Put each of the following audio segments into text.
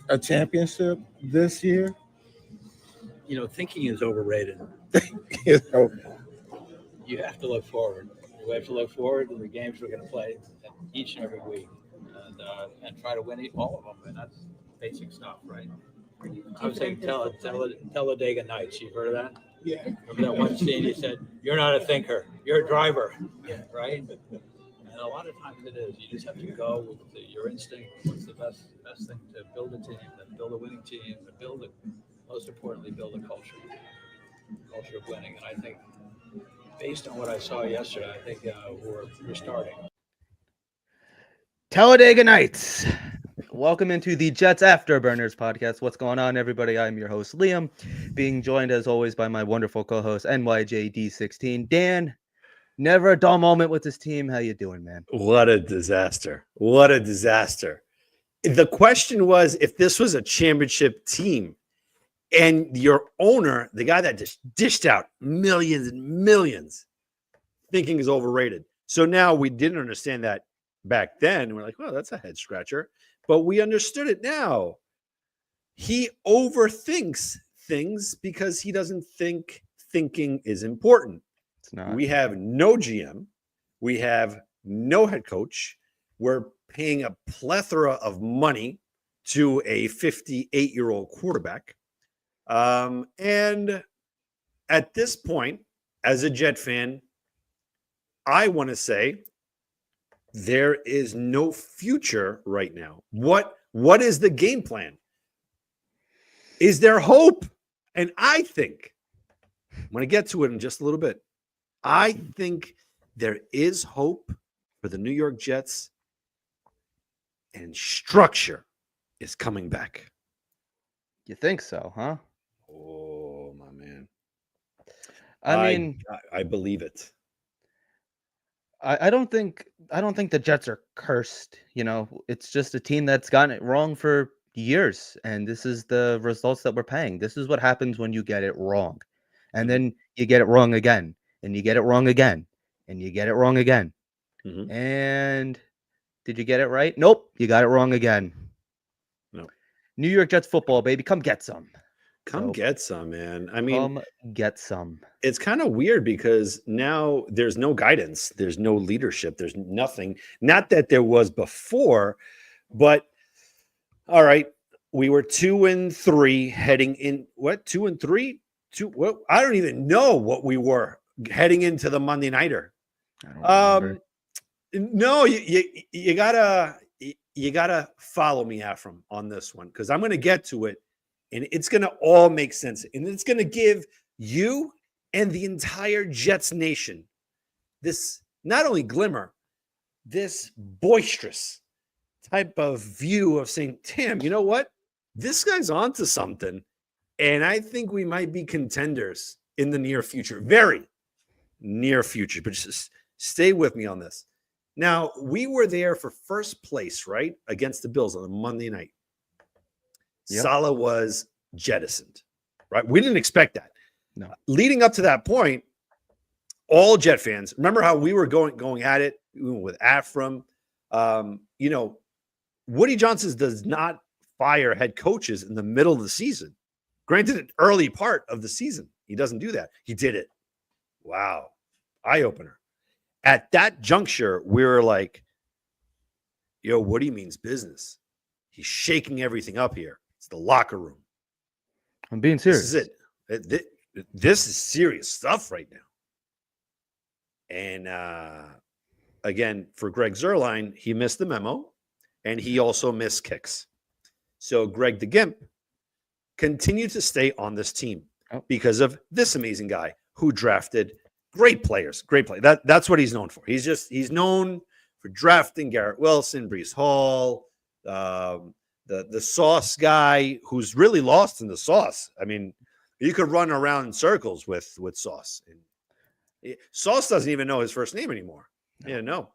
A championship this year? Thinking is overrated. You know, You have to look forward. We have to look forward to the games we're going to play each and every week, and try to win all of them. And that's basic stuff, right? I was saying Talladega Nights. You've heard of that? yeah. Remember that one scene? You said, "You're not a thinker. You're a driver." Right? And a lot of times it is. You just have to go with your instinct. What's the best thing to build a team, to build a winning team, to build it. Most importantly, build a culture of winning. And I think, based on what I saw yesterday, I think we're starting. Talladega Nights. Welcome into the Jets Afterburners podcast. What's going on, everybody? I'm your host, Liam, being joined as always by my wonderful co-host, NYJD16. Dan, never a dull moment with this team. How you doing, man? What a disaster. What a disaster. The question was, if this was a championship team and your owner, the guy that just dished out millions and millions, thinking is overrated. So now we didn't understand that back then. We're like, well, that's a head scratcher. But we understood it now. He overthinks things because he doesn't think thinking is important. It's not. We have no GM. We have no head coach. We're paying a plethora of money to a 58-year-old quarterback. And at this point, as a Jet fan, I want to say there is no future right now. What is the game plan? Is there hope? And I think, I'm going to get to it in just a little bit. I think there is hope for the New York Jets, and structure is coming back. You think so, huh? Oh, my man. I I believe it. I don't think the Jets are cursed. It's just a team that's gotten it wrong for years, and this is the results that we're paying. This is what happens when you get it wrong, and then you get it wrong again, and you get it wrong again, and you get it wrong again. Mhm. And did you get it right? Nope, you got it wrong again. No. New York Jets football, baby, come get some. Come get some, man. I mean, Come get some. it's kind of weird because now there's no guidance. There's no leadership. There's nothing. Not that there was before, but all right. We were 2-3 heading in. What? 2-3? What? I don't even know what we were heading into the Monday Nighter. I don't remember. No, you gotta follow me, Ephraim, on this one, because I'm gonna get to it. And it's going to all make sense. And it's going to give you and the entire Jets nation this not only glimmer, this boisterous type of view of saying, Tim, you know what? This guy's onto something. And I think we might be contenders in the near future, very near future. But just stay with me on this. Now, we were there for first place, right? Against the Bills on a Monday night. Yep. Saleh was jettisoned, right? We didn't expect that. No. Leading up to that point, all Jet fans, remember how we were going at it with Ephraim. Woody Johnson does not fire head coaches in the middle of the season. Granted, an early part of the season, he doesn't do that. He did it. Wow. Eye-opener. At that juncture, we were like, yo, Woody means business. He's shaking everything up here. It's the locker room. I'm being serious. This is it. This is serious stuff right now. And again, for Greg Zerline, he missed the memo, and he also missed kicks. So Greg the Gimp continued to stay on this team because of this amazing guy who drafted great players. Great play. That's what he's known for. He's known for drafting Garrett Wilson, Brees Hall, the sauce guy who's really lost in the sauce. I mean, you could run around in circles with Sauce. And Sauce doesn't even know his first name anymore. Yeah, no.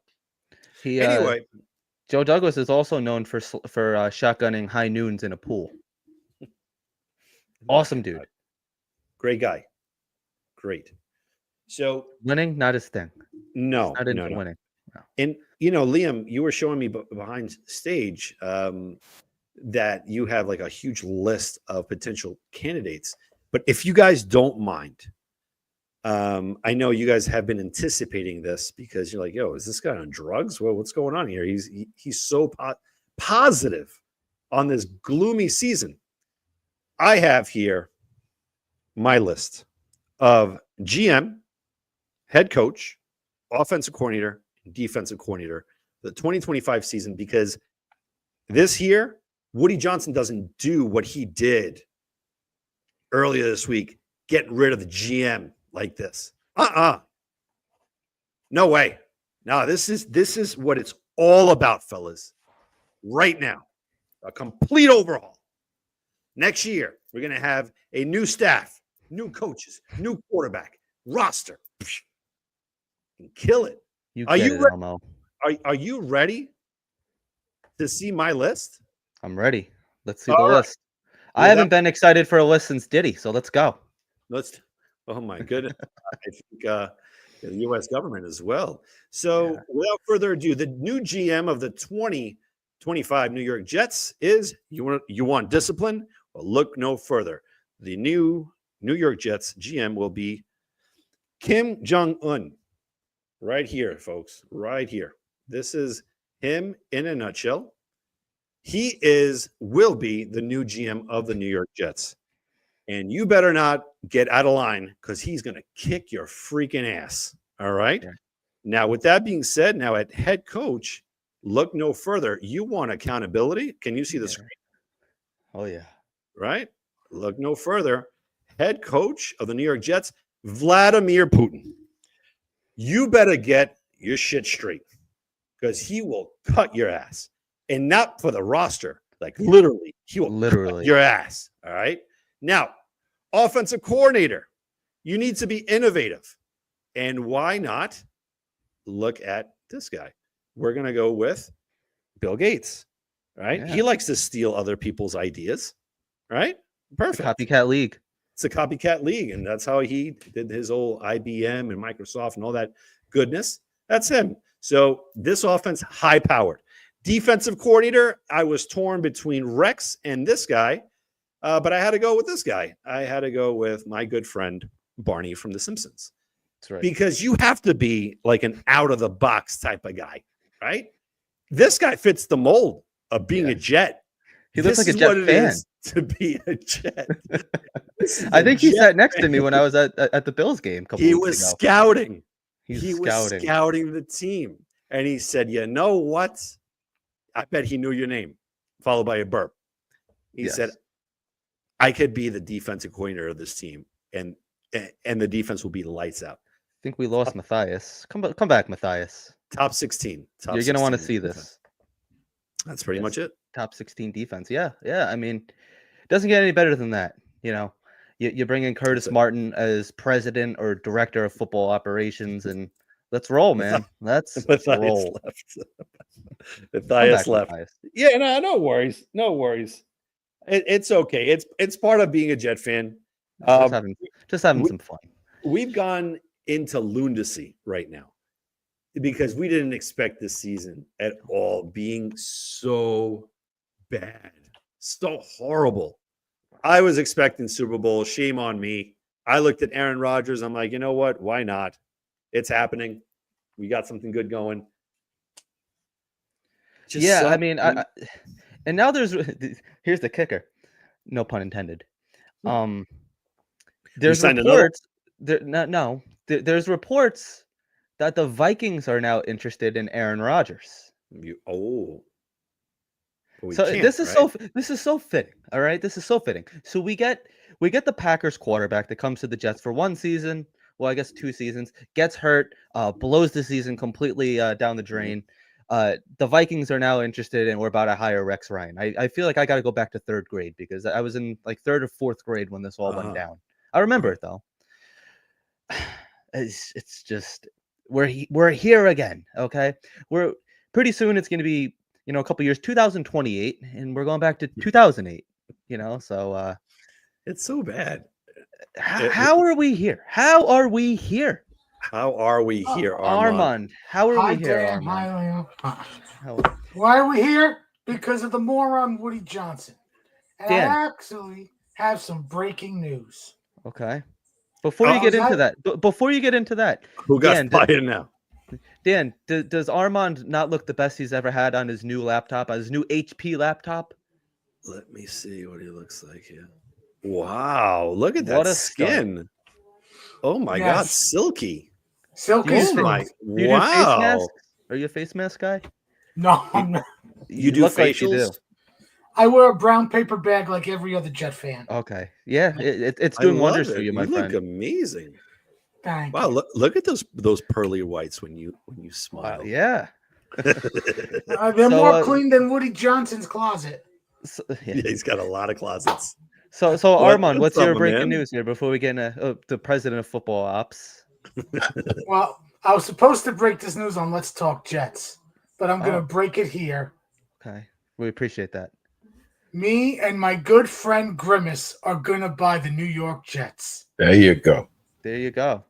Anyway, Joe Douglas is also known for shotgunning high noons in a pool. Awesome dude. Great guy. Great. So winning, not his thing. No, not into winning. No. And Liam, you were showing me behind stage that you have like a huge list of potential candidates. But if you guys don't mind, I know you guys have been anticipating this because you're like, yo, is this guy on drugs? Well, what's going on here? He's so positive on this gloomy season. I have here my list of GM, head coach, offensive coordinator, and defensive coordinator for the 2025 season, because this year, Woody Johnson doesn't do what he did earlier this week, getting rid of the GM like this. No way. No, this is what it's all about, fellas. Right now, a complete overhaul. Next year, we're going to have a new staff, new coaches, new quarterback, roster. And kill it. Are you ready to see my list? I'm ready. Let's see the list. I haven't been excited for a list since Diddy, so let's go. Oh my goodness. I think the U.S. government as well. So without further ado, the new GM of the 2025 New York Jets is, you want discipline? Well, look no further. The new New York Jets GM will be Kim Jong-un. Right here, folks. Right here. This is him in a nutshell. He will be the new GM of the New York Jets. And you better not get out of line because he's going to kick your freaking ass. All right. Yeah. Now, with that being said, now at head coach, look no further. You want accountability? Can you see the screen? Oh, yeah. Right? Look no further. Head coach of the New York Jets, Vladimir Putin. You better get your shit straight because he will cut your ass. And not for the roster. Like literally, he will cut your ass. All right. Now, offensive coordinator, you need to be innovative. And why not look at this guy? We're going to go with Bill Gates, right? Yeah. He likes to steal other people's ideas, right? Perfect. Copycat league. It's a copycat league. And that's how he did his old IBM and Microsoft and all that goodness. That's him. So this offense, high powered. Defensive coordinator, I was torn between Rex and this guy. But I had to go with this guy. I had to go with my good friend, Barney from The Simpsons. That's right. Because you have to be like an out-of-the-box type of guy, right? This guy fits the mold of being a Jet. He looks like a Jet fan. To be a Jet. I think he sat next to me when I was at the Bills game. He was scouting. He was scouting the team. And he said, you know what? I bet he knew your name, followed by a burp. He said, I could be the defensive coordinator of this team, and the defense will be lights out. I think we lost Matthias. Come back, Matthias. Top 16. You're going to want to see this. That's pretty much it. Top 16 defense. Yeah. I mean, it doesn't get any better than that. You bring in Curtis Martin as president or director of football operations, and let's roll, man. Let's roll. Matthias left. Yeah, no worries. No worries. It's okay. It's part of being a Jet fan. Just having some fun. We've gone into lunacy right now because we didn't expect this season at all being so bad, so horrible. I was expecting Super Bowl. Shame on me. I looked at Aaron Rodgers. I'm like, you know what? Why not? It's happening. We got something good going. I mean, and now here's the kicker, no pun intended. There's reports. There's reports that the Vikings are now interested in Aaron Rodgers. But we So can't, this is right? this is so fitting. All right, this is so fitting. So we get the Packers quarterback that comes to the Jets for one season. Well, I guess 2 seasons. Gets hurt, blows the season completely down the drain. The Vikings are now interested, and we're about to hire Rex Ryan. I feel like I got to go back to 3rd grade because I was in like 3rd or 4th grade when this all went down. I remember it though. It's just we're here again. Okay, we're pretty soon. It's going to be a couple years, 2028, and we're going back to 2008. So It's so bad. how are we here? How are we here? How are we here, Armand? Armand, how are Hi, we here, Dan. Armand? Hi, Leo. How- Why are we here? Because of the moron Woody Johnson. And Dan. I actually have some breaking news. Okay. Before you get into that, Who got Dan, fired now? Dan, does Armand not look the best he's ever had on his new laptop, on his new HP laptop? Let me see what he looks like here. Wow, look at What that a stud. skin. Oh my Yes. God, silky. Silky You Oh smooth. my, Do you do face wow. masks? Are you a face mask guy? No, I'm not. You do look like you facials? I wear a brown paper bag like every other Jet fan. Okay. Yeah, it's I doing love wonders for it. you, my You look friend. amazing. Thank Wow, you. look at those pearly whites when you smile. Yeah. They're So, more clean than Woody Johnson's closet. So, Yeah, yeah. he's got a lot of closets. So What- Armand, what's what's your up, breaking man? news here before we get into the president of football ops? Well, I was supposed to break this news on Let's Talk Jets, but I'm going to Oh. break it here. Okay. We appreciate that. Me and my good friend Grimace are going to buy the New York Jets. There you go. There you go.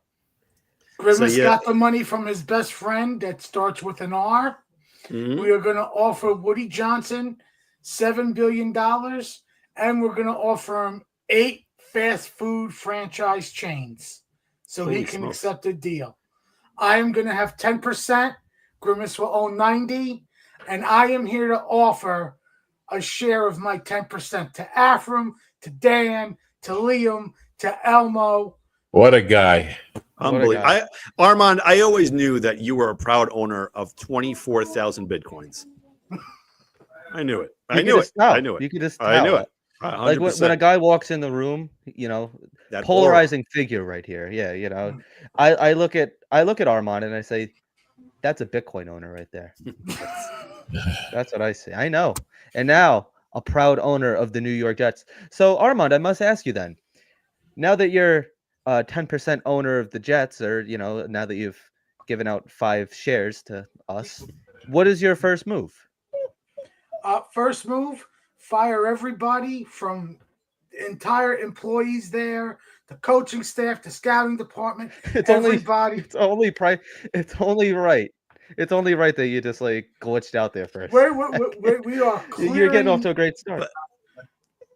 Grimace yeah. got the money from his best friend that starts with an R. Mhm. We are going to offer Woody Johnson $7 billion, and we're going to offer him 8 fast food franchise chains so he Holy can smokes. accept the deal. I am going to have 10%. Grimace will own 90%, and I am here to offer a share of my 10% to Afram, to Dan, to Liam, to Elmo. What a guy. Unbelievable. guy. Armand, I always knew that you were a proud owner of 24,000 Bitcoins. I knew it. I knew it. I knew it. You could just I knew tell it. 100%. Like when a guy walks in the room, That polarizing figure right here. Yeah, I look at Armand and I say, that's a Bitcoin owner right there. That's what I say. I know. And now a proud owner of the New York Jets. So Armand, I must ask you then, now that you're 10% owner of the Jets, or now that you've given out 5 shares to us, what is your first move? First move, fire everybody from the entire employees there, the coaching staff, the scouting department, everybody. It's only right. It's only right that you just like glitched out there first. We are clearing. You're getting off to a great start.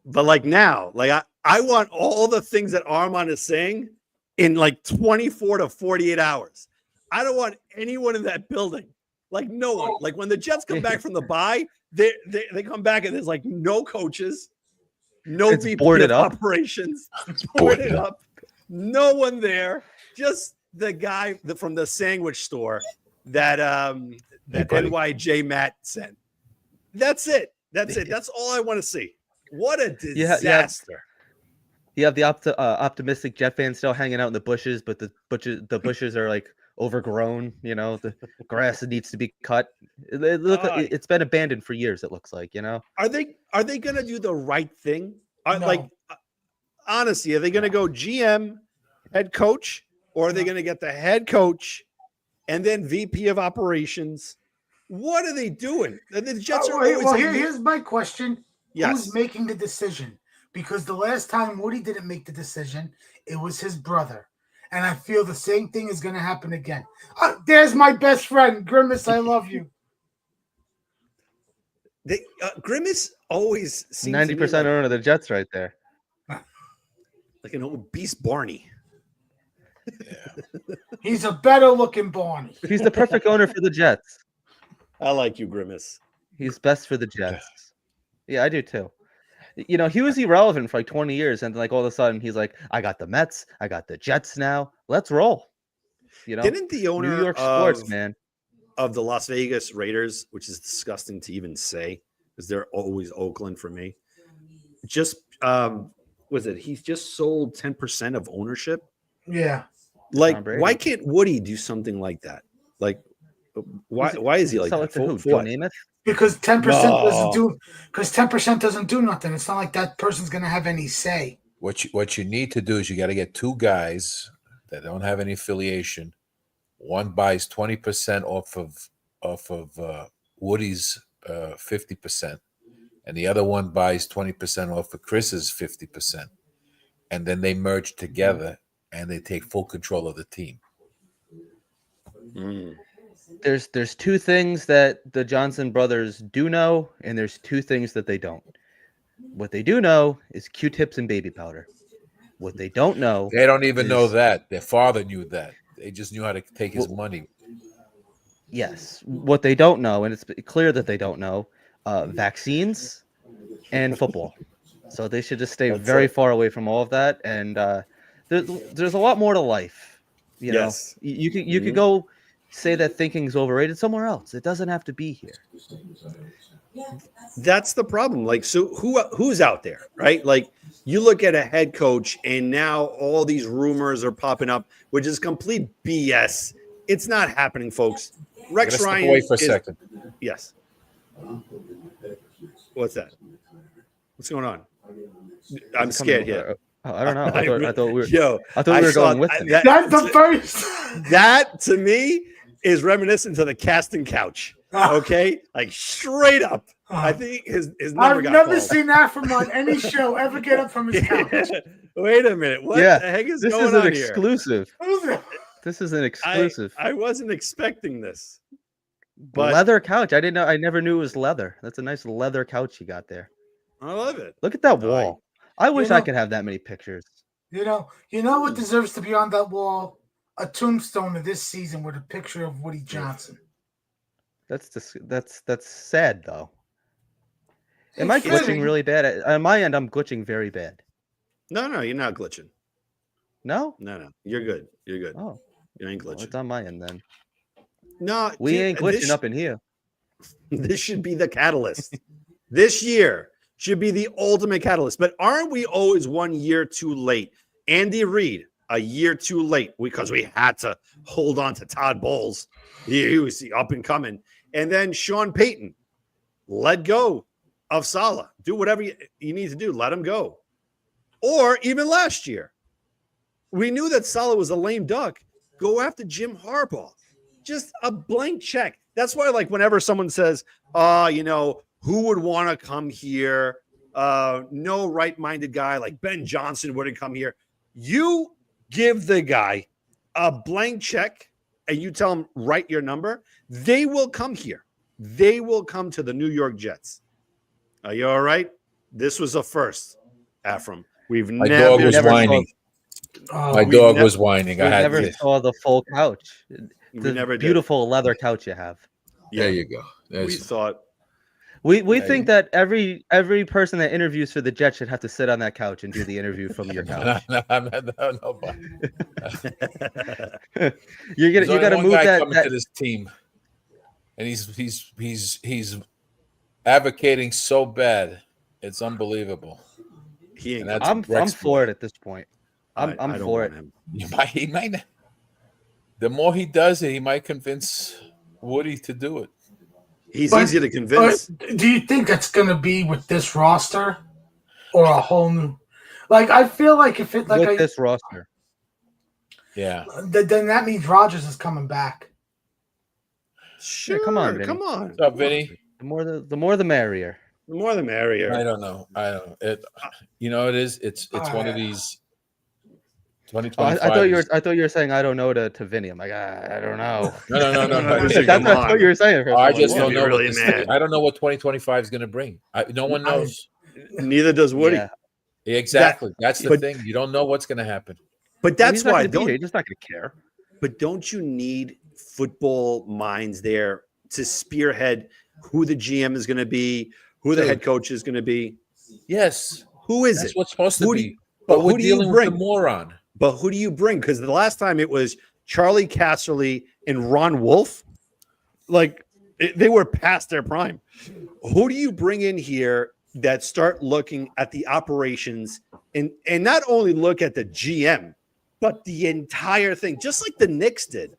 But like now, like I want all the things that Armand is saying in like 24 to 48 hours. I don't want anyone in that building. Like no one. Like when the Jets come back from the bye, they come back and there's like no coaches, no It's VP boarded of up. operations, boarded up, no one there, just the guy from the sandwich store that buddy. NYJ Matt sent. That's it. That's it. That's all I want to see. What a disaster. You have the optimistic Jet fans still hanging out in the bushes, but the bushes are like overgrown. The grass needs to be cut. It's been abandoned for years. It looks like. Are they gonna do the right thing? No. Like honestly, are they gonna go GM, head coach, or are they gonna get the head coach and then VP of operations? What are they doing? The Jets are always. Here's my question. Yes. Who's making the decision? Because the last time Woody didn't make the decision, it was his brother. And I feel the same thing is going to happen again. There's my best friend, Grimace. I love you. Grimace always seems 90% owner of the Jets right there. like an obese Barney. He's a better looking Barney. He's the perfect owner for the Jets. I like you, Grimace. He's best for the Jets. Yeah, I do too. He was irrelevant for like 20 years, and like all of a sudden he's like, I got the Mets, I got the Jets now. Let's roll. You know, Didn't the owner New York of, sports, man. of the Las Vegas Raiders, which is disgusting to even say, because they're always Oakland for me, just was it? He's just sold 10% of ownership. Yeah. Like, Tom Brady. why can't Woody do something like that? Like, why is he like Sell that? it to who? For Joe what? Namath? Because 10% doesn't No. do because 10% doesn't do nothing. It's not like that person's gonna have any say. What you need to do is you got to get two guys that don't have any affiliation. One buys 20% off of Woody's 50%, and the other one buys 20% off of Chris's 50%, and then they merge together and they take full control of the team. Mm. There's two things that the Johnson brothers do know, and there's two things that they don't. What they do know is Q-tips and baby powder. What they don't know, They don't even know is- that. Their father knew that. They just knew how to take his money. yes, what they don't know, and it's clear that they don't know, vaccines and football. So they should just stay That's very it. far away from all of that. And there's a lot more to life. You know, Yes. you Mhm. could go say that thinking's overrated somewhere else. It doesn't have to be here. That's the problem. Like, so who's out there, right? Like, you look at a head coach, and now all these rumors are popping up, which is complete BS. It's not happening, folks. Rex Step Ryan. away for a is- second. Yes. What's that? What's going on? I'm scared here. Oh, I don't know. I thought we were. Yo, I thought we were saw going with them. That's the first. That to me is reminiscent to the casting couch. Okay, like straight up. I think his number I've got never called. seen that from on any show ever get up from his couch. Wait a minute. What Yeah, the heck is This going is an on here? exclusive. This is an exclusive. I wasn't expecting this. But Leather couch. I didn't know. I never knew it was leather. That's a nice leather couch you got there. I love it. Look at that No, wall. I wish I know- could have that many pictures. You know what deserves to be on that wall? A tombstone of this season with a picture of Woody Johnson. That's sad though. Am It's I glitching fitting. really bad? On my end, I'm glitching very bad. No, you're not glitching. No? No, you're good. You're good. Oh, You ain't well, glitching. it's on my end then. No, We dude, ain't glitching up in here. This should be the catalyst. This year should be the ultimate catalyst. But aren't we always 1 year too late? Andy Reid, a year too late because we had to hold on to Todd Bowles. He was up and coming. And then Sean Payton, let go of Saleh. Do whatever you need to do. Let him go. Or even last year, we knew that Saleh was a lame duck. Go after Jim Harbaugh. Just a blank check. That's why, like, whenever someone says, who would want to come here? No right-minded guy like Ben Johnson wouldn't come here. You give the guy a blank check and you tell him, write your number. They will come here. They will come to the New York Jets. Are you all right? This was a first, Afram. We've My never dog was never whining. Oh, My we dog nev- was whining. We I had never to. saw the full couch. we The never did. beautiful leather couch you have. There you go. We There's, thought We Yeah, think that every person that interviews for the Jets should have to sit on that couch and do the interview from your couch. no, but You there's only gotta one move guy that. coming to this team, and he's advocating so bad, it's unbelievable. he ain't. And that's I'm Rex for Boy. it at this point. I'm I don't for want it. him. He might. Not. The more he does it, he might convince Woody to do it. He's But- easy to convince. do you think that's going to be with this roster or a whole new? Like, I feel like if it With this roster. Yeah. then that means Rodgers is coming back. Sure, come on, Vinny. come on. What's up, Vinny? The more the merrier. The more the merrier. I don't know. It. You know, it is. It's one of these. Oh, 2025. I thought you were saying I don't know to Vinny. I'm like, I don't know. No. No, That's what I thought you were saying. I just You're don't know. really What mad. I don't know what 2025 is going to bring. No one knows. Neither does Woody. Yeah. Exactly. That's the but- thing. You don't know what's going to happen. But that's He's not why gonna be here. He's just not going to care. But don't you need football minds there to spearhead who the GM is going to be, who the Dude. head coach is going to be? Yes. Who is That's it? what's supposed to Who do be. you- But but we're who do you dealing with bring? the moron. But who do you bring? Because the last time it was Charlie Casserly, and Ron Wolf, like they were past their prime. Who do you bring in here that start looking at the operations and not only look at the GM, but the entire thing, just like the Knicks did?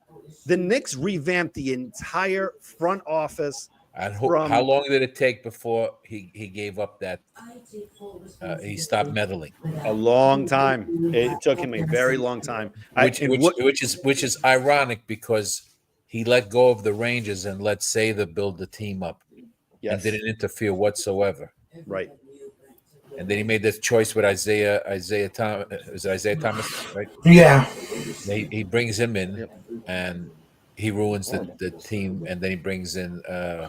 The Knicks revamped the entire front office. And From- how long did it take before he gave up that? He stopped meddling, A long time. It took him a very long time. which is ironic because he let go of the Rangers and let Sather build the team up and didn't interfere whatsoever. Right. And then he made this choice with Isaiah Thomas. Is it Isaiah Thomas, right? Yeah. He brings him in, and he ruins the team. And then he brings in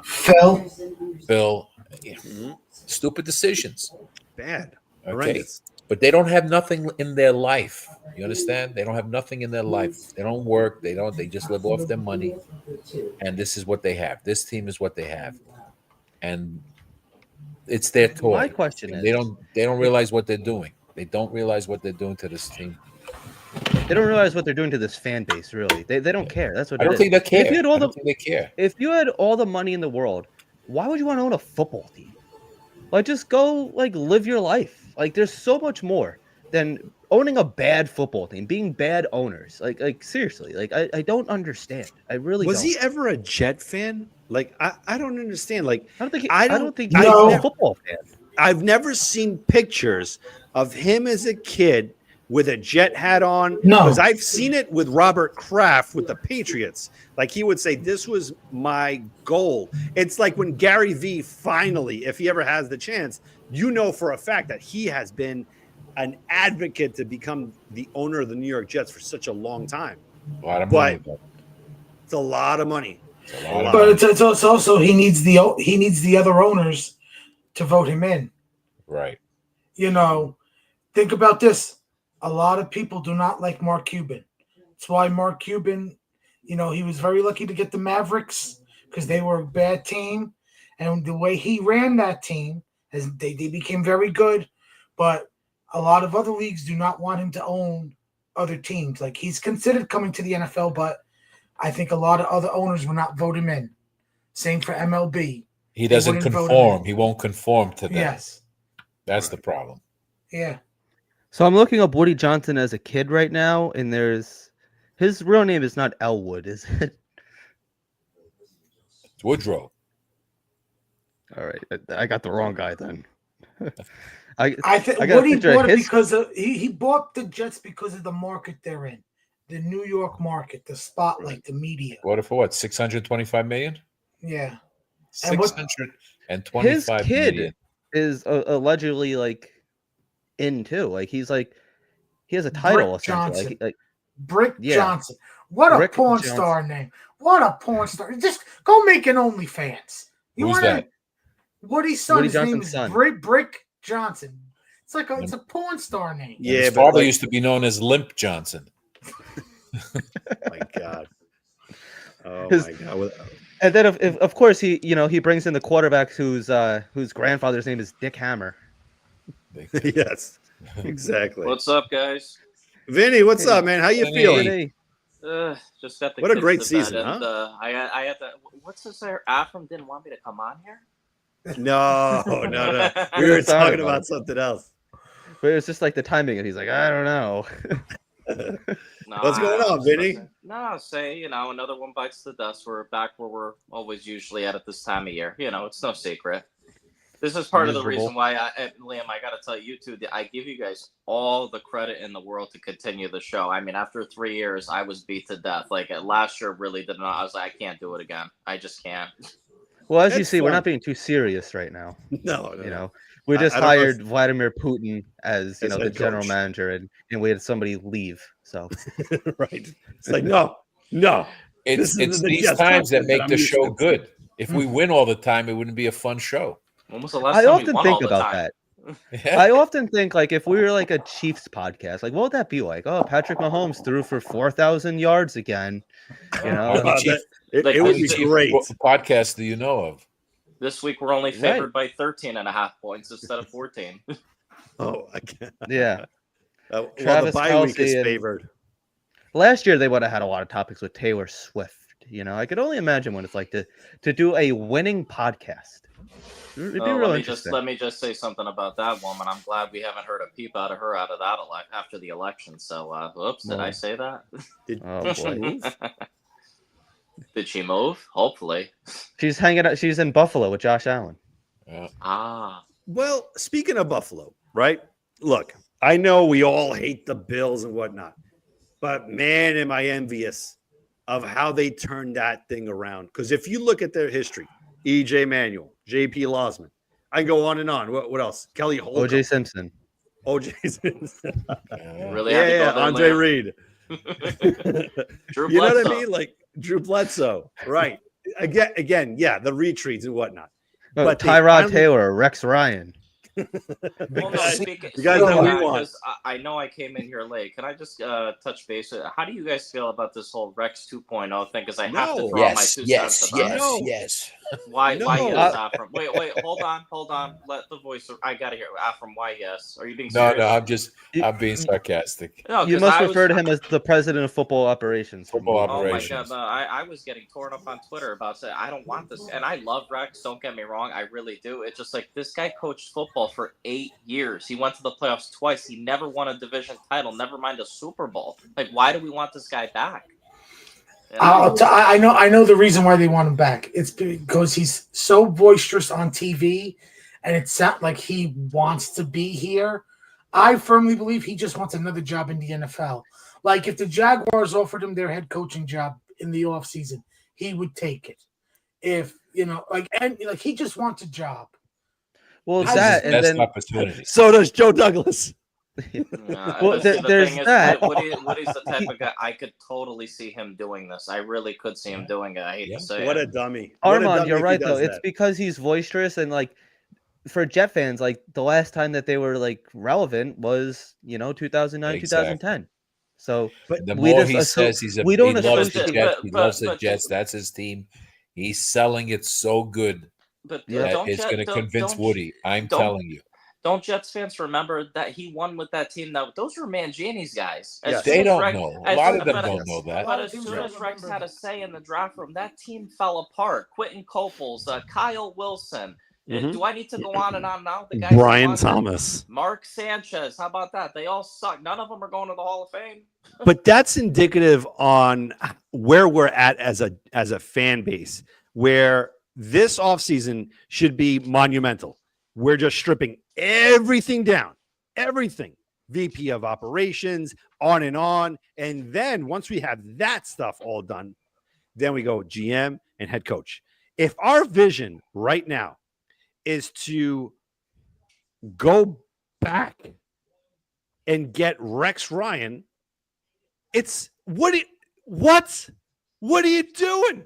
Phil. Bill. Stupid decisions. Bad. Okay, Horrendous. but they don't have nothing in their life. You understand? They don't have nothing in their life. They don't work. They just live off their money. And this is what they have. This team is what they have. And it's their toy. My question is, they don't realize what they're doing. They don't realize what they're doing to this team. they don't realize what they're doing to this fan base. Really, they don't care. That's what I it don't is. think they care. If you had I all don't think they care. if you had all the money in the world, why would you want to own a football team? Like, just go live your life. Like, there's so much more than owning a bad football team, being bad owners. Like seriously, I don't understand. I really Was don't. he ever a Jet fan? Like, I don't understand. Like, I don't think. I I don't- don't think No. he's a football fan. I've never seen pictures of him as a kid with a Jet hat on. No. Because I've seen it with Robert Kraft with the Patriots. Like, he would say, this was my goal. It's like when Gary Vee finally, if he ever has the chance, you know for a fact that he has been an advocate to become the owner of the New York Jets for such a long time. A lot of money. But It's a lot of money. it's a lot of But it's also he needs the other owners to vote him in. right. You know, think about this. A lot of people do not like Mark Cuban. That's why Mark Cuban, he was very lucky to get the Mavericks because they were a bad team. And the way he ran that team, they became very good. But a lot of other leagues do not want him to own other teams. Like, he's considered coming to the NFL, but I think a lot of other owners will not vote him in. Same for MLB. He doesn't wouldn't vote him conform. in. He won't conform to that. Yes. That's the problem. Yeah. So I'm looking up Woody Johnson as a kid right now, and his real name is not Elwood, is it? It's Woodrow. All right, I got the wrong guy then. I think I got a Woody picture of bought it his- because he bought the Jets because of the market they're in, the New York market, the spotlight, the media. What for what? 625 million? Yeah, And what- 625 His kid million. is allegedly in too. He has a title Brick essentially. Johnson. Like Brick Yeah. Johnson. What a Brick porn Johnson. star name! What a porn star! Just go make an OnlyFans. Who's wanna- that? Woody's son. Woody His name Johnson's is son. Brick Johnson. It's it's a porn star name. Yeah, His but father like- used to be known as Limp Johnson. My God. Oh, His- my God. and then if of course he he brings in the quarterback whose grandfather's name is Dick Hammer. Yes, exactly. What's up, guys? Vinny, what's up, man? How you Vinny. feeling? Vinny. Just got the What a kids great to season, bed, huh? and, I had to. What's this? There, Afram didn't want me to come on here. No. We were Sorry talking about about it. something else. But it's just the timing, and he's like, I don't know. No, What's going on, Vinny? No, say another one bites the dust. We're back where we're always usually at this time of year. It's no secret. This is part of the Miserable. reason why, Liam, I got to tell you too, that I give you guys all the credit in the world to continue the show. I mean, after 3 years, I was beat to death. Last year, really did not. I was like, I can't do it again. I just can't. Well, as you That's see, we're fun. not being too serious right now. No. We just I don't know if- hired Vladimir Putin as As the head general coach. manager, and we had somebody leave. So Right. It's like, no. It's This is the these Jets times that content make that the I'm used show to. good. If we win all the time, it wouldn't be a fun show. When was the last I time we often won think all the about time? that. I often think if we were a Chiefs podcast, what would that be like? Oh, Patrick Mahomes threw for 4,000 yards again. Wow, Chief- it Like, would be Chief- great. What podcast do you know of? This week, we're only favored by 13.5 points instead of 14. Oh, I can't. Yeah. Well, the Travis bye week is Kelce and- favored. last year they would have had a lot of topics with Taylor Swift. You know, I could only imagine what it's like to do a winning podcast. It'd be real interesting. Let me just say something about that woman. I'm glad we haven't heard a peep out of her out of that after the election. So, oops, did I say that? Oh boy. Did she move? Hopefully. She's hanging out. She's in Buffalo with Josh Allen. Well, speaking of Buffalo, right? Look, I know we all hate the Bills and whatnot, but man, am I envious of how they turned that thing around. Because if you look at their history, E.J. Manuel, J.P. Losman, I can go on and on. What else? Kelly Holcomb. O.J. Simpson. O.J. Simpson. Really? Yeah, Andre Reed. Drew You know what I Bledsoe. mean? Like Drew Bledsoe. Right. Again, yeah, the retreats and whatnot. Oh, But they Tyrod finally- Taylor, Rex Ryan. Well, no, speaking, you guys know who you because want. I know I came in here late. Can I just touch base? How do you guys feel about this whole Rex 2.0 thing? Because I have to No. throw out my 2 cents about it. yes. Why No. yes, Afram? Wait, hold on. Let the voice. I gotta hear Afram. Why yes? Are you being No, serious? I'm being sarcastic. No, You 'cause must I refer was- to him as the president of football operations. from Football Google. Oh my operations. god, no, I was getting torn up on Twitter about saying I don't want this, and I love Rex. Don't get me wrong, I really do. It's just like this guy coached football for 8 years. He went to the playoffs twice. He never won a division title. Never mind a Super Bowl. Like, why do we want this guy back? You know? I know the reason why they want him back. It's because he's so boisterous on TV, and it sounds like he wants to be here. I firmly believe he just wants another job in the NFL. Like if the Jaguars offered him their head coaching job in the offseason, he would take it. If he just wants a job. Well, This that is his and best then opportunity. So does Joe Douglas. Well, But see, the there's thing is, that. Woody's the type of guy I could totally see him doing this. I really could see him doing it. I hate to say What it. a dummy. What a Armand, dummy you're if he right does though. It's that. because he's boisterous and like for Jet fans, like the last time that they were like relevant was 2009, Exactly. 2010. So The we more just he assume- says we don't he loves the associate- Jets, he loves the but- Jets. That's his team. He's selling it so good But Yeah. that it's going to convince Woody. I'm don't- telling you. Don't Jets fans remember that he won with that team? That those were Mangini's guys. Yes. They soon as don't Rex- know. A as lot soon- of them but- don't know that. But as Teams soon don't as Rex remember had a that. say in the draft room, that team fell apart. Quentin Coples, Kyle Wilson. Mhm. Do I need to go on and on now? The guys who Brian won- Thomas. Mark Sanchez. How about that? They all suck. None of them are going to the Hall of Fame. But that's indicative on where we're at as a fan base, where this offseason should be monumental. We're just stripping everything down, everything. VP of operations, on. And then once we have that stuff all done, then we go GM and head coach. If our vision right now is to go back and get Rex Ryan, it's what are you doing?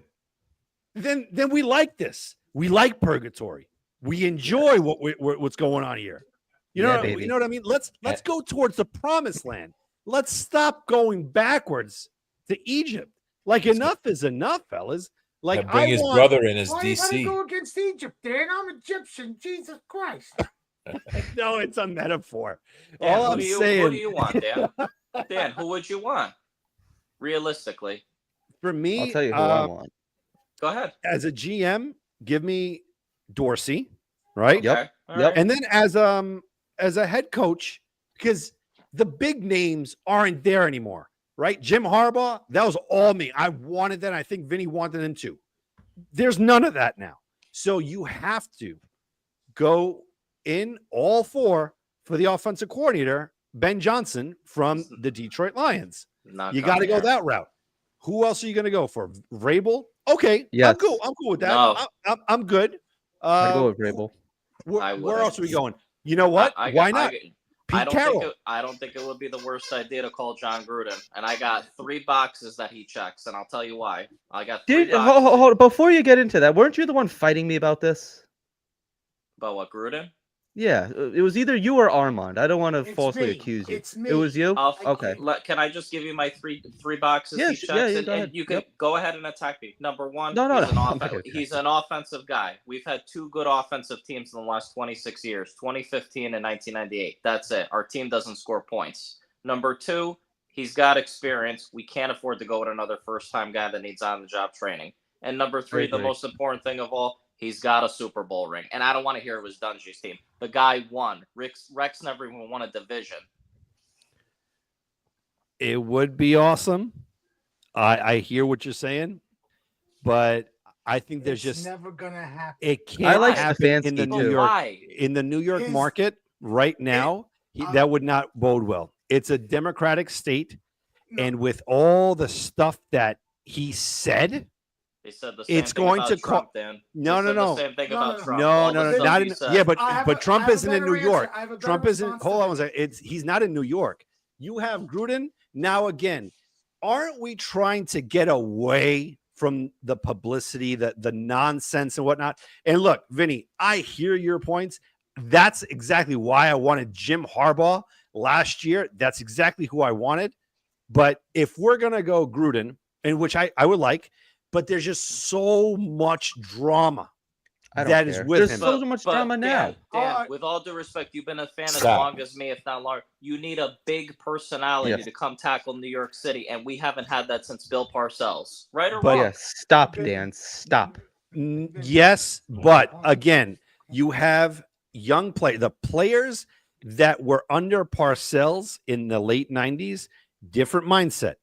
Then we like this. We like purgatory. We enjoy what's going on here. You know, baby. you know what I mean? Let's go towards the promised land. Let's stop going backwards to Egypt. Like enough is enough, fellas. Like Bring his want, brother in as Why you gotta DC. go against Egypt, Dan? I'm Egyptian. Jesus Christ. No, it's a metaphor. Dan, All who I'm do you, saying Who do you want, Dan? Dan, who would you want? Realistically, for me, I'll tell you who I want. go ahead. as a GM, give me Dorsey, right? Yep. Okay. All Yep. right. And then as a head coach, because the big names aren't there anymore, right? Jim Harbaugh, that was all me. I wanted that. I think Vinny wanted him too. There's none of that now. So you have to go in all four for the offensive coordinator, Ben Johnson from the Detroit Lions. Not You got to coming go here. that route. Who else are you going to go for? Vrabel? Okay. Yes. I'm cool. I'm cool with that. No. I'm good. I'd go with Vrabel. I Where wouldn't. else are we going? You know what? Why not? Pete Carroll. I don't think it would be the worst idea to call John Gruden. And I got 3 boxes that he checks, and I'll tell you why. I got 3 Dude, boxes. hold, before you get into that, weren't you the one fighting me about this? About what, Gruden? Yeah, it was either you or Armand. I don't want to It's falsely me. accuse you. It's me. It was you? I'll, Okay. Can I just give you my three boxes Yeah, he sh- checks? yeah, and, go ahead. you can Yep. go ahead and attack me. Number one, No, he's, I'm an not gonna attack he's you. an offensive guy. We've had 2 good offensive teams in the last 26 years, 2015 and 1998. That's it. Our team doesn't score points. Number 2, he's got experience. We can't afford to go with another first-time guy that needs on-the-job training. And number 3, the agree. most important thing of all, he's got a Super Bowl ring. And I don't want to hear it was Dungy's team. The guy won. Rex never even won a division. It would be awesome. I hear what you're saying, but I think there's It's just never gonna happen. it can't like happen in Stefanski the But New York why? in the New York His- market right now. That would not bode well. It's a Democratic state, No. and with all the stuff that he said, They said the same It's thing going about to Trump, Dan. No, They said no. the same thing No, about no, Trump. no, All no, the no, stuff not he in, said. yeah, but I have a- Trump I have a isn't in better New answer. York. I have a better Trump isn't. response Hold to on one this. second. He's not in New York. You have Gruden now. Again, aren't we trying to get away from the publicity, the nonsense and whatnot? And look, Vinny, I hear your points. That's exactly why I wanted Jim Harbaugh last year. That's exactly who I wanted. But if we're gonna go Gruden, and which I would like, but there's just so much drama I don't that care. is with There's him. so much drama now. Dan, with all due respect, you've been a fan as Stop. long as me, if not longer. You need a big personality Yes. to come tackle New York City, and we haven't had that since Bill Parcells. Right or But- wrong? Yeah, stop, Dan. Stop. Yes, but again, you have young the players that were under Parcells in the late 90s, different mindset.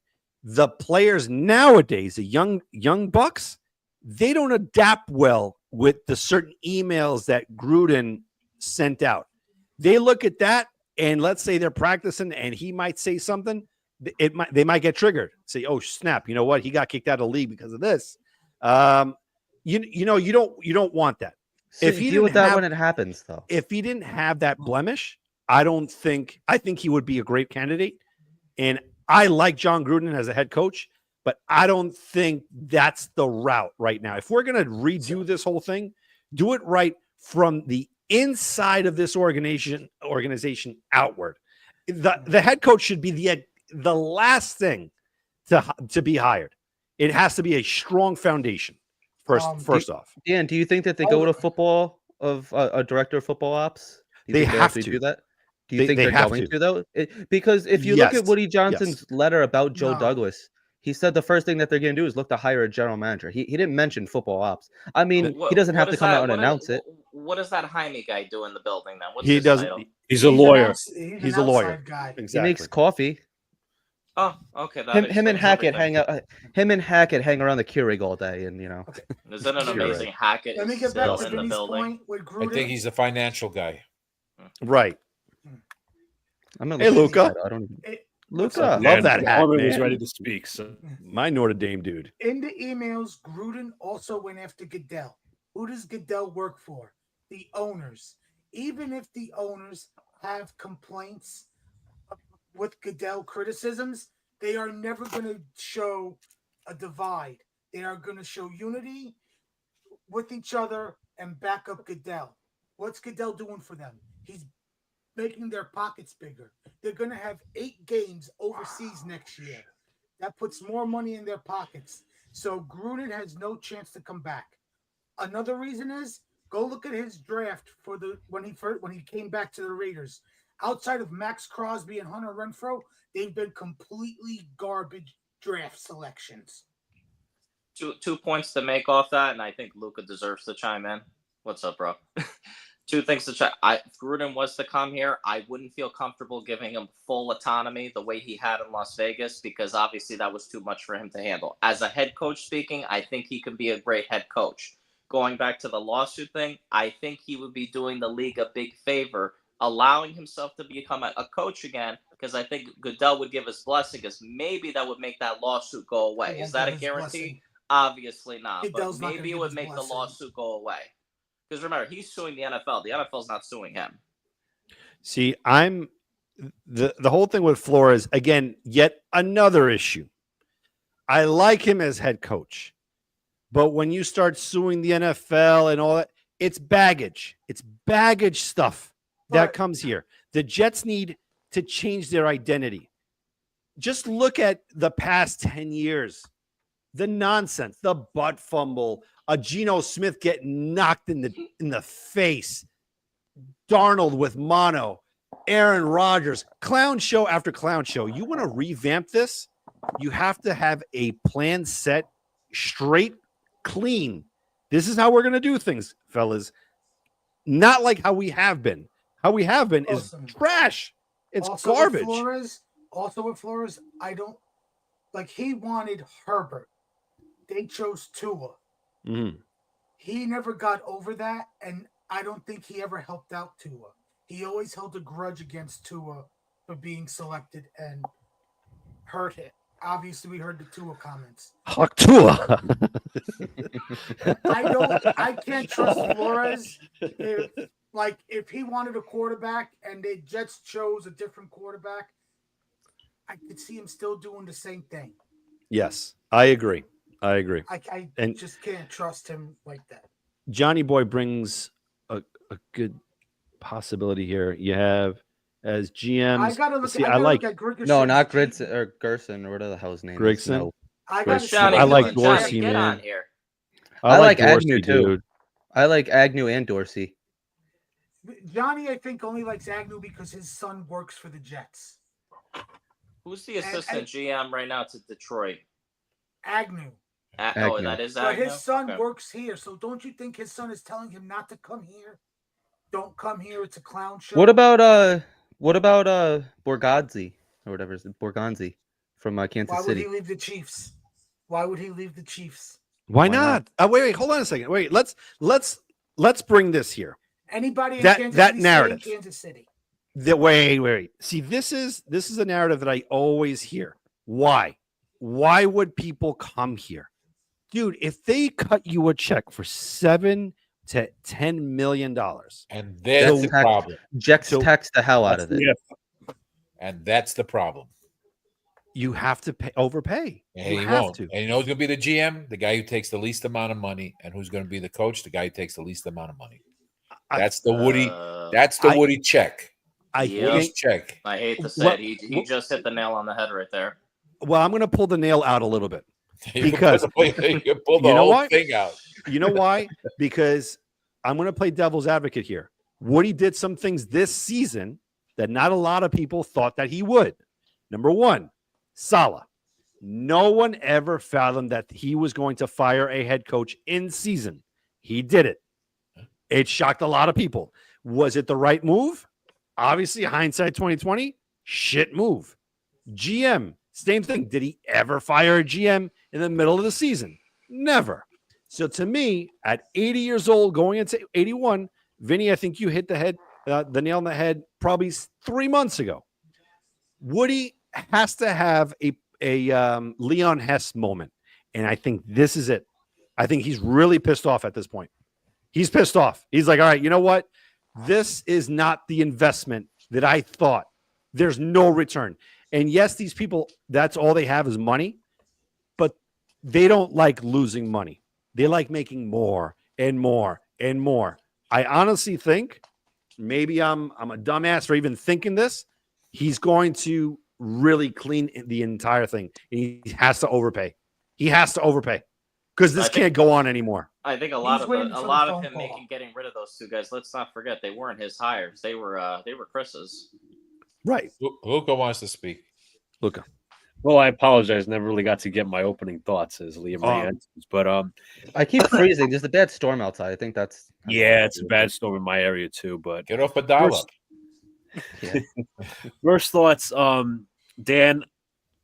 The players nowadays, the young bucks, they don't adapt well with the certain emails that Gruden sent out. They look at that, and let's say they're practicing and he might say something, they might get triggered. Say, oh snap, you know what? He got kicked out of the league because of this. You don't want that. So If he deal with didn't that have- when it happens, though. If he didn't have that blemish, I think he would be a great candidate. And I like John Gruden as a head coach, but I don't think that's the route right now. If we're going to redo this whole thing, do it right from the inside of this organization outward. The head coach should be the last thing to be hired. It has to be a strong foundation. First off, Dan, do you think that they go to football of a director of football ops? Do you They think have actually to. do that? Do you They- think they they're have going to. to though? Because if you look Yes. at Woody Johnson's letter about Joe No. Douglas, he said the first thing that they're going to do is look to hire a general manager. He didn't mention football ops. I mean, he doesn't have to come out and announce it. What does that Jaime guy do in the building then? What's he his doesn't. title? He's a lawyer. He's a lawyer. Guy. He Exactly. makes coffee. Oh, okay. That Him and explains Hackett everything. hang out. Him and Hackett hang around the Keurig all day, and Isn't it You're amazing? Hackett Let me is get back still to in the Vinny's building. point with I Gruden. think he's a financial guy. Right. I'm gonna Hey, look at Luca. that. I don't. It- Luca, Love Man, that hat, Armin was man. ready to speak. So My Notre Dame dude. In the emails, Gruden also went after Goodell. Who does Goodell work for? The owners. Even if the owners have complaints with Goodell criticisms, they are never going to show a divide. They are going to show unity with each other and back up Goodell. What's Goodell doing for them? He's making their pockets bigger. They're going to have 8 games overseas next year. That puts more money in their pockets. So Gruden has no chance to come back. Another reason is go look at his draft for when he came back to the Raiders. Outside of Max Crosby and Hunter Renfrow, they've been completely garbage draft selections. Two points to make off that, and I think Luca deserves to chime in. What's up, bro? 2 things to check. If Gruden was to come here, I wouldn't feel comfortable giving him full autonomy the way he had in Las Vegas, because obviously that was too much for him to handle. As a head coach speaking, I think he can be a great head coach. Going back to the lawsuit thing, I think he would be doing the league a big favor, allowing himself to become a coach again, because I think Goodell would give his blessing, because maybe that would make that lawsuit go away. He Is won't that a give his guarantee? blessing. Obviously not, Goodell's but not gonna maybe it give would his make the blessing. lawsuit go away. Because remember, he's suing the NFL. The NFL's not suing him. See, I'm the whole thing with Flores, again, yet another issue. I like him as head coach, but when you start suing the NFL and all that, it's baggage. It's baggage stuff that But- comes here. The Jets need to change their identity. Just look at the past 10 years. The nonsense, the butt fumble, a Geno Smith getting knocked in the face, Darnold with mono. Aaron Rodgers, clown show after clown show. You want to revamp this? You have to have a plan set, straight, clean. This is how we're going to do things, fellas. Not like how we have been. How we have been is Awesome. trash. It's Also garbage. With Flores, I don't like. He wanted Herbert. They chose Tua. Mhm. He never got over that, and I don't think he ever helped out Tua. He always held a grudge against Tua for being selected and hurt it. Obviously, we heard the Tua comments. Huck Tua. I can't trust Flores. If he wanted a quarterback and the Jets chose a different quarterback, I could see him still doing the same thing. Yes, I agree. I And- just can't trust him like that. Johnny Boy brings a good possibility here. You have as GMs. I gotta look. See, I I gotta like look at Grigson. No, not Gridson or Gerson or whatever the hell his name is. Grigson? No. I gotta Grigson. see Johnny, I what like the Johnny, Dorsey, get man. on here. I like Dorsey, Agnew, too. dude. I like Agnew and Dorsey. Johnny, I think, only likes Agnew because his son works for the Jets. Who's the assistant GM right now to Detroit? Agnew. Oh, Agnew. that is But Agnew? his son Okay. works here, so don't you think his son is telling him not to come here? Don't come here. It's a clown show. What about Borgazzi or whatever is it? Borganzi from Kansas Why would City? he leave the Chiefs? Why would he leave the Chiefs? Why Why not? Wait, hold on a second. Wait, let's bring this here. Anybody in That- Kansas that City, narrative. stay in Kansas City. Wait. See, this is a narrative that I always hear. Why? Why would people come here? Dude, if they cut you a check for $7 to $10 million, And there's the tax- problem. Jex So- tax the hell out of it. And that's the problem. you have to overpay. And You he have won't. to. And you know who's going to be the GM? The guy who takes the least amount of money. And who's going to be the coach? The guy who takes the least amount of money. That's the Woody. That's the I- Woody check. I Yeah. Woody's think. check. I hate to say What- it. He just hit the nail on the head right there. Well, I'm going to pull the nail out a little bit. You Because- you pull the You know whole what? thing out. You know why? Because I'm going to play devil's advocate here. Woody did some things this season that not a lot of people thought that he would. Number one, Saleh. No one ever fathomed that he was going to fire a head coach in season. He did it. It shocked a lot of people. Was it the right move? Obviously, hindsight 2020, shit move. GM, same thing. Did he ever fire a GM in the middle of the season? Never. So to me, at 80 years old, going into 81, Vinny, I think you hit the nail on the head probably 3 months ago. Woody has to have a Leon Hess moment, and I think this is it. I think he's really pissed off at this point. He's pissed off. He's like, all right, you know what? This is not the investment that I thought. There's no return. And yes, these people, that's all they have is money, but they don't like losing money. They like making more and more and more. I honestly think maybe I'm a dumbass for even thinking this. He's going to really clean the entire thing. He has to overpay. He has to overpay because this can't go on anymore. I think a lot of waiting for the phone him call. getting rid of those two guys. Let's not forget they weren't his hires. They were Chris's. Right. Luca wants to speak. Luca. Well, I apologize. Never really got to get my opening thoughts as Liam Oh. Ray enters. But I keep freezing. There's a bad storm outside. I think that's yeah, it's a bad storm in my area too. But Get off a dollar. Yeah. first thoughts, Dan,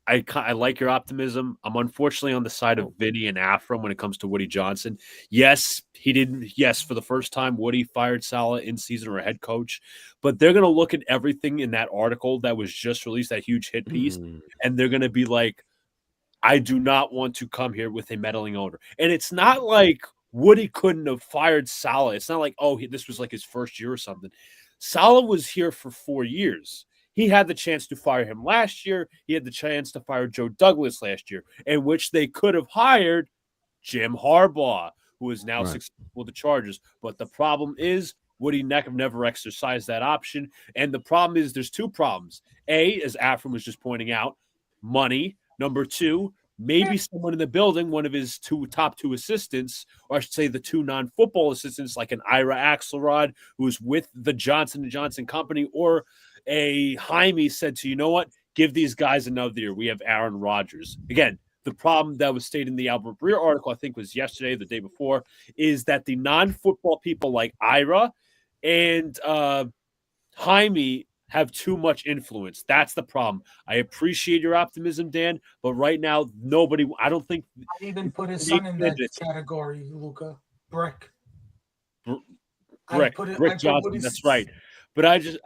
I like your optimism. I'm unfortunately on the side of Vinny and Afram when it comes to Woody Johnson. Yes, he didn't. Yes, for the first time, Woody fired Saleh in season or a head coach. But they're going to look at everything in that article that was just released, that huge hit piece, and they're going to be like, I do not want to come here with a meddling owner. And it's not like Woody couldn't have fired Saleh. It's not like, this was like his first year or something. Saleh was here for 4 years. He had the chance to fire him last year. He had the chance to fire Joe Douglas last year, in which they could have hired Jim Harbaugh, who is now successful with the Chargers. But the problem is Woody never exercised that option. And the problem is there's two problems. A, as Afram was just pointing out, money. Number two, maybe someone in the building, one of his top two assistants, or I should say the two non-football assistants, like an Ira Axelrod, who's with the Johnson & Johnson company, or a Jaime said to, you know what, give these guys another year. We have Aaron Rodgers. Again, the problem that was stated in the Albert Breer article, I think was yesterday, the day before, is that the non-football people like Ira and Jaime have too much influence. That's the problem. I appreciate your optimism, Dan, but right now, I don't think. I even put his son in that category, Luca. Brick. Brick Johnson, that's right. But I just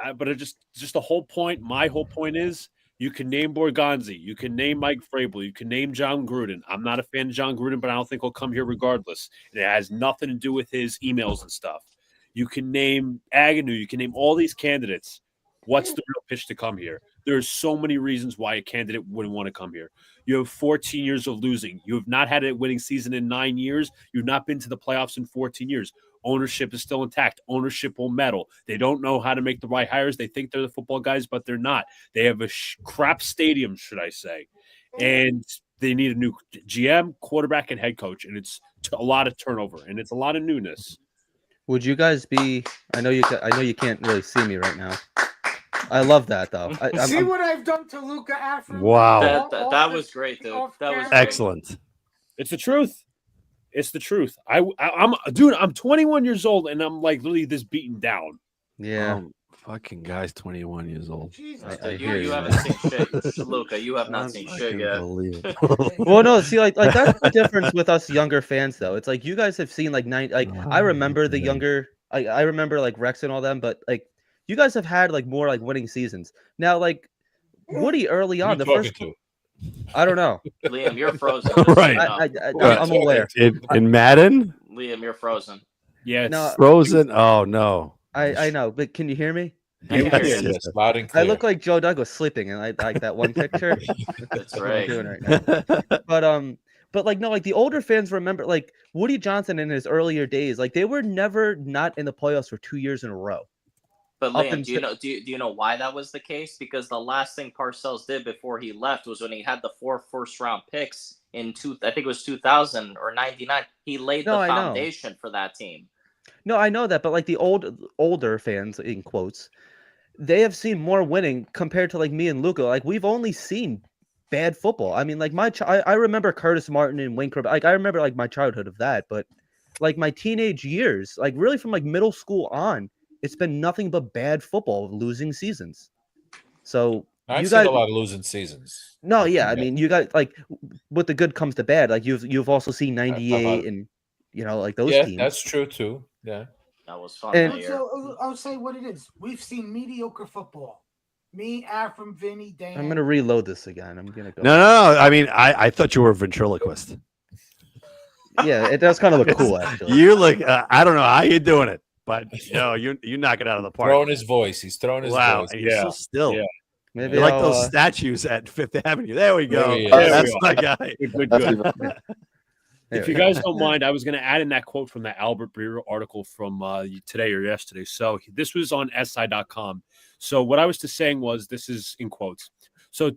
the whole point, my whole point is, you can name Borgonzi, you can name Mike Vrabel, you can name John Gruden. I'm not a fan of John Gruden, but I don't think he'll come here regardless. And it has nothing to do with his emails and stuff. You can name Agnew, you can name all these candidates. What's the real pitch to come here? There's so many reasons why a candidate wouldn't want to come here. You have 14 years of losing. You have not had a winning season in 9 years. You've not been to the playoffs in 14 years. Ownership is still intact. Ownership will meddle. They don't know how to make the right hires. They think they're the football guys, but they're not. They have a crap stadium, should I say. And they need a new GM, quarterback, and head coach. And it's a lot of turnover, and it's a lot of newness. Would you guys be? I know you can't really see me right now. I love that though. See what I've done to Luca Afro? Wow. That was great, dude. That was excellent. It's the truth. It's the truth. I'm 21 years old and I'm like literally this beaten down. Yeah. Fucking guy's 21 years old. Jesus. You haven't seen shit, Luca. You have not seen shit yet. Well, no, see, like that's the difference with us younger fans, though. It's like you guys have seen I remember the younger, I remember like Rex and all them, but like you guys have had like more like winning seasons. Now, like Woody early on, the first. I don't know. Liam, you're frozen. Right. I'm aware. In Madden? Liam, you're frozen. Yeah, No, frozen. Oh no. I know, but can you hear me? Yes, loud and clear. I look like Joe Douglas sleeping, and I like that one picture. That's what right. I'm doing right now. But like no, like the older fans remember like Woody Johnson in his earlier days, like they were never not in the playoffs for 2 years in a row. But Liam, do you know why that was the case? Because the last thing Parcells did before he left was when he had the 4 first-round picks I think it was 2000 or 99. He laid the foundation for that team. No, I know that, but like the older fans in quotes, they have seen more winning compared to like me and Luca. Like we've only seen bad football. I mean, like I remember Curtis Martin and Wayne Like I remember like my childhood of that, but like my teenage years, like really from like middle school on, it's been nothing but bad football, losing seasons. So I've seen a lot of losing seasons. No, yeah, I mean, you got like with the good comes the bad. Like you've also seen 98 and like those teams. Yeah, that's true too. Yeah, that was fun. So I'll say what it is. We've seen mediocre football. Me, Afram, Vinny, Dan. I'm gonna reload this again. I'm gonna go. No. I mean, I thought you were a ventriloquist. Yeah, it does kind of look cool actually. You look. I don't know how you're doing it, but you knock it out of the park. Throwing his voice. He's throwing his voice. And you're so still. Yeah. Maybe you're like those statues at Fifth Avenue. There we go. That's my guy. Good. If you guys don't mind, I was going to add in that quote from the Albert Breer article from today or yesterday. So this was on SI.com. So what I was just saying was, this is in quotes. So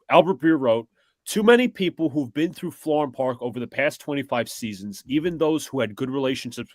Albert Breer wrote, "Too many people who've been through Florham Park over the past 25 seasons, even those who had good relationships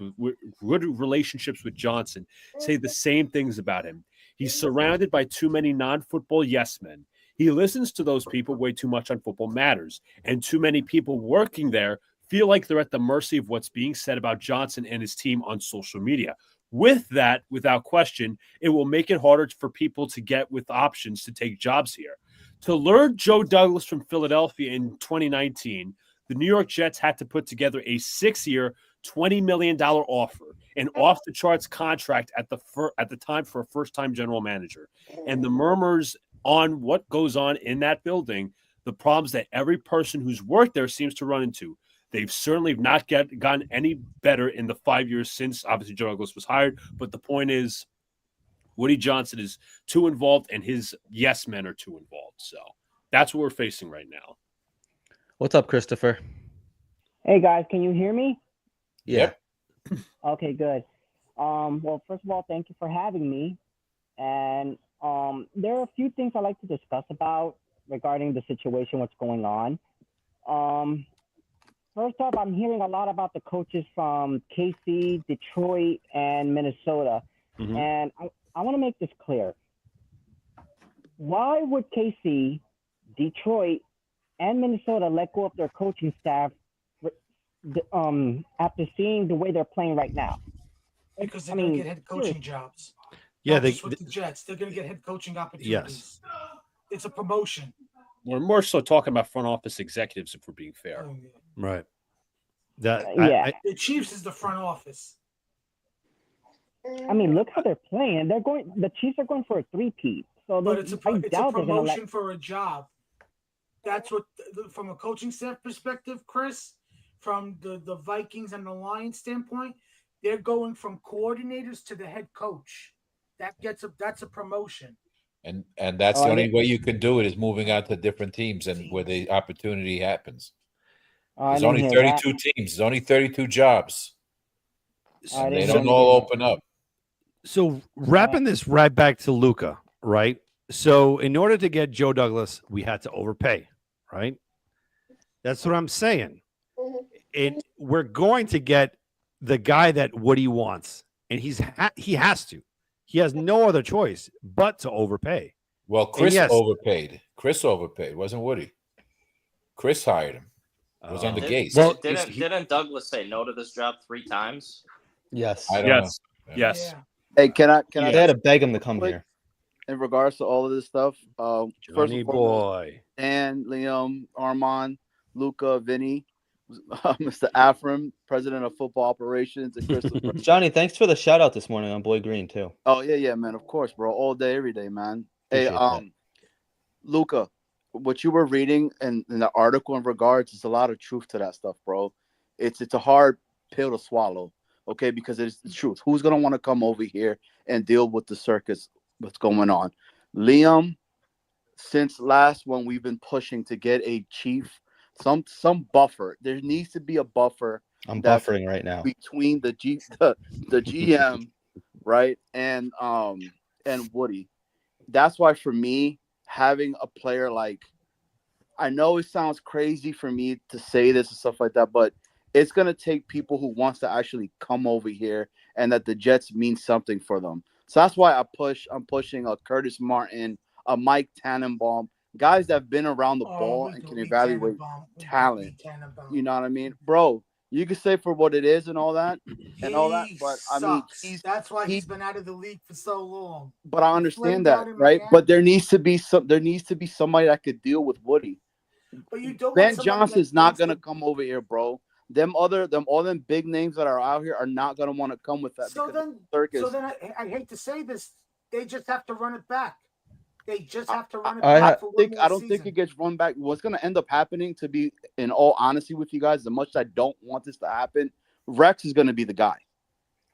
with Johnson, say the same things about him. He's surrounded by too many non-football yes men. He listens to those people way too much on Football Matters, and too many people working there feel like they're at the mercy of what's being said about Johnson and his team on social media. With that, without question, it will make it harder for people to get with options to take jobs here. To lure Joe Douglas from Philadelphia in 2019, the New York Jets had to put together a 6-year, $20 million offer, an off-the-charts contract at the time for a first-time general manager. And the murmurs on what goes on in that building, the problems that every person who's worked there seems to run into. They've certainly not gotten any better in the 5 years since, obviously, Joe Douglas was hired. But the point is, Woody Johnson is too involved, and his yes men are too involved. So that's what we're facing right now." What's up, Christopher? Hey, guys. Can you hear me? Yeah. Okay, good. Well, first of all, thank you for having me. And there are a few things I'd like to discuss about regarding the situation, what's going on. First off, I'm hearing a lot about the coaches from KC, Detroit, and Minnesota. Mm-hmm. And I want to make this clear. why would KC, Detroit, and Minnesota let go of their coaching staff after seeing the way they're playing right now? Because they're I going to mean, get head coaching jobs. Yeah, Not they, just with the Jets. They're going to get head coaching opportunities. Yes. It's a promotion. We're more so talking about front office executives, if we're being fair. Oh, yeah. right. That Yeah. The Chiefs is the front office. I mean, look how they're playing. The Chiefs are going for a three-peat. So But it's a I doubt they're going to promotion let. for a job. That's what, from a coaching staff perspective, Chris, from the Vikings and the Lions standpoint, they're going from coordinators to the head coach. That's a promotion. And that's Oh, the I only didn't- way you can do it is moving on to different teams and where the opportunity happens. I There's didn't only hear 32 that. teams. There's only 32 jobs. I And they didn't don't hear all that. open up. So wrapping this right back to Luca, right? So in order to get Joe Douglas, we had to overpay, right? That's what I'm saying. We're going to get the guy that Woody wants, and he has to. He has no other choice but to overpay. Well, Chris yes. overpaid. Chris overpaid. Wasn't Woody. Chris hired him. It was on the Gates. well, Didn't Douglas say no to this job 3 times? Yes. I don't know. Yes. Yes. Yeah. Hey, can I They had to beg him to come quick here. in regards to all of this stuff? First Johnny and foremost, boy. Dan, Liam, Armand, Luca, Vinny, Mr. Afram, president of football operations, and Christopher. Johnny, thanks for the shout out this morning on Boy Green too. Oh yeah, man. Of course, bro. All day, every day, man. Hey, Appreciate that. Luca, what you were reading in the article in regards, there's a lot of truth to that stuff, bro. It's a hard pill to swallow, okay? Because it's the truth. Who's gonna want to come over here and deal with the circus? What's going on? Liam, since last one, we've been pushing to get a chief, some buffer. There needs to be a buffer I'm that- buffering right now. between the GM, right, and Woody. That's why for me, having a player like, I know it sounds crazy for me to say this and stuff like that, but it's gonna take people who wants to actually come over here and that the Jets mean something for them. So that's why I'm pushing a Curtis Martin, a Mike Tannenbaum, guys that have been around the ball and can evaluate talent. You know what I mean, bro? You can say for what it is and all that, but I mean, That's why he's been out of the league for so long. But I understand flamed out that, in right? Miami. But there needs to be somebody that could deal with Woody. But you don't. Ben want somebody Johnson's that not wants gonna to- come over here, bro. All them big names that are out here are not gonna want to come with that. So because then, circus. so then I hate to say this, they just have to run it back. They just have to run it I back. ha- I don't think it gets run back. What's gonna end up happening, to be in all honesty with you guys, as much as I don't want this to happen, Rex is gonna be the guy.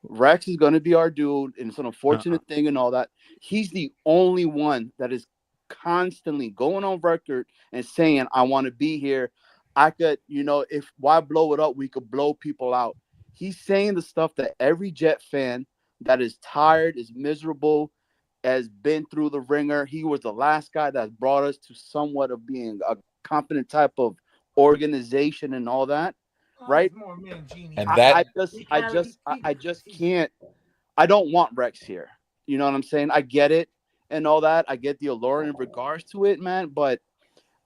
Rex is gonna be our dude, and it's an unfortunate thing and all that. He's the only one that is constantly going on record and saying, I want to be here. I could, if why blow it up? We could blow people out. He's saying the stuff that every Jet fan that is tired, is miserable, has been through the ringer. He was the last guy that brought us to somewhat of being a competent type of organization and all that, right? And I just can't. I don't want Rex here. You know what I'm saying? I get it and all that. I get the allure in regards to it, man.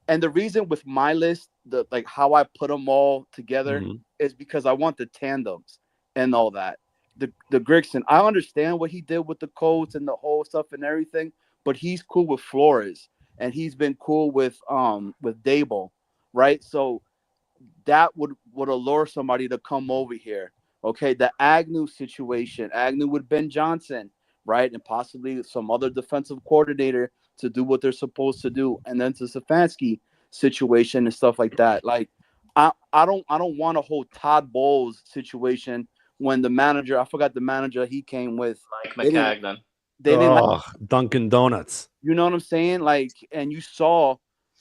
And the reason with my list, like how I put them all together, is because I want the tandems and all that. The Grigson, I understand what he did with the Colts and the whole stuff and everything, but he's cool with Flores and he's been cool with Dable, right? So that would allure somebody to come over here. Okay, the Agnew situation, Agnew with Ben Johnson, right, and possibly some other defensive coordinator to do what they're supposed to do, and then to Stefanski situation and stuff like that. Like, I don't want a whole Todd Bowles situation when the manager, I forgot the manager he came with, Mike McCagnon. They didn't Dunkin' Donuts. You know what I'm saying? Like, and you saw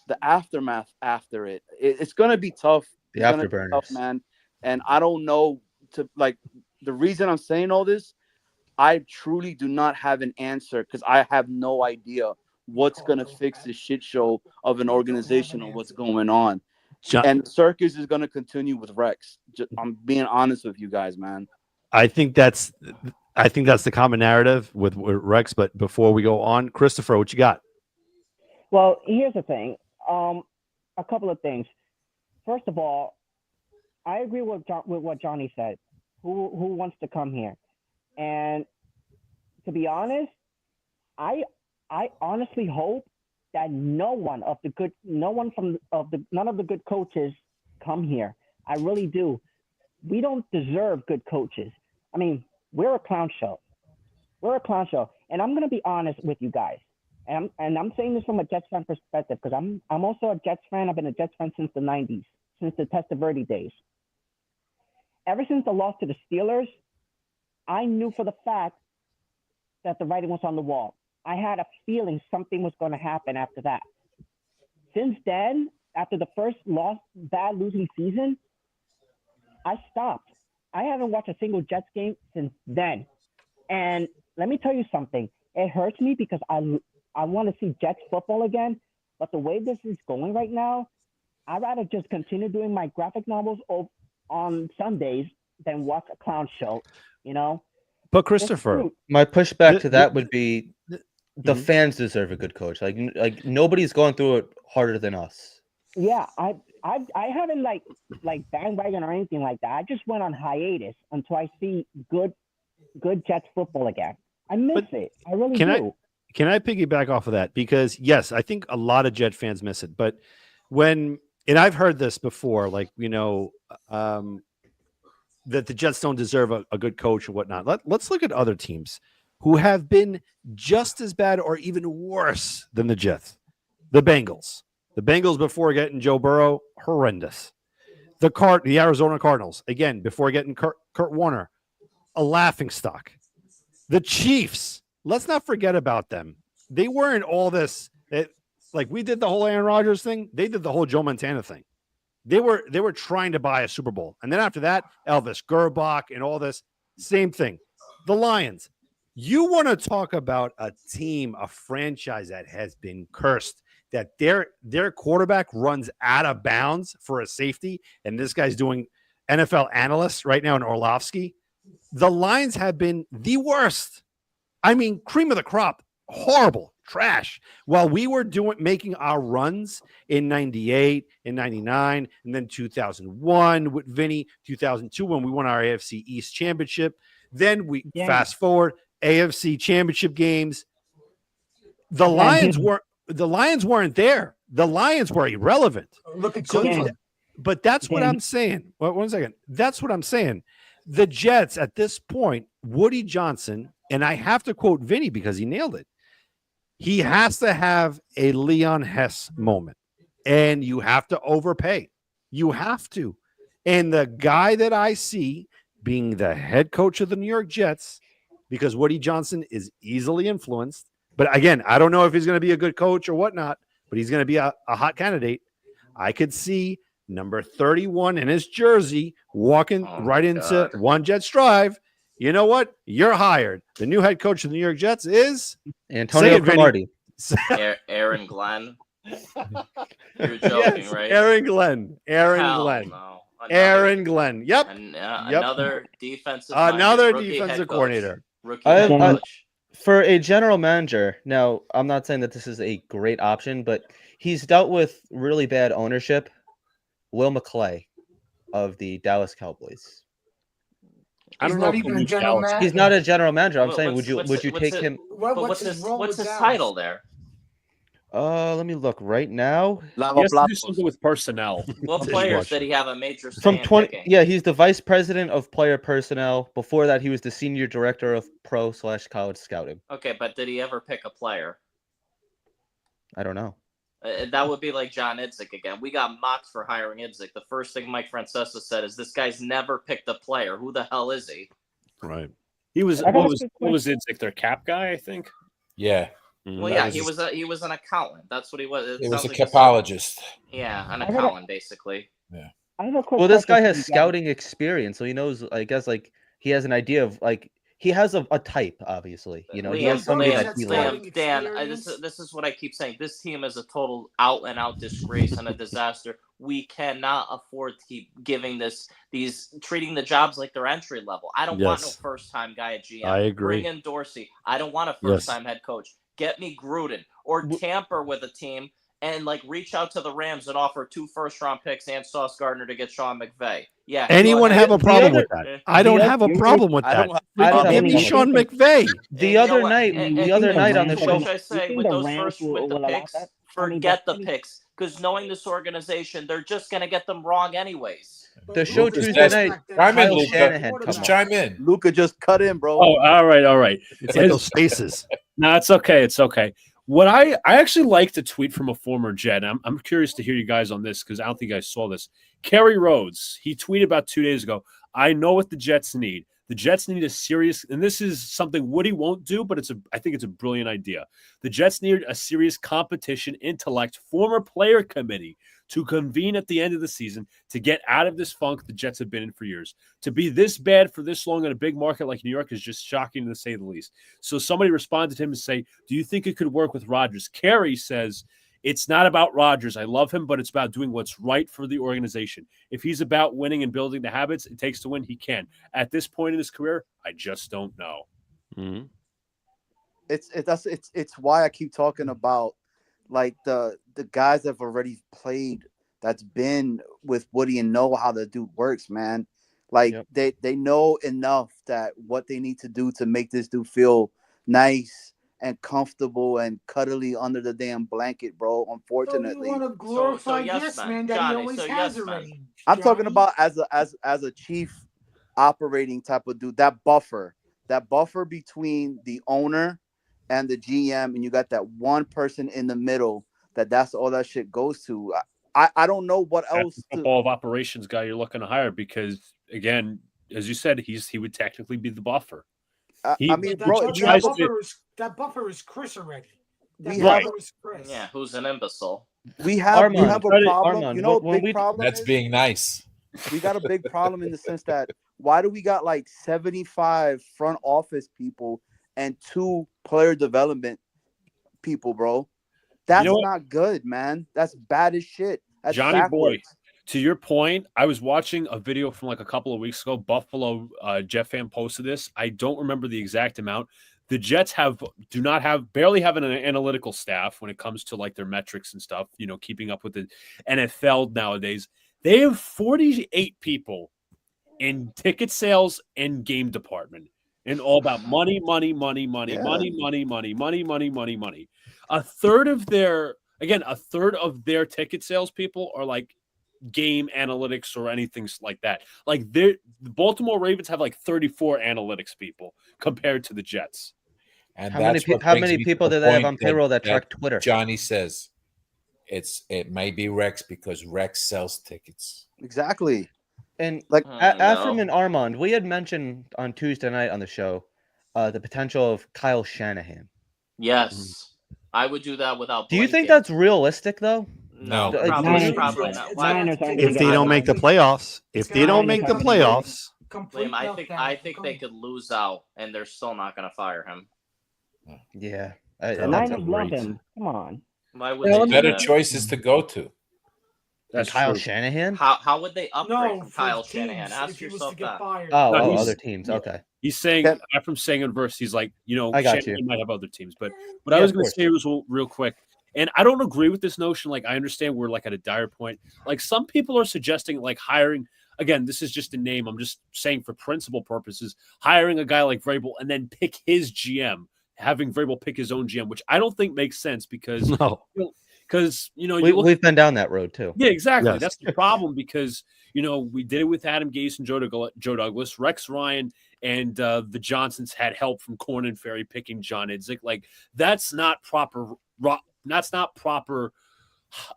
the aftermath after it. It's gonna be tough. The It's gonna be afterburners. tough, man. And I don't know the reason I'm saying all this. I truly do not have an answer because I have no idea what's gonna fix this shit show of an organization or what's going on. And the circus is gonna continue with Rex. I'm being honest with you guys, man. I think that's the common narrative with Rex. But before we go on, Christopher, what you got? Well, here's the thing. A couple of things. First of all, I agree with what Johnny said. Who wants to come here? And to be honest, I honestly hope that none of the good coaches come here. I really do. We don't deserve good coaches. I mean, we're a clown show. We're a clown show, and I'm gonna be honest with you guys. And I'm saying this from a Jets fan perspective because I'm also a Jets fan. I've been a Jets fan since the '90s, since the Testaverde days. Ever since the loss to the Steelers, I knew for the fact that the writing was on the wall. I had a feeling something was going to happen after that. Since then, after the first bad losing season, I stopped. I haven't watched a single Jets game since then. And let me tell you something. It hurts me because I want to see Jets football again. But the way this is going right now, I'd rather just continue doing my graphic novels on Sundays than watch a clown show, you know? But Christopher, My pushback The- to that the- would be the Mhm. fans deserve a good coach. Like nobody's going through it harder than us. Yeah, I haven't like bandwagon or anything like that. I just went on hiatus until I see good Jets football again. I miss it. I really can do. Can I piggyback off of that? Because yes, I think a lot of Jet fans miss it. But and I've heard this before, like, that the Jets don't deserve a good coach or whatnot. Let's look at other teams who have been just as bad or even worse than the Jets. The Bengals. The Bengals before getting Joe Burrow, horrendous. The Arizona Cardinals, again, before getting Kurt Warner, a laughingstock. The Chiefs, let's not forget about them. They weren't all this. Like we did the whole Aaron Rodgers thing. They did the whole Joe Montana thing. They were trying to buy a Super Bowl. And then after that, Elvis Gerbach and all this, same thing. The Lions. You want to talk about a team, a franchise that has been cursed, that their quarterback runs out of bounds for a safety, and this guy's doing NFL analyst right now in Orlovsky. The Lions have been the worst. I mean, cream of the crop, horrible, trash. While we were making our runs in 98, in 99, and then 2001 with Vinny, 2002 when we won our AFC East championship. Then we fast forward, AFC championship games. The Lions weren't there. The Lions were irrelevant. Look at So, Cleveland. but that's what I'm saying. Well, 1 second. That's what I'm saying. The Jets at this point, Woody Johnson, and I have to quote Vinny because he nailed it. He has to have a Leon Hess moment, and you have to overpay. You have to. And the guy that I see being the head coach of the New York Jets, because Woody Johnson is easily influenced. But again, I don't know if he's going to be a good coach or whatnot, but he's going to be a hot candidate. I could see number 31 in his jersey walking into One Jets Drive. You know what? You're hired. The new head coach of the New York Jets is Antonio Cromartie. Aaron Glenn. You're joking, yes, right? Aaron Glenn. Hell no. Aaron Glenn. Yep. Another defensive coordinator. Rookie head coach. For a general manager, now I'm not saying that this is a great option, but he's dealt with really bad ownership. Will McClay of the Dallas Cowboys. He's not even a general manager. He's not a general manager. I'm saying, would you take him? What's his title there? Let me look right now. He has to do something with personnel. What players did he have a major say From in 20? picking? Yeah, he's the vice president of player personnel. Before that, he was the senior director of pro/college scouting. Okay, but did he ever pick a player? I don't know. That would be like John Idzik again. We got mocked for hiring Idzik. The first thing Mike Francesa said is, "This guy's never picked a player. Who the hell is he?" Right. He was what was Idzik, their cap guy, I think. Yeah. Well, yeah, he was an accountant. That's what he was. He was a like capologist. Yeah, an accountant basically. Yeah. I have a quick Well, this guy question has for you guys. scouting experience, so he knows. I guess like he has an idea of like he has a type. Obviously, you know, he has somebody that he likes. Dan, this is what I keep saying. This team is a total out and out disgrace and a disaster. We cannot afford to keep giving treating the jobs like they're entry level. I don't want no first time guy at GM. I agree. Bring in Dorsey. I don't want a first time head coach. get me Gruden, or tamper with a team and like reach out to the Rams and offer 2 first-round picks and Sauce Gardner to get Sean McVay. Yeah. Anyone have a problem with other- that? I don't have a problem with I that. don't have I don't have Give a me problem. Sean McVay. The And you know other what? night, And- the and other you know night what? on the And show, what should I say? think With the those Rams first, will with the allow picks, that? I mean, forget the that's- picks, because knowing this organization, they're just going to get them wrong anyways. the show Lucas, Tuesday that's- night, Chime in, Kyle Luca. Shanahan come Just on. chime in. Luca just cut in, bro. Oh, all right. It's like those faces. No, it's okay. It's okay. What I actually liked a tweet from a former Jet. I'm curious to hear you guys on this because I don't think you guys saw this. Kerry Rhodes, he tweeted about 2 days ago. I know what the Jets need. The Jets need a serious, and this is something Woody won't do, but I think it's a brilliant idea. The Jets need a serious competition intellect former player committee to convene at the end of the season to get out of this funk the Jets have been in for years. To be this bad for this long in a big market like New York is just shocking to say the least. So somebody responded to him and say, do you think it could work with Rodgers? Kerry says, it's not about Rodgers. I love him, but it's about doing what's right for the organization. If he's about winning and building the habits it takes to win, he can. At this point in his career, I just don't know. Mm-hmm. It's why I keep talking about like the guys that have already played, that's been with Woody and know how the dude works, man. Like they know enough that what they need to do to make this dude feel nice and comfortable and cuddly under the damn blanket, bro. So Unfortunately, you want to glorify yes, yes, man. man, that Johnny, he always so has yes, man. already. I'm talking Johnny. about as a chief operating type of dude, that buffer between the owner and the GM, and you got that one person in the middle that's all that shit goes to. I don't know what That's else the to. football of operations guy you're looking to hire because, again, as you said, he would technically be the buffer. I mean, But bro, that buffer is Chris already. That We buffer have- is Chris. Yeah, who's an imbecile? we have a problem. Armand, you know, when big problem. That's is? being nice. We got a big problem in the sense that why do we got like 75 front office people and 2 player development people, bro? That's know what? not good, man. That's bad as shit. That's Johnny Boy, backwards. to your point, I was watching a video from like a couple of weeks ago. Buffalo Jet fan posted this. I don't remember the exact amount. The Jets barely have an analytical staff when it comes to like their metrics and stuff, you know, keeping up with the NFL nowadays. They have 48 people in ticket sales and game department, and all about money. A third of their ticket sales people are like game analytics or anything like that. Like the Baltimore Ravens have like 34 analytics people compared to the Jets. And How many people do they have on payroll that track Twitter? Johnny says it may be Rex because Rex sells tickets. Exactly. And Like Afram and Armand, we had mentioned on Tuesday night on the show the potential of Kyle Shanahan. Yes, I would do that without. Do you think blinking. that's realistic though? No, Like, probably not. Why? Niners aren't If they don't make the playoffs, Liam, I think they could lose out, and they're still not going to fire him. Yeah, The that's Niners love great. him. Come on. Why would they do Better that? choices to go to. That's Kyle Shanahan. How would they upgrade No, from for Kyle teams, Shanahan? Ask if he was yourself to get that. fired. Oh, No, he's- other teams. Okay. He's saying after saying in verse, he's like, you know, I got Shanahan you. might have other teams, but what I Yeah, was of going to course. say was real quick, and I don't agree with this notion. Like, I understand we're like at a dire point. Like, some people are suggesting like hiring. Again, this is just a name. I'm just saying for principle purposes, hiring a guy like Vrabel and then pick his GM, having Vrabel pick his own GM, which I don't think makes sense because We've been down that road too. Yeah, exactly. Yes. That's the problem because we did it with Adam Gase and Joe Douglas, Rex Ryan, and the Johnsons had help from Corn and Ferry picking John Idzik. Like that's not proper. That's not proper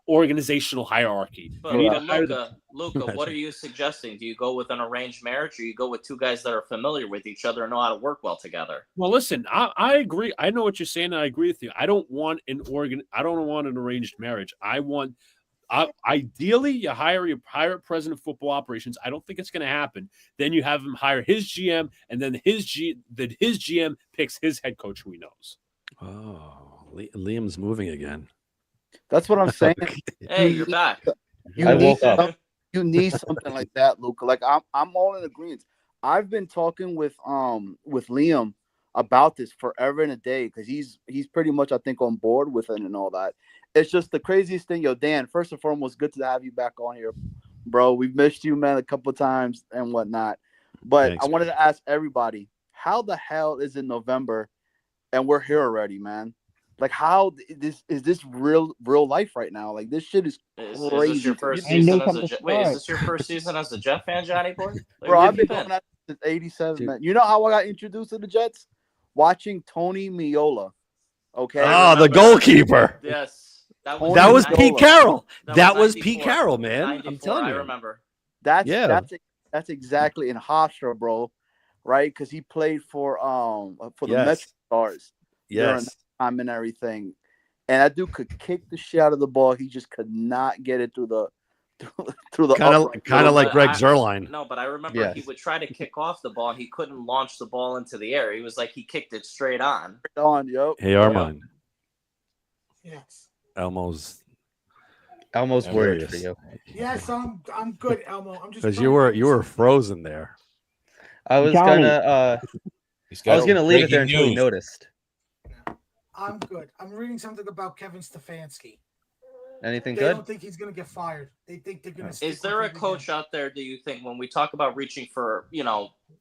organizational hierarchy. But You need to hire the- Luca, what are you suggesting? Do you go with an arranged marriage, or you go with 2 guys that are familiar with each other and know how to work well together? Well, listen, I agree. I know what you're saying. And I agree with you. I don't want an arranged marriage. Ideally, you hire a president of football operations. I don't think it's going to happen. Then you have him hire his GM, and then his GM picks his head coach, who he knows. Oh, Liam's moving again. That's what I'm saying. Hey, you're back. I woke up. You need something like that, Luca. Like I'm all in agreement. I've been talking with Liam about this forever and a day because he's pretty much, I think, on board with it and all that. It's just the craziest thing. Yo, Dan, first and foremost, good to have you back on here, bro. We've missed you, man, a couple of times and whatnot. But Thanks, I wanted to ask everybody, how the hell is it November and we're here already, man? Like, how is this real life right now? Like, this shit is Is crazy. this your first I knew season as from a the Jet? Wait, is start. this your first season as a Jet fan, Johnny boy? Like, Bro, where I've have you been doing been? that since '87, Dude. man. You know how I got introduced to the Jets? Watching Tony Miola. Okay. I Oh, the remember that. goalkeeper. Yes, That That was Tony Pete Miola. Carroll. That That was was Pete 94. Carroll, man. I'm 94, telling I you. remember. Yeah. That's exactly in Hofstra, bro. Right? Because he played for the Yes. Metro Stars during Yes. that time and everything. And that dude could kick the shit out of the ball. He just could not get it through the Kind upright. of like But Greg Zerline. No, but I remember he Yes. would try to kick off the ball and he couldn't launch the ball into the air. He was like he kicked it straight on. On, yo. Hey, Armand. Yes. Elmo's Elmo's Yeah, worried yes. for you. Yes, I'm good, Elmo. I'm just because trying you to were understand. frozen there. I was Johnny. gonna He's I got was gonna leave it there breaking until he news. noticed. I'm good. I'm reading something about Kevin Stefanski. Anything They good? don't think he's gonna get fired. They think they're gonna. Is there a coach out there, do you think, when we talk about reaching for,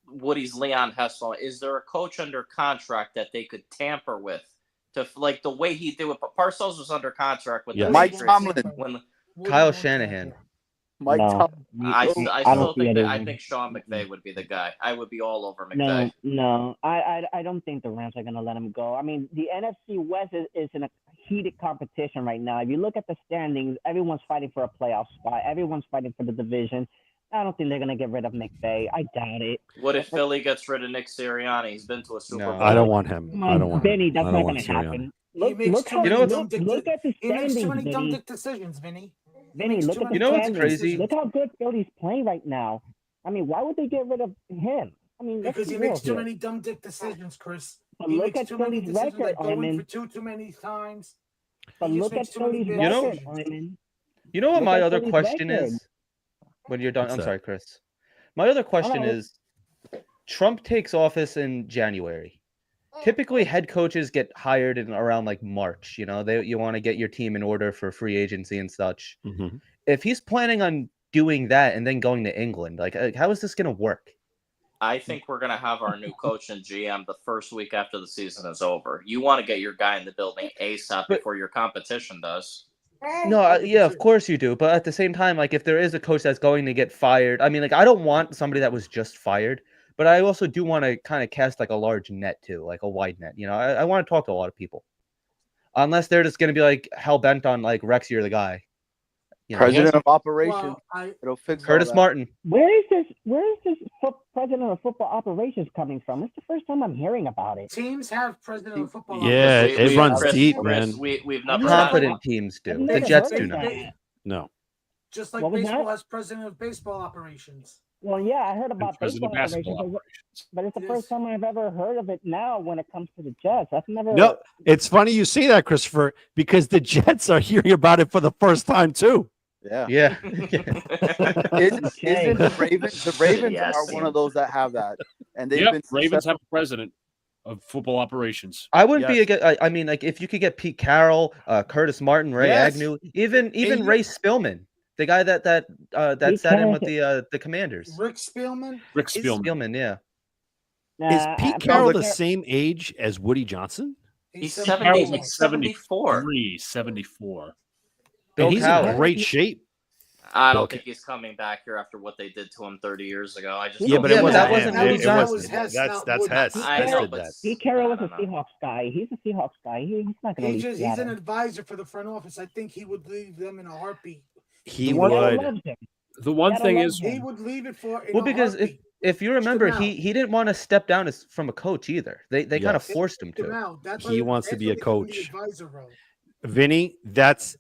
Woody's Leon Hessel, is there a coach under contract that they could tamper with? To like the way he did it. Parcells was under contract with Yes. the Mike Patriots Tomlin. when Kyle Shanahan. Mike No, Tomlin. I I still don't see think it. that I think Sean McVay would be the guy. I would be all over No, McVay. no, I don't think the Rams are gonna let him go. I mean, the NFC West is in a heated competition right now. If you look at the standings, everyone's fighting for a playoff spot. Everyone's fighting for the division. I don't think they're gonna get rid of McVay. I doubt it. What if Philly gets rid of Nick Sirianni? He's been to a Super No. Bowl. I don't want him. Come I don't on, want Vinny, him. that's I not don't gonna want Sirianni. happen. He Look, makes look too how You know many what's- dumb dick. look at the He makes too standings, many dumb Vinny. dick decisions, Vinny. He Vinny, makes look too at the many You know what's dumb dick crazy? decisions. Look how good Philly's playing right now. I mean, why would they get rid of him? I mean, let's Because be he real makes too here. many dumb dick decisions, Chris. But He look makes at too many Philly's decisions, record, like going Iman. for too many times. But He just look at makes too many Philly's bad You know- record, decisions. Iman. You know what Look my at other Philly's question record. is? When you're done, What's I'm that? sorry, Chris. My other question Hello. is Trump takes office in January. Typically, head coaches get hired in around like March. You want to get your team in order for free agency and such. Mhm. If he's planning on doing that and then going to England, like how is this going to work? I think we're going to have our new coach and GM the first week after the season is over. You want to get your guy in the building ASAP But- before your competition does. No, yeah, of course you do. But at the same time, like if there is a coach that's going to get fired, I mean, like I don't want somebody that was just fired, but I also do want to kind of cast like a large net too, like a wide net. I want to talk to a lot of people, unless they're just going to be like hell bent on like Rex, you're the guy. President of operations. Well, It'll fix all Curtis that. Martin. Where is this president of football operations coming from? It's the first time I'm hearing about it. teams have president of football. Yeah, operations. it runs Chris, deep, Chris, man. we've I've never never had Competent one. teams I've do. The never Jets heard do not. that. No. Just like What was baseball that? has president of baseball operations. Well, yeah, I heard And about President baseball of basketball operations, operations. but it's the Yes. first time I've ever heard of it now when it comes to the Jets. I've never. No, it's funny you say that, Christopher, because the Jets are hearing about it for the first time too. Yeah. Yeah. Isn't the Ravens? The Ravens Yes. are one of those that have that, and they've Yep, been Ravens successful. have a president of football operations. I wouldn't Yes. be against. I mean, like if you could get Pete Carroll, Curtis Martin, Ray Yes. Agnew, even you- Ray Spillman, the guy that Pete sat in Carroll- with the Commanders. Rick Spielman. Rick It's Spielman. Spillman, yeah. Is Pete Carroll the Car- same age as Woody Johnson? He's 70. Carroll's 70, like 74. 74. Bill And he's Cowher. in great shape. I don't Okay. think he's coming back here after what they did to him 30 years ago. I just Yeah, don't but think it he's wasn't back. him. Woody It Johnson. wasn't. Hess, That's not Woody. Hess. I Hess know, did but that. Pete Carroll was I a don't know. Seahawks guy. He's a Seahawks guy. He's not going to leave He's Seattle. an advisor for the front office. I think he would leave them in a heartbeat. He Seattle would. loves him. The one Seattle thing loves is, He him. would leave it for in Well, a because heartbeat. if you remember, out. he didn't want to step down as from a coach either. They kind of Yes. forced him Him to. out. That's He why wants to that's be why a they give him the coach. advisor role. Vinny,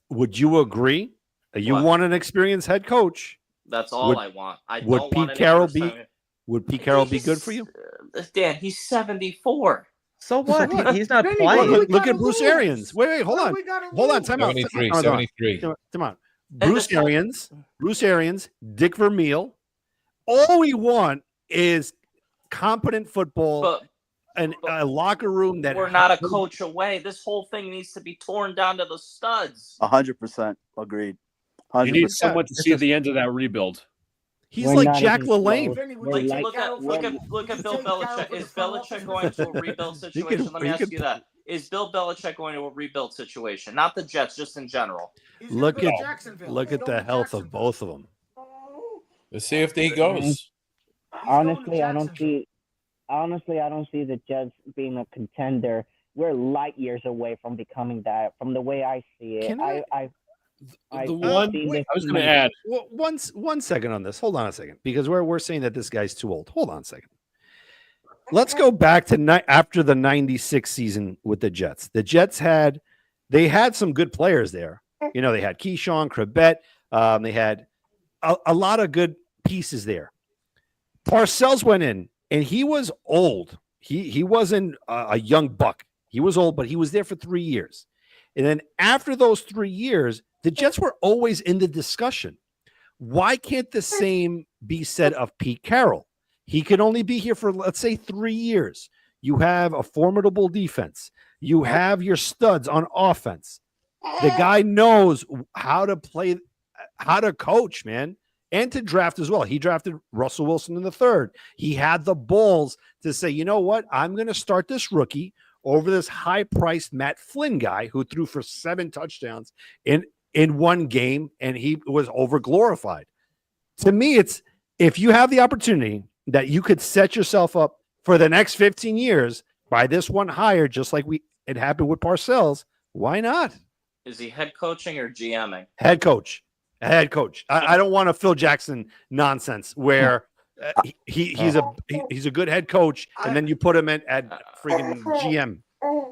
would you agree? You What? want an experienced head coach. That's all Would- I want. I would don't Pete want any Carroll first be- time- Would Pete Carroll be good for you? Dan, he's 74. So what? what? He's not Vinny, playing. what do we Look gotta at Bruce lose? Arians. Wait, hold What do on. we gotta Hold on, lose? time out. 73, Time out. 73. Come on. And Bruce the whole- Arians, Dick Vermeil. All we want is competent football. But a locker room that We're not a coach away. This whole thing needs to be torn down to the studs. 100% agreed. You need 100%. someone to see the end of that rebuild. He's We're like not Jack even LaLanne. close. Vinny, would We're you Like take like Carroll for look the- at would you Bill take Carroll Belichick. for the Is front Belichick office? going to a rebuild situation? Let me ask you that. Is Bill Belichick going to a rebuild situation? Not the Jets, just in general. He's gonna Look go to at Jacksonville. look He's at going the to health of Jacksonville. both of them. Let's see if he goes. He's going to Honestly, I don't Jacksonville. see. Honestly, I don't see the Jets being a contender. We're light years away from becoming that. From the way I see it, Can I- I've The one seen this I was going team- to add. Well, one second on this. Hold on a second, because we're saying that this guy's too old. Hold on a second. Let's go back to after the '96 season with the Jets. The Jets had some good players there. You know, they had Keyshawn, Crabette. They had a lot of good pieces there. Parcells went in, and he was old. He wasn't a young buck. He was old, but he was there for 3 years. And then after those 3 years, the Jets were always in the discussion. Why can't the same be said of Pete Carroll? He could only be here for, let's say, 3 years. You have a formidable defense. You have your studs on offense. The guy knows how to play, how to coach, man, and to draft as well. He drafted Russell Wilson in the third. He had the balls to say, you know what? I'm going to start this rookie over this high-priced Matt Flynn guy who threw for 7 touchdowns in one game, and he was over-glorified. To me, it's if you have the opportunity that you could set yourself up for the next 15 years by this one hire, just like it happened with Parcells, why not? Is he head coaching or GMing? Head coach. A head coach. I don't want a Phil Jackson nonsense where he's a good head coach, and then you put him at freaking GM.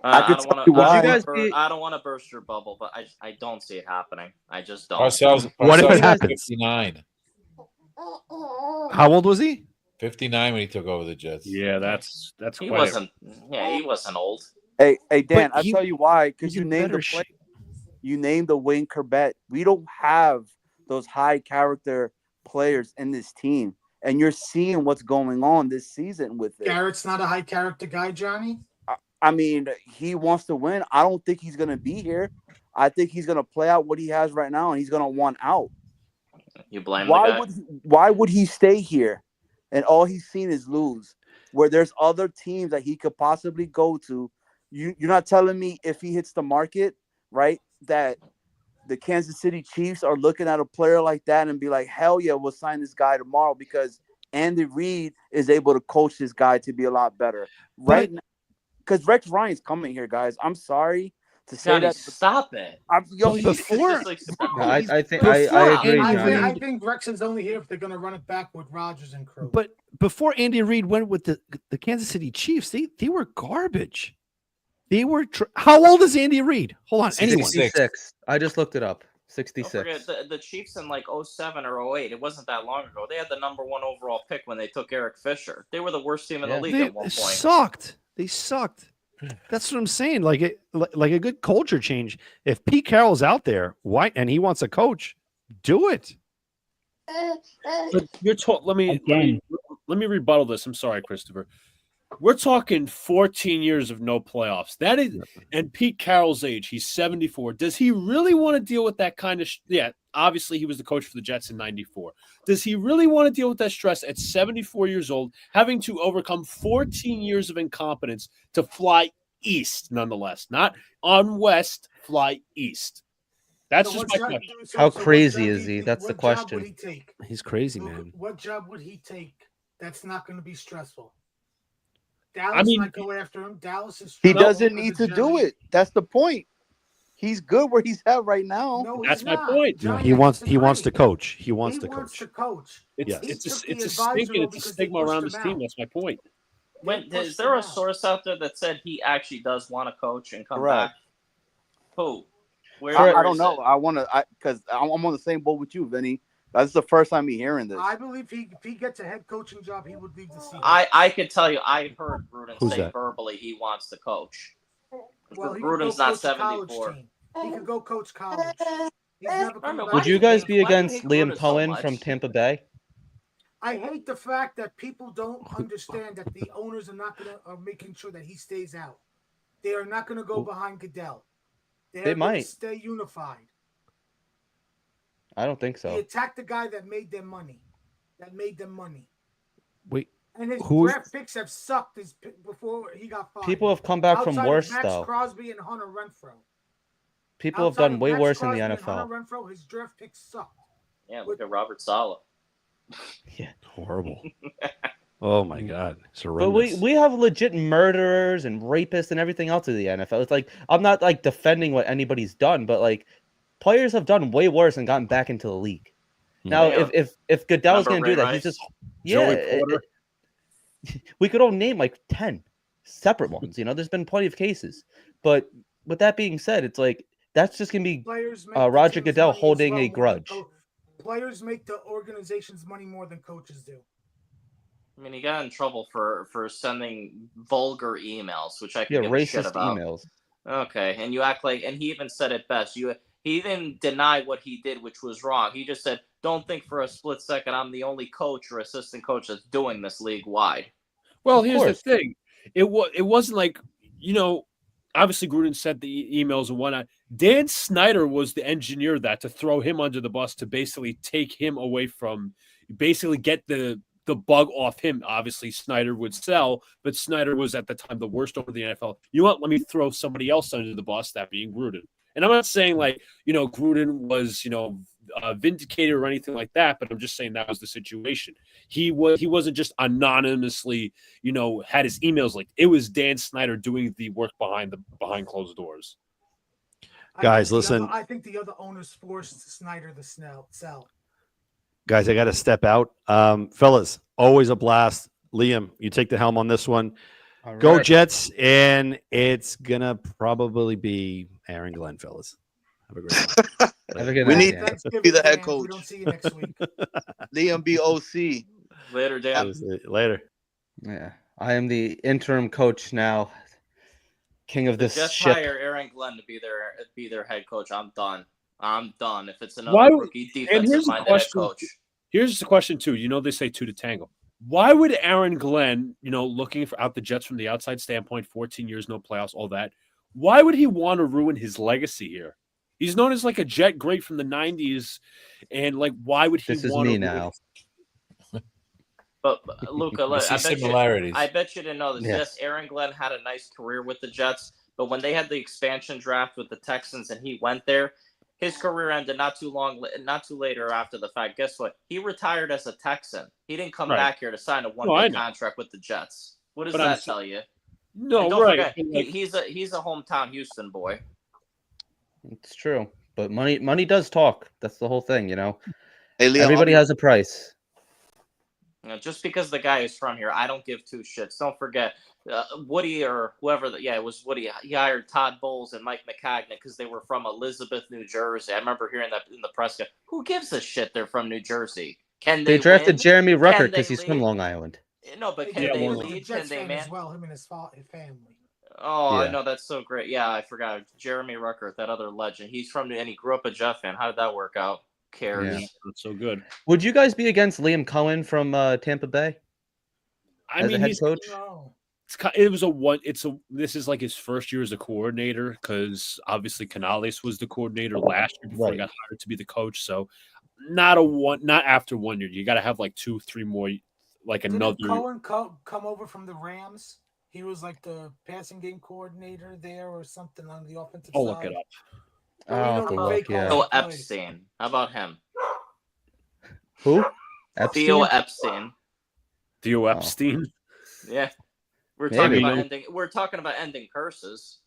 I could tell you why. I don't want to burst your bubble, but I don't see it happening. I just don't. What if it happens? 59. How old was he? 59 when he took over the Jets. Yeah, that's He quite wasn't. Yeah, he wasn't old. Hey, Dan, But I'll tell you why. Because he's you in named the better play. shape. You named the Wayne Corbett. We don't have those high character players in this team, and you're seeing what's going on this season with it. Garrett's not a high character guy, Johnny. I mean, he wants to win. I don't think he's going to be here. I think he's going to play out what he has right now, and he's going to want out. You blame the guy. Why would he stay here? And all he's seen is lose. Where there's other teams that he could possibly go to. You're not telling me if he hits the market, right, that the Kansas City Chiefs are looking at a player like that and be like, hell yeah, we'll sign this guy tomorrow because Andy Reid is able to coach this guy to be a lot better. Right now, because Rex Ryan's coming here, guys. I'm sorry to say Johnny, that. stop it. I think I agree, Johnny. I think Rex is only here if they're going to run it back with Rodgers and crew. But before Andy Reid went with the Kansas City Chiefs, they were garbage. They were. How old is Andy Reid? Hold on, anyone? 66. I just looked it up. Don't 66. forget, the Chiefs in like 07 or 08, it wasn't that long ago. They had the number 1 overall pick when they took Eric Fisher. They were the worst team in the league at one point. Sucked. They sucked. That's what I'm saying. Like a good culture change. If Pete Carroll's out there, why and he wants a coach, do it. But you're let me rebuttal this. I'm sorry, Christopher. We're talking 14 years of no playoffs. That is, and Pete Carroll's age, he's 74. Does he really want to deal with that kind of? Yeah, obviously he was the coach for the Jets in '94. Does he really want to deal with that stress at 74 years old, having to overcome 14 years of incompetence to fly east, nonetheless, not on west, fly east? That's just my question. How crazy is he? That's the question. He's crazy, man. What job would he take that's not going to be stressful? Dallas might go after him. Dallas is. He doesn't need to do it. That's the point. He's good where he's at right now. No, that's my point. No, he wants to coach. He wants to coach. It's a stigma around this team. That's my point. Is there a source out there that said he actually does want to coach and come back? Who? I don't know. I want to because I'm on the same boat with you, Vinny. That's the first time me hearing this. I believe if he gets a head coaching job, he would leave the season. I could tell you, I heard Gruden Who's say that? verbally he wants to coach. Well, he Gruden's not 74. He could go coach college. Would you guys be against Liam Cohen from Tampa Bay? I hate the fact that people don't understand that the owners are making sure that he stays out. They are not going to go behind Goodell. They are going to might. stay unified. I don't think He so. attacked the guy that made them money. Wait, And his who's draft picks have sucked before he got fired. People have come back from Outside of worse Max though. Crosby and Hunter Renfro. People have Outside done of way Max worse in the Crosby and NFL. Hunter Renfro, his draft picks sucked. Yeah, look at Robert Saleh. horrible? Oh my God, it's But horrendous. we have legit murderers and rapists and everything else in the NFL. It's like I'm not like defending what anybody's done, but like players have done way worse and gotten back into the league. Now, Yeah. if Goodell's Remember going to do Ray that, he's Rice? just Joey Porter. we could all name like 10 separate ones. You know, there's been plenty of cases. But with that being said, it's like that's just going to be Players make the Roger team's Goodell money as holding well a more than grudge. Players make the organization's money more than coaches do. I mean, he got in trouble for sending vulgar emails, which I can Yeah, give a shit racist about. emails. Okay, and you act like, and he even said it best. He didn't deny what he did, which was wrong. He just said, "Don't think for a split second I'm the only coach or assistant coach that's doing this league wide." Well, Of here's course. the thing. It wasn't like, obviously Gruden sent the emails and whatnot. Dan Snyder was the engineer that to throw him under the bus to basically take him away from, basically get the bug off him. Obviously, Snyder would sell, but Snyder was at the time the worst owner of the NFL. You know what? Let me throw somebody else under the bus, that being Gruden. And I'm not saying like, Gruden was, vindicated or anything like that, but I'm just saying that was the situation. He wasn't just anonymously, had his emails leaked. It was Dan Snyder doing the work behind closed doors. Guys, listen. I think the other owners forced Snyder to sell. Guys, I got to step out. Fellas, always a blast. Liam, you take the helm on this one. All Go right. Jets, and it's gonna probably be Aaron Glenn, fellas. Have a great one. Have a good We night, need Dan. Thanksgiving, Be the head Dan. coach. We don't see you next week. Liam be OC. Later, Dan. Later. Yeah, I am the interim coach now, king of this Just ship. hire Aaron Glenn to be their head coach. I'm done. If it's another Why- rookie here's defensive the minded head question. coach. Here's the question too. They say two to tango. Why would Aaron Glenn, looking out the Jets from the outside standpoint, 14 years, no playoffs, all that, why would he want to ruin his legacy here? He's known as like a Jet great from the 90s, and like, why would he This is want me to now. But Luca, You see similarities. I bet you didn't know this. Yeah. Yes, Aaron Glenn had a nice career with the Jets, but when they had the expansion draft with the Texans and he went there, his career ended not too later after the fact. Guess what? He retired as a Texan. He didn't come Right. back here to sign a I one-day know. contract with the Jets. What does But I'm that s- tell you? No, And don't right. forget, he's a hometown Houston boy. It's true, but money does talk. That's the whole thing, Hey, Liam, Everybody has a price. Just because the guy is from here, I don't give two shits. Don't forget, Woody or whoever. It was Woody. He hired Todd Bowles and Mike McCagnon because they were from Elizabeth, New Jersey. I remember hearing that in the press. Who gives a shit? They're from New Jersey. Can They they drafted win? Jeremy Rucker Can they because he's from lead? Long Island. No, but Hey, can Yeah, they well, he's a lead? Jets Can they, fan man? as well. Him and his family. Oh, I Yeah. know, that's so great. Yeah, I forgot Jeremy Rucker, that other legend. He's from, and he grew up a Jet fan. How did that work out? Cares. Yeah. That's so good. Would you guys be against Liam Cohen from Tampa Bay I as mean, a head he's coach? No. this is like his first year as a coordinator because obviously Canales was the coordinator last year before he Right. got hired to be the coach. So not after 1 year. You got to have like 2-3 more, like another. Didn't Cohen come over from the Rams? He was like the passing game coordinator there or something on the offensive I'll side. look it up. I'll have to Theo look. Yeah. Theo Epstein. How about him? Who? Epstein? Theo Epstein. Theo Epstein. Yeah. We're Maybe. talking about ending curses.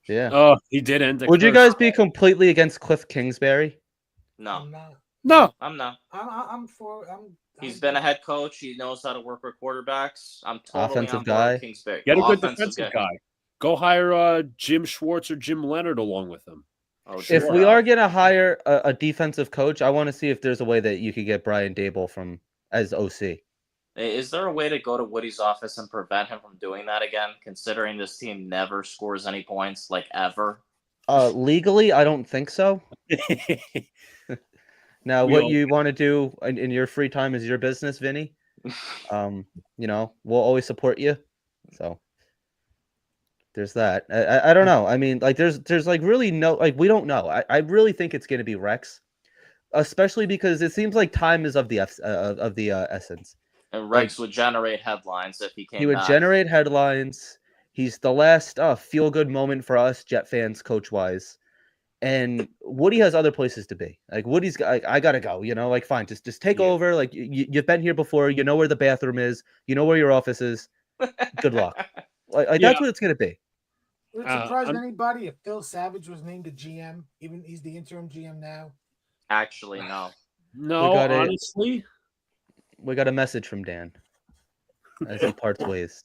Yeah. Oh, he did end. Would you guys be completely against Cliff Kingsbury? No, I'm not. No. I'm not. I'm for. He's been a head coach. He knows how to work with quarterbacks. I'm totally Offensive on board guy. with Kingsbury. Get a good Offensive defensive guy. Go hire Jim Schwartz or Jim Leonard along with him. Oh, If sure. we are gonna hire a defensive coach, I want to see if there's a way that you could get Brian Dable as OC. Is there a way to go to Woody's office and prevent him from doing that again, considering this team never scores any points, like ever? Legally, I don't think so. Now, We what all- you want to do in your free time is your business, Vinny. You know, we'll always support you. So there's that. I don't know. I mean, like, there's like really no, like, we don't know. I really think it's going to be Rex, especially because it seems like time is of the essence. And Rex would generate headlines if he came He would back. generate headlines. He's the last feel good moment for us Jet fans, coach wise. And Woody has other places to be. Like Woody's, I gotta go. You know, like fine, just take Yeah. over. Like you've been here before. You know where the bathroom is. You know where your office is. Good luck. Like Yeah. that's what it's gonna be. Would it Uh, surprise I'm- anybody if Phil Savage was named the GM? Even he's the interim GM now. Actually, no. No, We got it. honestly, We got a message from Dan as he parts ways.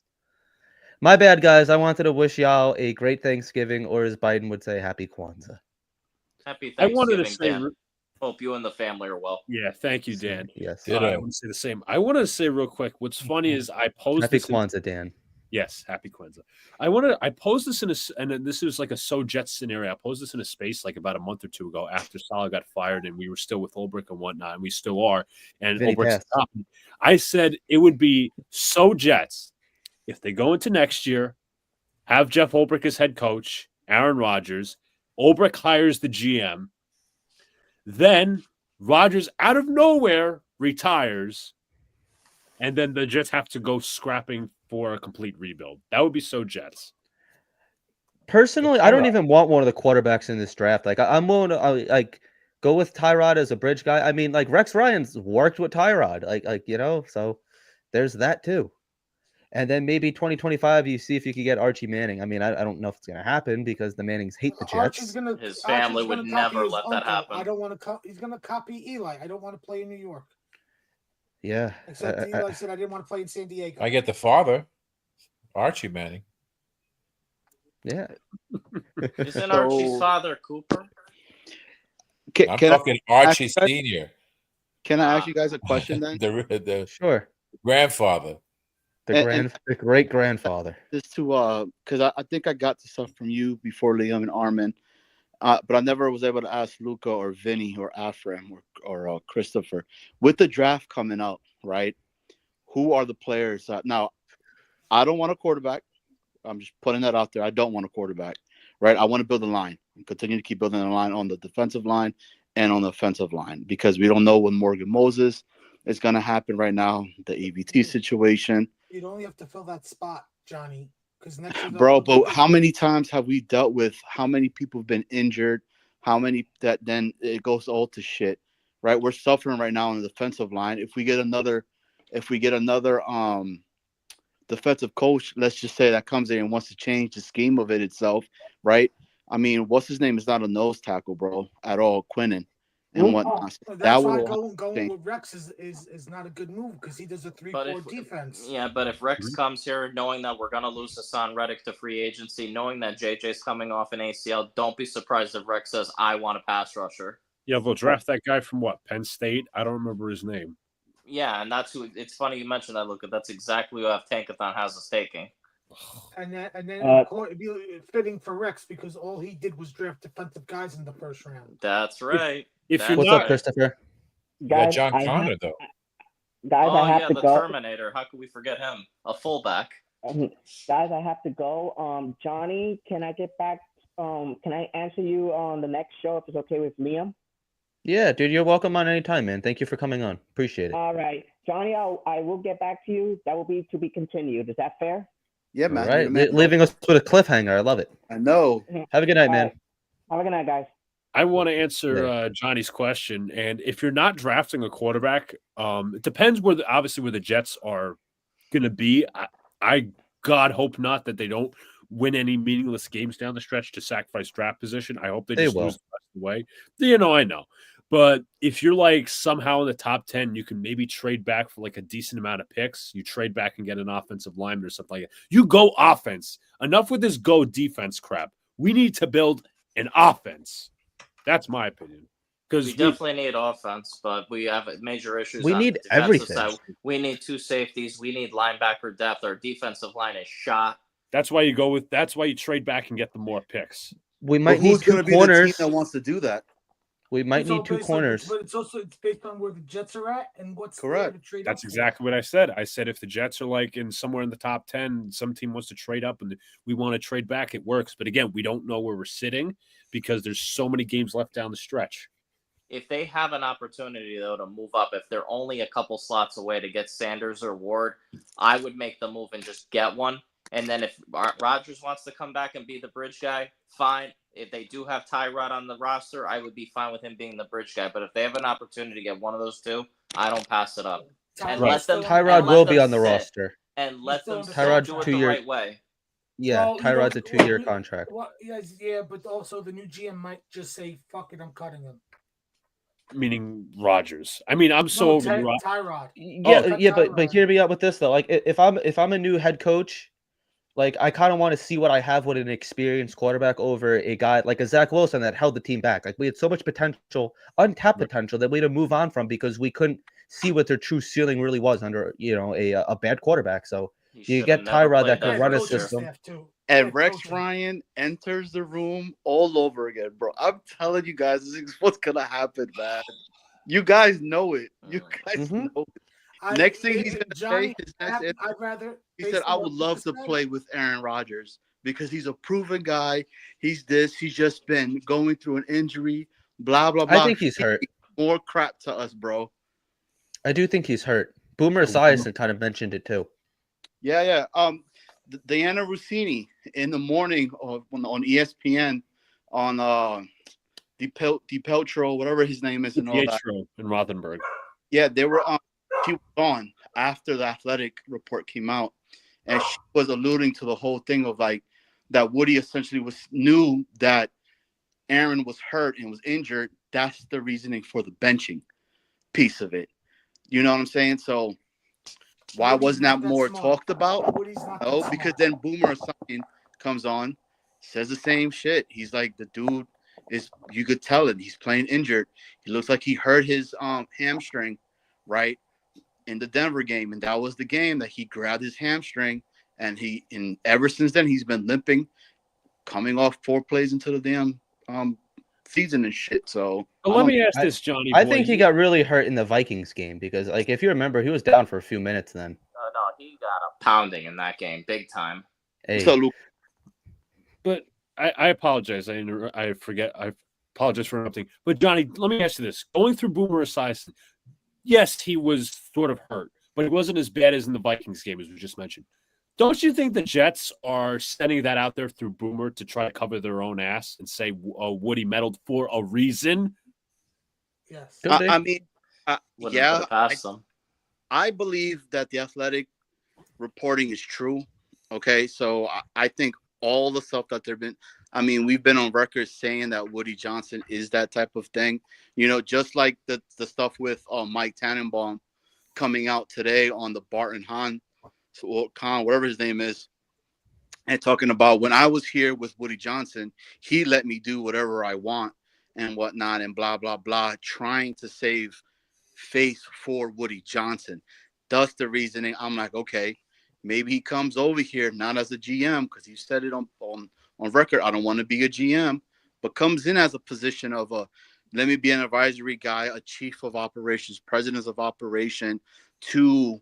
My bad, guys. I wanted to wish y'all a great Thanksgiving, or as Biden would say, Happy Kwanzaa. Happy I wanted to Thanksgiving, say, Dan. Hope you and the family are well. yeah, thank you, Dan. Yes. I Ditto. want to say the same. I wanted to say real quick. What's funny is I posed Happy this. In, Kwanzaa, Dan. yes, happy Kwanzaa. I posed this in and then this was like a so Jets scenario. I posed this in a space like about a month or two ago after Salah got fired and we were still with Ulbrich and whatnot, and we still are. And Vinny Ulbrich passed. stopped. I said it would be so Jets if they go into next year, have Jeff Ulbrich as head coach, Aaron Rodgers, Ulbrich hires the GM, then Rodgers out of nowhere retires, and then the Jets have to go scrapping for a complete rebuild. That would be so Jets. Personally, I don't even want one of the quarterbacks in this draft. Like, I'm willing to like go with Tyrod as a bridge guy. I mean, like Rex Ryan's worked with Tyrod, like you know, so there's that too. And then maybe 2025, you see if you could get Archie Manning. I mean, I don't know if it's gonna happen because the Mannings hate the Archie's Jets. His family would copy never his let that uncle. happen. I don't want to. He's going to copy Eli. I don't want to play in New York. Yeah, Except Eli said I didn't want to play in San Diego. I get the father, Archie Manning. yeah. Isn't Archie's father Cooper? Can, I'm can, I, talking Archie ask you guys- Senior, can I ask you guys a question then? the Sure. grandfather. The great grandfather. Just to because I think I got the stuff from you before Liam and Armin, but I never was able to ask Luca or Vinny or Afram or Christopher. With the draft coming up, right? Who are the players? Now, I don't want a quarterback. I'm just putting that out there. I don't want a quarterback, right? I want to build a line and continue to keep building a line on the defensive line and on the offensive line because we don't know when Morgan Moses is going to happen right now. The EVT situation. You'd only have to fill that spot, Johnny, because next year. Bro, but how many times have we dealt with how many people have been injured? How many that then it goes all to shit, right? We're suffering right now on the defensive line. If we get another defensive coach, let's just say that comes in and wants to change the scheme of it itself, right? I mean, what's his name is not a nose tackle, bro, at all, Quinnen and whatnot. So That's that why will going with Rex is not a good move because he does a 3-4 defense. Yeah, but if Rex comes here knowing that we're gonna lose Hassan Reddick to free agency, knowing that JJ's coming off an ACL, don't be surprised if Rex says, "I want a pass rusher." Yeah, they'll draft that guy from what? Penn State? I don't remember his name. Yeah, and that's who. It's funny you mentioned that, Luca. That's exactly who Tankathon has us taking. And then it'd be fitting for Rex because all he did was draft defensive guys in the first round. That's right. If That's you're What's not, up, Christopher? You got John Connor though. Guys, Oh I have yeah, to the go. Terminator. How could we forget him? A fullback. Guys, I have to go. Johnny, can I get back? Can I answer you on the next show if it's okay with Liam? Yeah, dude, you're welcome on any time, man. Thank you for coming on. Appreciate it. All right, Johnny, I will get back to you. That will be to be continued. Is that fair? Yeah, All man. right, You're the man. leaving us with a cliffhanger. I love it. I know. Have a good night, All man. right. Have a good night, guys. I want to answer Johnny's question. And if you're not drafting a quarterback, it depends where the Jets are going to be. I God hope not that they don't win any meaningless games down the stretch to sacrifice draft position. I hope they just will. lose the rest of the way. You know, I know. But if you're like somehow in the top 10, you can maybe trade back for like a decent amount of picks. You trade back and get an offensive lineman or something like that. You go offense. Enough with this go defense crap. We need to build an offense. That's my opinion. Because We definitely need offense, but we have major issues. We on need the defensive everything. side. We need 2 safeties. We need linebacker depth. Our defensive line is shot. that's why you trade back and get the more picks. We But might need who's going 2 to be the team corners. that wants to do that? We might It's all need two based on- corners. but it's based on where the Jets are at and what's there Correct. to trade That's up for. exactly what I said. I said if the Jets are like in somewhere in the top 10, some team wants to trade up and we want to trade back, it works. But again, we don't know where we're sitting because there's so many games left down the stretch. If they have an opportunity though to move up, if they're only a couple slots away to get Sanders or Ward, I would make the move and just get one. And then if Rodgers wants to come back and be the bridge guy, fine. If they do have Tyrod on the roster, I would be fine with him being the bridge guy. But if they have an opportunity to get one of those two, I don't pass it up. And Tyrod's let them. still on- Tyrod and let will be them on the sit roster. And let still them on the sit, Tyrod's do it the 2-year right way. Yeah, Well, you Tyrod's a don't- 2-year well, contract. Well, yes, yeah, but also the new GM might just say, "Fuck it, I'm cutting him." Meaning Rodgers. I mean, I'm so over Tyrod. Yeah, cut yeah, but Tyrod. hear me out with this though. Like if I'm a new head coach, like I kind of want to see what I have with an experienced quarterback over a guy like a Zach Wilson that held the team back. Like we had so much potential, untapped potential that we had to move on from because we couldn't see what their true ceiling really was under a bad quarterback. So He you should get have never Tyrod played that could Head run a coaching system. staff, too. And Head Rex coaching. Ryan enters the room all over again, bro. I'm telling you guys, this is what's gonna happen, man. You guys know it. You guys Mhm. know it. Next thing he's gonna Johnny, say, his next I'd rather. he said, based "I on would what you love just to said, play with Aaron Rodgers because he's a proven guy. He's this. He's just been going through an injury. Blah blah blah." I think he's hurt. More crap to us, bro. I do think he's hurt. Boomer Esiason kind of mentioned it too. Yeah, yeah. Diana Rossini in the morning on ESPN on Di Peltro, whatever his name is, and all that. Pietro in Rothenberg. Yeah, they were on. She was on after the athletic report came out, and she was alluding to the whole thing of like that Woody essentially knew that Aaron was hurt and was injured. That's the reasoning for the benching piece of it. You know what I'm saying? So why Woody's wasn't not that more smart. talked about? Woody's not No, that because smart. then Boomer Esiason comes on, says the same shit. He's like, the dude is, you could tell it. He's playing injured. He looks like he hurt his hamstring, right, in the Denver game, and that was the game that he grabbed his hamstring, and ever since then he's been limping, coming off 4 plays into the damn season and shit. So But let me ask this, Johnny. I boy. think he got really hurt in the Vikings game because, like, if you remember, he was down for a few minutes then. No, he got a pounding in that game, big time. Hey, So Luke, But I apologize. I forget. I apologize for interrupting. But Johnny, let me ask you this: going through Boomer Esiason, yes, he was sort of hurt, but it wasn't as bad as in the Vikings game, as we just mentioned. Don't you think the Jets are sending that out there through Boomer to try to cover their own ass and say Woody meddled for a reason? Yes. Could be. I mean, Wouldn't yeah, put it past them. I believe that the athletic reporting is true. Okay, so I think all the stuff that they've been, I mean, we've been on record saying that Woody Johnson is that type of thing. You know, just like the stuff with Mike Tannenbaum coming out today on the Barton Hahn, Khan, whatever his name is, and talking about when I was here with Woody Johnson, he let me do whatever I want and whatnot and blah, blah, blah, trying to save face for Woody Johnson. That's the reasoning. I'm like, okay, maybe he comes over here not as a GM because he said it on record. I don't want to be a GM, but comes in as a position of let me be an advisory guy, a chief of operations, president of operation to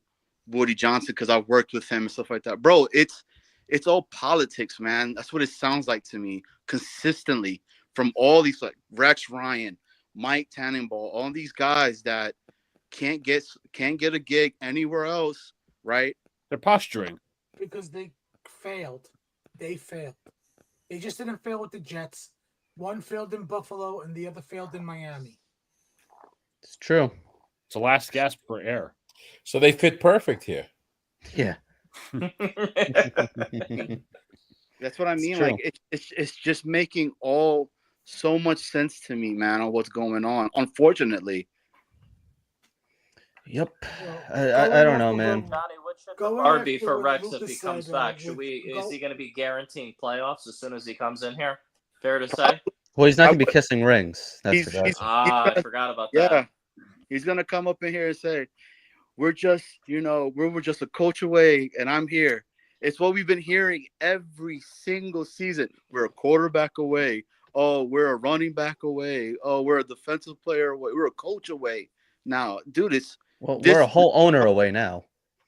Woody Johnson because I've worked with him and stuff like that. Bro, it's all politics, man. That's what it sounds like to me consistently from all these like Rex Ryan, Mike Tannenbaum, all these guys that can't get a gig anywhere else, right? They're posturing. Because they failed. They failed. They just didn't fail with the Jets. One failed in Buffalo and the other failed in Miami. it's true. It's a last gasp for air. So they fit perfect here. Yeah. That's what I mean. true. Like it's just making all so much sense to me, man, on what's going on. Unfortunately, Yep. Well, I don't know, man. Johnny, what should the Going bar be after for what Rex if Lucas he comes said, back? Is he going to be guaranteeing playoffs as soon as he comes in here? Fair to say? Well, he's not I gonna be would- kissing rings. That's for he's sure. I forgot about yeah, that. he's gonna come up in here and say, "We're just, we're just a coach away, and I'm here." It's what we've been hearing every single season. We're a quarterback away, Oh, we're a running back away. Oh, we're a defensive player away. We're a coach away. Now, dude, Well, this we're a whole owner away now.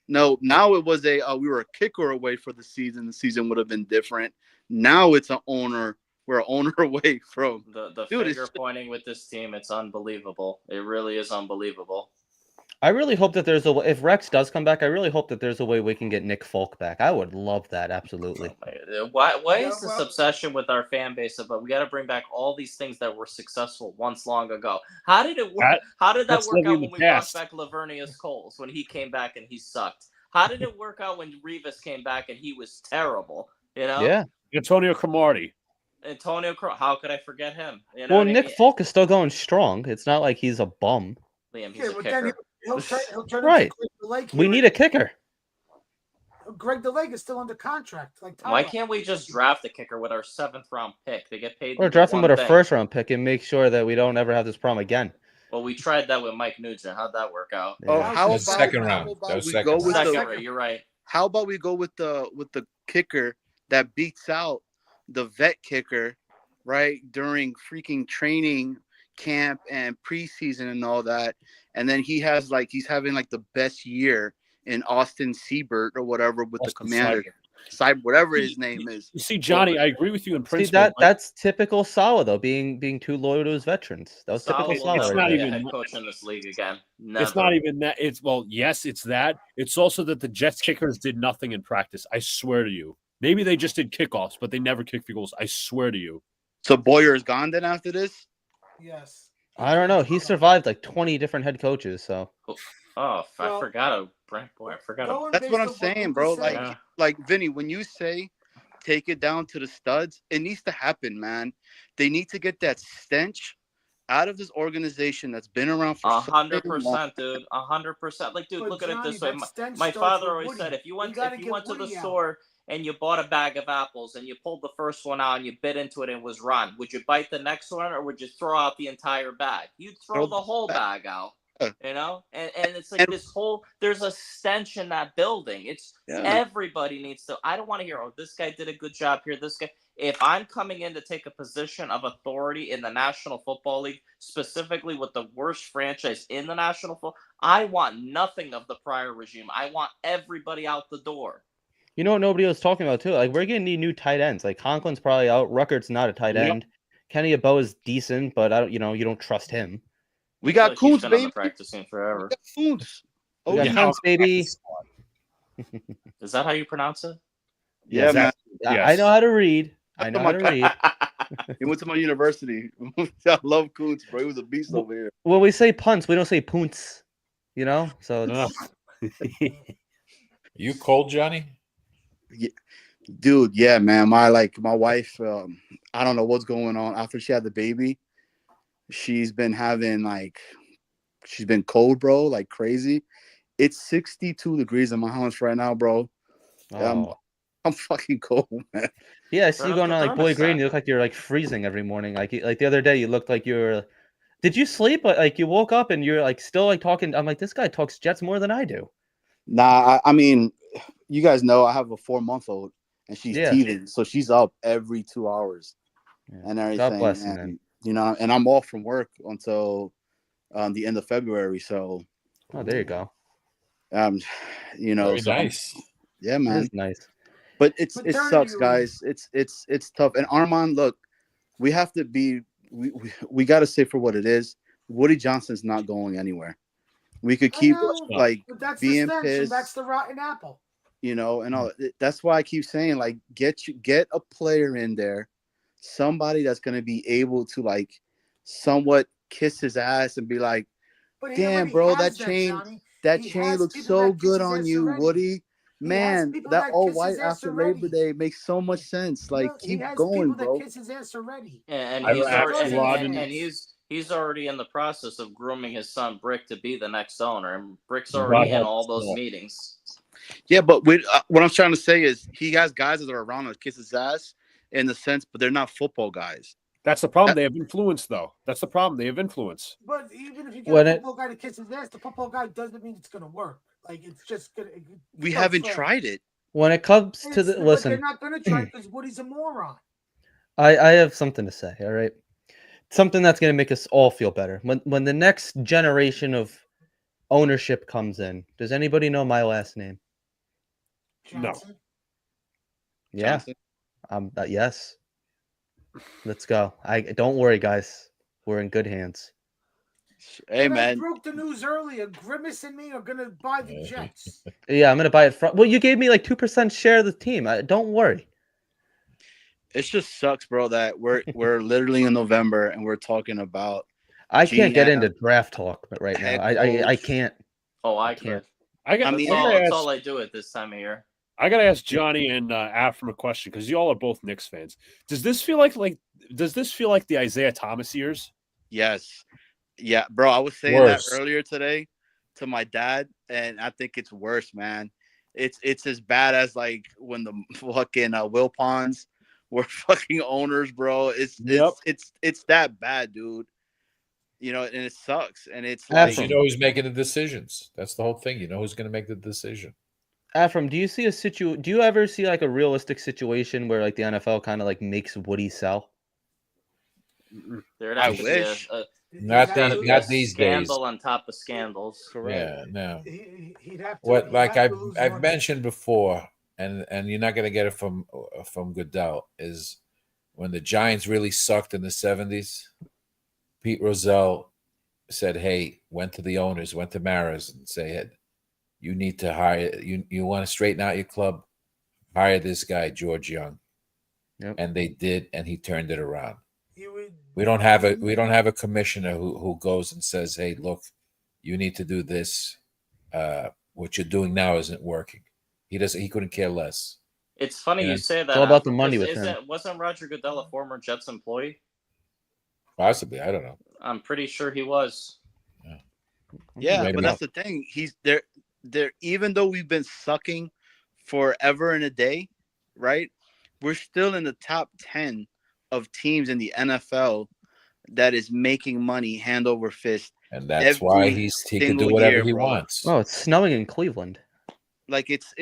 no. Now it was we were a kicker away for the season. The season would have been different. Now it's an owner. We're an owner away from The Dude, finger it's- pointing with this team, it's unbelievable. It really is unbelievable. I really hope that there's a way, if Rex does come back, I really hope that there's a way we can get Nick Folk back. I would love that, absolutely. Why Yeah, is this well- obsession with our fan base about we got to bring back all these things that were successful once long ago? How did it work? How did that that's work living out in when the we brought past. back Lavernius Coles when he came back and he sucked? How did it work out when Revis came back and he was terrible? You know, Yeah. Antonio Cromartie. Antonio Crow. How could I forget him? You know Well, what I Nick mean? Folk is still going strong. It's not like he's a bum. Liam, he's Yeah, a but then kicker. he'll turn Right. into Greg the Lake. We need a kicker. Greg the Lake is still under contract. Like Why Tyler. can't we just draft a kicker with our 7th-round pick? They get paid. to Or do draft him one with our thing. first round pick and make sure that we don't ever have this problem again. Well, we tried that with Mike Nugent. How'd that work out? Oh, Yeah. how That's about second how round. about That was we second go round. with Second, the right, you're right. How about we go with the kicker that beats out the vet kicker, right, during freaking training camp and preseason and all that, and then he's having like the best year in Austin Siebert or whatever with the Austin Commander, Seibert. whatever his name is. You see, Johnny, I agree with you in See principle. that but that's typical Salah though, being too loyal to his veterans. That was typical Salah will Salah never right not be there. a even- head coach in this league again. Never. It's not even that. It's yes, it's that. It's also that the Jets kickers did nothing in practice. I swear to you. Maybe they just did kickoffs, but they never kicked field goals. I swear to you. So Boyer is gone then after this. Yes. I don't know. He survived like 20 different head coaches, so Oh, I Well, forgot a Brent Boy. I forgot. Going That's based what I'm on saying, you bro. said, Yeah. Like Vinny, when you say take it down to the studs, it needs to happen, man. They need to get that stench out of this organization that's been around for so long. 100%, dude. 100%. Like, dude, But look at it Johnny, this way. that stench My starts father with always Woody. said, if you We went gotta to get the Woody out. store and you bought a bag of apples and you pulled the first one out and you bit into it and it was rotten, would you bite the next one or would you throw out the entire bag? You'd throw the whole bag out. You know, and it's like this whole. There's a stench in that building. It's everybody needs to. I don't want to hear, oh, this guy did a good job here. This guy. If I'm coming in to take a position of authority in the National Football League, specifically with the worst franchise in the National Football, I want nothing of the prior regime. I want everybody out the door. you know what nobody was talking about too? Like we're gonna need new tight ends. Like Conklin's probably out. Ruckert's not a tight Yep. end. Kenny Abo is decent, but I don't. You know, you don't trust him. We got Like, he's Coons, been on the baby. practice team forever. We got Coons. We got yeah. Kuntz, baby. Is that how you pronounce it? Yeah, man. I know how to read. I know how to read. He went to my university. I love Coons, bro. He was a beast over here. When we say punts, we don't say punts. You know, so it's, You cold, Johnny? Dude, yeah, man. My wife, I don't know what's going on. After she had the baby, she's been cold, bro, like crazy. It's 62 degrees in my house right now, bro. oh. I'm fucking cold, man. Yeah, I see Turn you up going the on like Boy Green. thermostat. You look like you're like freezing every morning. Like the other day, you looked like you were. Did you sleep? Like you woke up and you're like still like talking. I'm like, this guy talks Jets more than I do. Nah, I mean, you guys know I have a 4-month-old and she's Yeah. teething, so she's up every 2 hours Yeah. and everything. God bless him, and, man. you know, and I'm off from work until the end of February. So, Oh, there you go. you know, Very so nice. yeah, That man. is nice. But it Maternity sucks, leave. guys. It's tough. And Armand, look, we have to be. We got to say for what it is. Woody Johnson's not going anywhere. We could keep I know, like but that's being the stench, pissed. and that's the rotten apple. You know, and all. That's why I keep saying like get a player in there, somebody that's going to be able to like somewhat kiss his ass and be like, But he damn, already bro, has that chain Johnny. that He chain has looks people so that kiss good his on ass you, already. Woody. He has Man, people that that all kiss his white ass after already. Labor Day makes so much sense. Like, Look, he keep has going, people bro. that kiss his ass already. And I he's already, actually and he's already in the process of grooming his son Brick to be the next owner, and Brick's God already in help all us those all. meetings. Yeah, but what I'm trying to say is he has guys that are around to kiss his ass in the sense, but they're not football guys. That's the problem. They have influence, though. That's the problem. They have influence. But even if you get When a it- football guy to kiss his ass, the football guy doesn't mean it's gonna work. Like it's just gonna. We haven't tried it. When it comes to the But they're listen, not gonna try because Woody's a moron. I have something to say. All right, something that's going to make us all feel better. When the next generation of ownership comes in, does anybody know my last name? No. Johnson. Yeah, Johnson. yes. Let's go. I don't worry, guys. We're in good hands. Hey But I man, broke the news earlier. Grimace and me are gonna buy the Jets. Yeah, I'm gonna buy it from. Well, you gave me like 2% share of the team. Don't worry. it just sucks, bro, that we're literally in November and we're talking about I can't get GM, into draft talk right now. head I coach. can't. Oh, I can't. could. I got. I That's mean, all. gotta That's ask, all I do at this time of year. I gotta ask Johnny and Afram a question because you all are both Knicks fans. Does this feel like Does this feel like the Isaiah Thomas years? yes, yeah, bro. I was saying that Worse. earlier today to my dad, and I think it's worse, man. It's as bad as like when the fucking Wilpons were fucking owners, bro. Yep. It's that bad, dude. You know, and it sucks. And it's Afram. like, Because you know who's making the decisions. That's the whole thing. You know who's going to make the decision. Afram, do you see do you ever see like a realistic situation where like the NFL kind of like makes Woody sell? There'd I have to be wish. Not gotta these, be not a these days. scandal on top of scandals. Yeah, no. He'd have to. What he'd like have to I've lose I've money. mentioned before, and you're not going to get it from Goodell, is when the Giants really sucked in the 70s. Pete Rozelle said, "Hey," went to the owners, went to Maras, and said, "You need to hire. You want to straighten out your club? Hire this guy, George Young." Yep. And they did, and he turned it around. You would, We don't have a commissioner who goes and says, "Hey, look, you need to do this. What you're doing now isn't working." He couldn't care less. It's funny Yeah. you say that. It's all about the Afram, money 'cause with him. wasn't Roger Goodell a former Jets employee? Possibly, I don't know. I'm pretty sure he was. yeah, Maybe but not. that's the thing. He's there. Even though we've been sucking forever and a day, right? We're still in the top 10 of teams in the NFL that is making money hand over fist And that's why he can do single whatever year, he bro. wants. Oh, it's snowing in Cleveland. Like it's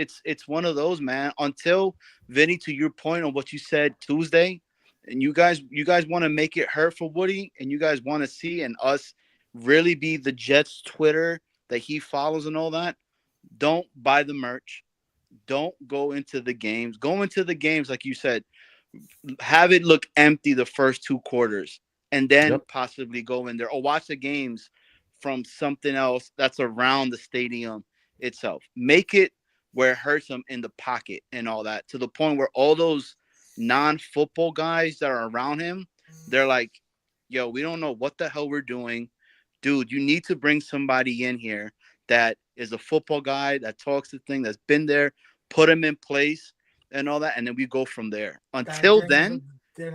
one of those, man. Until Vinny, to your point on what you said Tuesday, and you guys want to make it hurt for Woody, and you guys want to see and us really be the Jets Twitter that he follows and all that. Don't buy the merch. Don't go into the games. Go into the games like you said. Have it look empty the first 2 quarters, and then Yep. possibly go in there or watch the games from something else that's around the stadium itself. Make it where it hurts them in the pocket and all that, to the point where all those non-football guys that are around him, they're like, yo, we don't know what the hell we're doing. Dude, you need to bring somebody in here that is a football guy that talks the thing, that's been there, put him in place and all that, and then we go from there. Until then,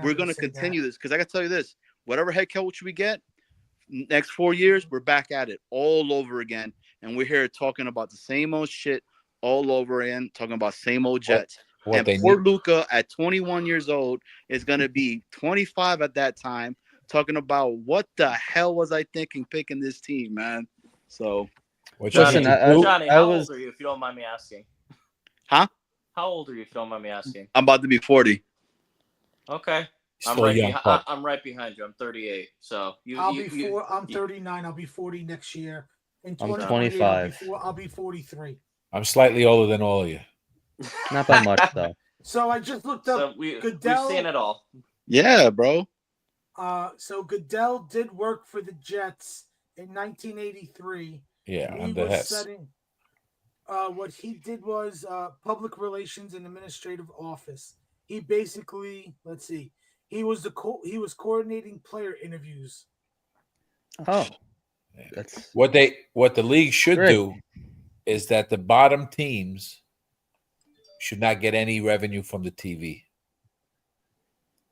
we're going to continue this, because I got to tell you this, whatever head coach we get, next 4 years, we're back at it all over again. And we're here talking about the same old shit all over again, talking about same old Jets. What they and poor need, Luca at 21 years old is going to be 25 at that time, talking about what the hell was I thinking picking this team, man. So, what you Listen, need to do, Johnny, I how was- old are you, if you don't mind me asking? huh? How old are you, if you don't mind me asking? I'm about to be 40. Okay. I'm still a right, young pup. I'm right behind you. I'm 38. So I'm 39. I'll be 40 next year. In I'm 2028, 25. I'll be 43. I'm slightly older than all of you. Not by much though. So I just looked up So we've Goodell. seen it all. Yeah, bro. So Goodell did work for the Jets in 1983. Yeah, He under was Hess. setting. What he did was public relations and administrative office. He basically, let's see, he was coordinating player interviews. Oh, Yeah. that's What the league should Great. do is that the bottom teams should not get any revenue from the TV.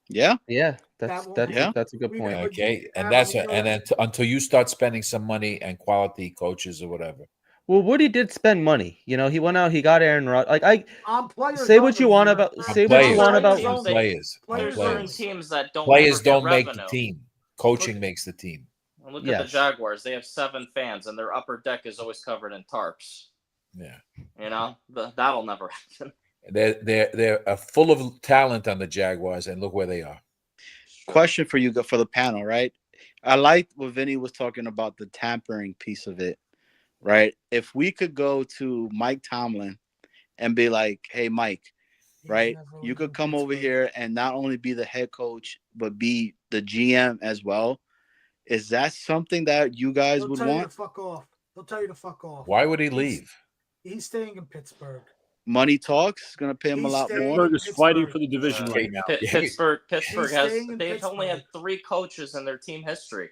Yeah. yeah. That's That that's Yeah. that's a good We point. got- Okay, and Adam, that's you know and then until you start spending some money and quality coaches or whatever. Well, Woody did spend money. You know, he went out, he got Aaron Rodgers. Like On players. say what you only want here. about On say what you players. want Certain about teams, On they- players. On players There's certain players. teams that don't Players ever get don't make revenue. the team. Coaching makes the team. Look at the Yes. Jaguars. They have 7 fans, and their upper deck is always covered in tarps. Yeah. You know, that'll never happen. They're full of talent on the Jaguars, and look where they are. question for you for the panel, right? I liked what Vinny was talking about, the tampering piece of it, right? If we could go to Mike Tomlin and be like, hey, Mike, right? You could come over here and not only be the head coach, but be the GM as well. Is that something that you guys He'll would tell you to want? fuck off. He'll tell you to fuck off. Why would he leave? He's staying in Pittsburgh. Money talks, gonna pay him a He's lot staying more. in Pittsburgh is fighting Pittsburgh. for the division right now. Yeah. Pittsburgh He's has staying in they've only had Pittsburgh. 3 coaches in their team history.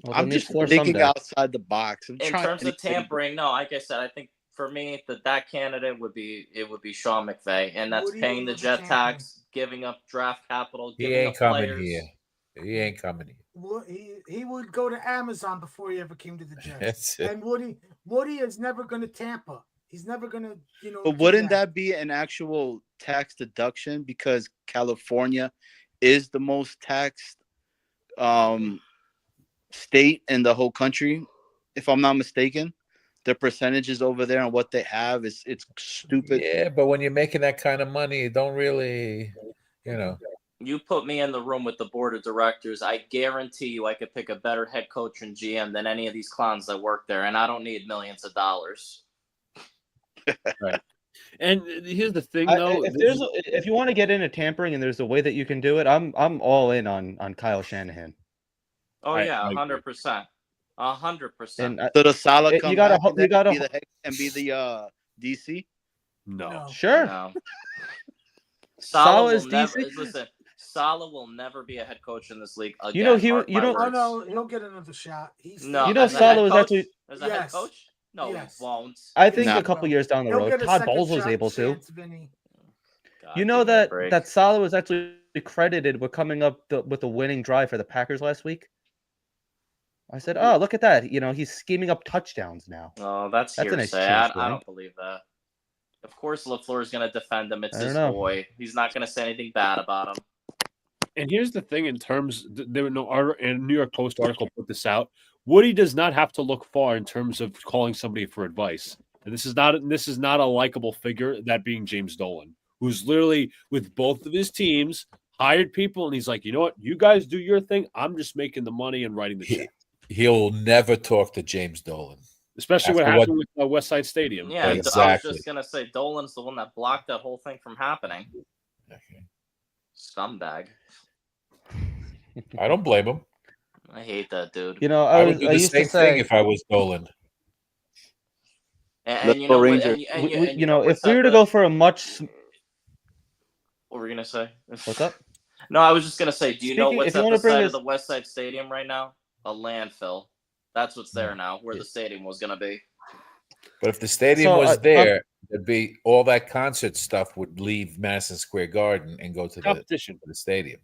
Well, I'm they'll need just 4 thinking someday. outside the box. I'm In trying terms of tampering, no, like I said, I think for me that candidate would be Sean McVay, and that's Woody paying the was jet tampering. tax, giving up draft capital, He giving ain't up coming players. here. He ain't coming here. He would go to Amazon before he ever came to the Jets. That's it. And Woody is never going to Tampa. He's never going to, But wouldn't that be an actual tax deduction because California is the most taxed state in the whole country, if I'm not mistaken? The percentages over there and what they have it's stupid. Yeah, but when you're making that kind of money, you don't really, You put me in the room with the board of directors, I guarantee you I could pick a better head coach and GM than any of these clowns that work there, and I don't need millions of dollars. Right. And here's the thing, though. If you want to get into tampering and there's a way that you can do it, I'm all in on Kyle Shanahan. Oh I yeah, agree. 100%, 100%. And So does Salah come you gotta back ho- and you then gotta be ho- the head and be the DC? No. Sure. No. Salah is will never DC. listen. Salah will never be a head coach in this league again. You know, he- mark you my know- Oh words. no, he'll get another shot. He's No, You know, as a Salah head was coach? actually- as a head Yes. coach. No, Yes. he won't. I think Nah. a couple years down the He'll road, get a Todd second Bowles was shot able to. chance, Vinny. God, You know give me a that break. Salah was actually credited with coming up with the winning drive for the Packers last week. I said, "Oh, look at that! You know, he's scheming up touchdowns now." Oh, that's That's a nice hearsay. change for I him. don't believe that. Of course, LaFleur is going to defend him. It's I don't his know. boy. He's not going to say anything bad about him. And here's the thing: in terms, there were no and New York Post article put this out. Woody does not have to look far in terms of calling somebody for advice. And this is not a likable figure. That being James Dolan, who's literally with both of his teams hired people, and he's like, you know what, you guys do your thing. I'm just making the money and writing the check. He'll never talk to James Dolan. Especially what After happened with West Side Stadium. Yeah, I was Exactly. just going to say Dolan's the one that blocked that whole thing from happening. Okay. Scumbag. I don't blame him. I hate that dude. You know, I I would do the used same to say, thing if I was Dolan. And you know what? Ranger. And you know, if what's we that were to the- go for a much, What were you going to say? what's up? No, I was just going to say, do you know Speaking- what's if you at wanna the bring side this- of the West Side Stadium right now? A landfill. That's what's there now, where the stadium was going to be. But if the stadium So, was I'm- there, there'd be all that concert stuff would leave Madison Square Garden and go to Competition. the stadium,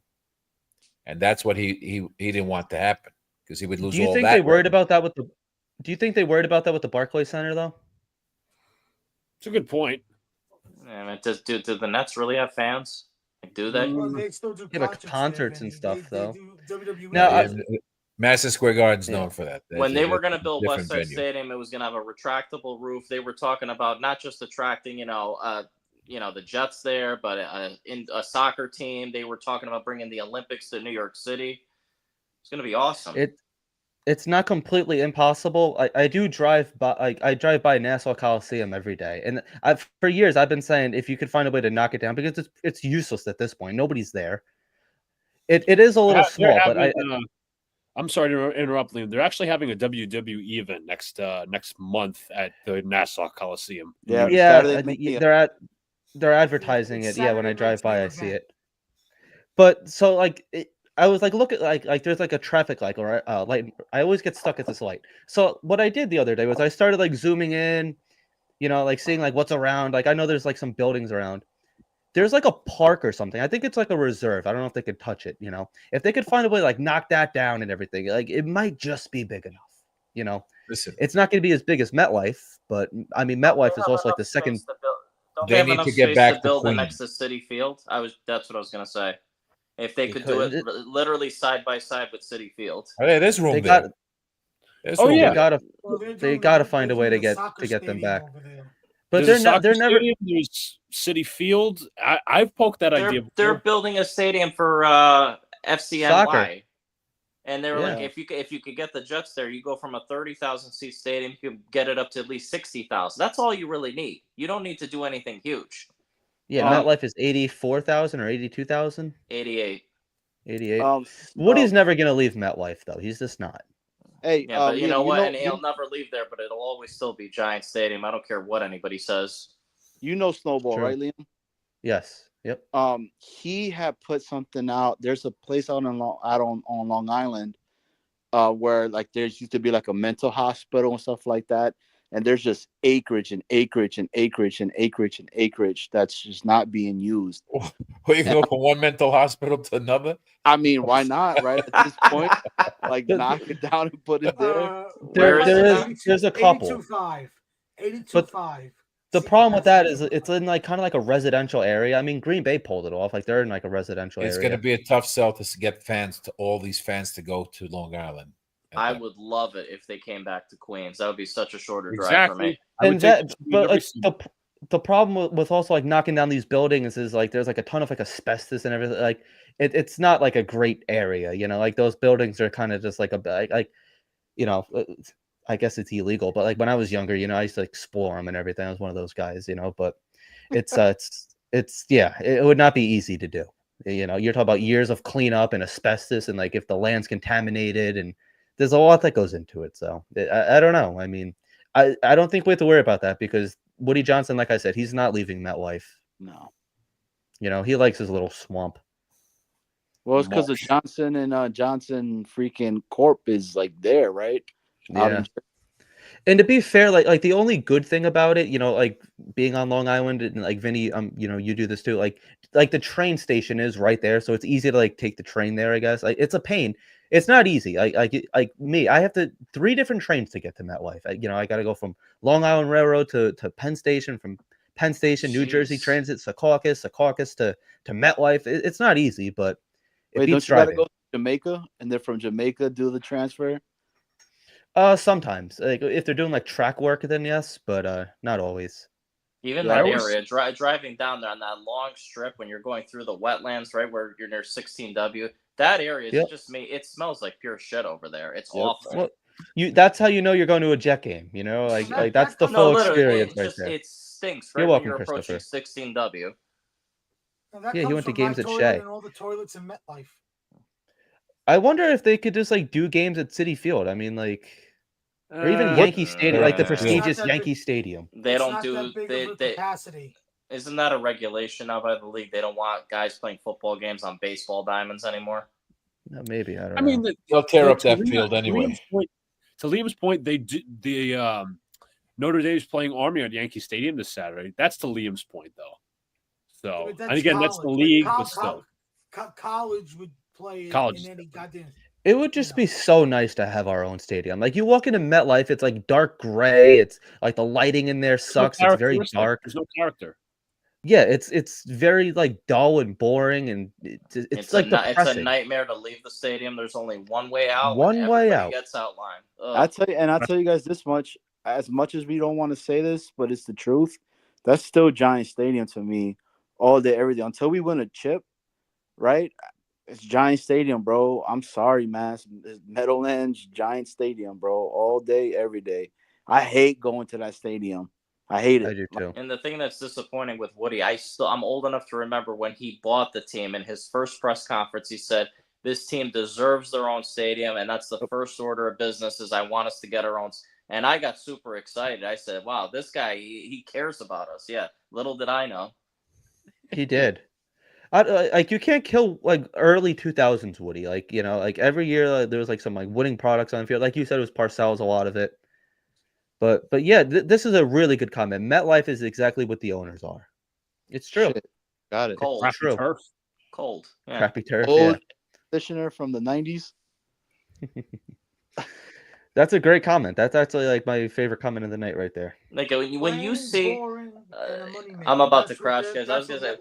and that's what he didn't want to happen because he would lose Do you all think that. they worried revenue. about that with the? Do you think they worried about that with the Barclays Center though? It's a good point. Yeah, I mean, do the Nets really have fans? Like, do they? Well, they still do Yeah, but concerts there, and Vinny. stuff, They though. do WWE. Now, Yeah, Madison Square Garden's Yeah. known for that. When they were going to build different West Side venue. Stadium, it was going to have a retractable roof. They were talking about not just attracting, the Jets there, but in a soccer team. They were talking about bringing the Olympics to New York City. It's going to be awesome. It's not completely impossible. I do drive by. I drive by Nassau Coliseum every day, and for years I've been saying if you could find a way to knock it down because it's useless at this point. Nobody's there. It is a little They're small, but having, I'm sorry to interrupt, Liam. They're actually having a WWE event next month at the Nassau Coliseum. Yeah, yeah, Saturday, they're advertising it. Yeah, when I Saturday drive night's by, main I see event. it. But so I was like, look at like there's like a traffic light or light. I always get stuck at this light. So what I did the other day was I started like zooming in, like seeing like what's around. Like I know there's like some buildings around. There's like a park or something. I think it's like a reserve. I don't know if they could touch it. If they could find a way to like knock that down and everything, like it might just be big enough. Listen, It's not going to be as big as MetLife, but I mean MetLife is also like the second. Don't They they have need enough to get space back to to build it Queens. next to City Field? That's what I was going to say. If they They could do it could. literally side by side with City Field. oh, yeah, there's room They there. got. There's Oh, room yeah. They gotta. Well, they're They doing gotta the- find they're a way doing to the get soccer them stadium back. over there. But There's a they're soccer never stadium. There's City Field. I've poked that idea They're before. building a stadium for soccer. FCNY. And they were like, Yeah. if you could get the Jets there, you go from a 30,000 seat stadium, you could get it up to at least 60,000. That's all you really need. You don't need to do anything huge. Yeah, Um, MetLife is 84,000 or 82,000. 88. 88. Um, Woody's never gonna leave MetLife though. He's just not. hey, Yeah, but you Liam, know what? And he'll never leave there, but it'll always still be Giant Stadium. I don't care what anybody says. you know Snowball, True. right, Liam? Yes. Yep. He had put something out. There's a place out on Long Island, where like there's used to be like a mental hospital and stuff like that, and there's just acreage and acreage and acreage and acreage and acreage that's just not being used. Where you can go from one mental hospital to another? I mean, why not? Right at this point, like knock it down and put it there. There's a couple. 82.5. 82.5. The problem with that is it's in like kind of like a residential area. I mean, Green Bay pulled it off. Like they're in like a residential It's area. going to be a tough sell to get all these fans to go to Long Island. I would love it if they came back to Queens. That would be such a shorter drive for me. And but like the problem with also like knocking down these buildings is like there's like a ton of like asbestos and everything. Like it's not like a great area, you know. Like those buildings are kind of just like you know. I guess it's illegal, but like when I was younger, you know, I used to explore them and everything. I was one of those guys, you know. But it's yeah, it would not be easy to do. You know, you're talking about years of cleanup and asbestos, and like if the land's contaminated, and there's a lot that goes into it. So I don't know. I mean, I don't think we have to worry about that because Woody Johnson, like I said, he's not leaving MetLife. No, you know, he likes his little swamp. Well, it's because of Johnson and Johnson freaking Corp is like there, right? Yeah. And to be fair, like the only good thing about it, you know, like being on Long Island and like Vinny, you know, you do this too. Like the train station is right there, so it's easy to like take the train there. I guess like it's a pain. It's not easy. Like me, I have 3 different trains to get to MetLife. You know, I got to go from Long Island Railroad to Penn Station, from Penn Station, New Jersey Transit, Secaucus to MetLife. It's not easy, but wait, don't you got to go to Jamaica and then from Jamaica do the transfer? Sometimes, like if they're doing like track work, then yes, but not always. Even that area, driving down there on that long strip when you're going through the wetlands, right where you're near 16W, that area is just me. It smells like pure shit over there. It's awful. Well, that's how you know you're going to a Jet game. You know, like that's the full experience right there. It stinks. Right you're welcome, when you're approaching 16W. Yeah, he went to games at Shea. And all the toilets in MetLife. I wonder if they could just like do games at City Field. I mean, like, or even Yankee Stadium, like the prestigious Yankee Stadium. They don't do capacity. Isn't that a regulation now by the league? They don't want guys playing football games on baseball diamonds anymore. No, maybe I don't know. I mean, they'll tear up that field anyway. To Liam's point, they do the Notre Dame's playing Army at Yankee Stadium this Saturday. That's to Liam's point, though. So, and again, that's the league, but still, college would play college. in any goddamn. It would just be so nice to have our own stadium. Like you walk into MetLife, it's like dark gray. It's like the lighting in there sucks. It's very dark. There's no character. Yeah, it's very like dull and boring, and it's like it's a nightmare to leave the stadium. There's only one way out. One way out. Gets outlined. I'll tell you guys this much. As much as we don't want to say this, but it's the truth. That's still Giant Stadium to me, all day, every day. Until we win a chip, right? It's Giant Stadium, bro. I'm sorry, man. It's Meadowlands Giant Stadium, bro. All day, every day. I hate going to that stadium. I hate it. I do too. And the thing that's disappointing with Woody, I'm old enough to remember when he bought the team. In his first press conference, he said, "This team deserves their own stadium, and that's the first order of business. Is I want us to get our own." And I got super excited. I said, "Wow, this guy, he cares about us." Yeah, little did I know. He did. Like you can't kill like early 2000s Woody. Like, you know, like every year there was like some like winning products on the field. Like you said, it was Parcells, a lot of it. But yeah, this is a really good comment. MetLife is exactly what the owners are. It's true. Shit. Got it. Cold. It's true. Turf. Cold. Yeah. Crappy turf. Old Yeah. conditioner from the 90s. That's a great comment. That's actually like my favorite comment of the night right there. Like when you see, I'm about to crash, guys. I was gonna say,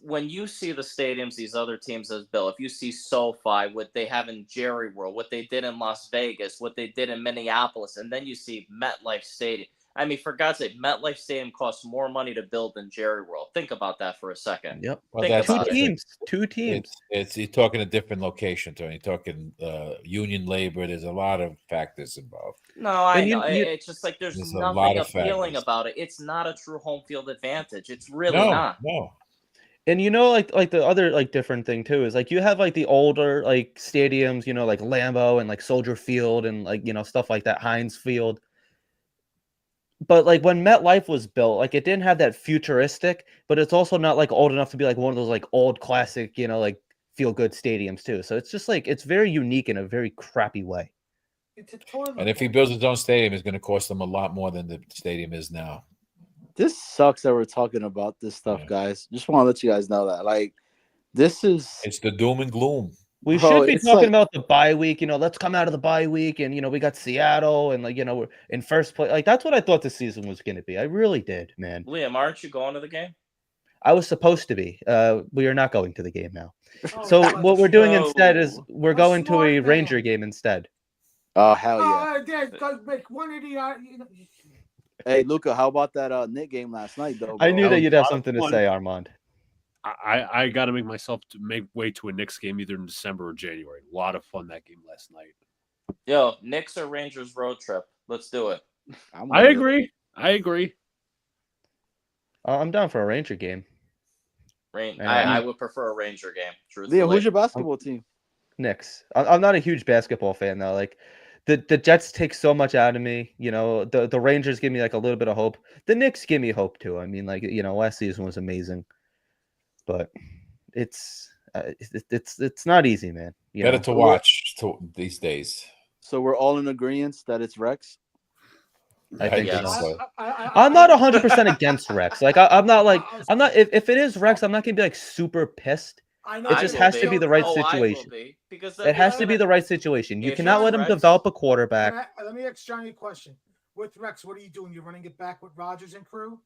when you see the stadiums these other teams have built, if you see SoFi, what they have in Jerry World, what they did in Las Vegas, what they did in Minneapolis, and then you see MetLife Stadium. I mean, for God's sake, MetLife Stadium costs more money to build than Jerry World. Think about that for a second. Yep. Well, Think that's Two about it. teams. Two teams. It's you're talking a different location, Tony. You're talking union labor. There's a lot of factors involved. No, I And know. you It's just like there's There's a lot nothing of appealing factors. about it. It's not a true home field advantage. It's really No, not. no. And like the other like different thing too is like you have like the older like stadiums, like Lambeau and like Soldier Field and like stuff like that, Heinz Field. But like when MetLife was built, like it didn't have that futuristic, but it's also not like old enough to be like one of those like old classic, like feel good stadiums too. So it's just like it's very unique in a very crappy way. It's a toilet. And if he bowl. builds his own stadium, it's going to cost him a lot more than the stadium is now. This sucks that we're talking about this stuff, Yeah. guys. Just want to let you guys know that. Like, this is It's the doom and gloom. We Bro, should be it's talking like- about the bye week. Let's come out of the bye week, and we got Seattle, and like we're in first place. Like that's what I thought the season was going to be. I really did, man. Liam, aren't you going to the game? I was supposed to be. We are not going to the game now. Oh, So that's what we're doing so- instead is we're A going to a smart Ranger man. game instead. oh hell yeah. There, go make one of the. Hey Luca, how about that Knick game last night though? I bro? knew That that was you'd a have lot of something to fun. say, Armand. I got to make myself to make way to a Knicks game either in December or January. A lot of fun that game last night. Yo, Knicks or Rangers road trip. Let's do it. I'm I with it. agree. I agree. I'm down for a Ranger game. I would prefer a Ranger game. Truthfully. Liam, who's your basketball team? Knicks. I'm not a huge basketball fan though. Like the Jets take so much out of me. The Rangers give me like a little bit of hope. The Knicks give me hope too. I mean, like last season was amazing, but it's not easy, man. Better to watch these days. So we're all in agreement that it's Rex. I think Yes. so. I'm I'm not 100% against Rex. Like I'm not like I'm not. If it is Rex, I'm not gonna be like super pissed. I know It just you has will to be the right I will situation. be, because It has to be the right situation. You If cannot you're let him Rex- develop a quarterback. Let me ask Johnny a question. With Rex, what are you doing? You're running it back with Rogers and crew?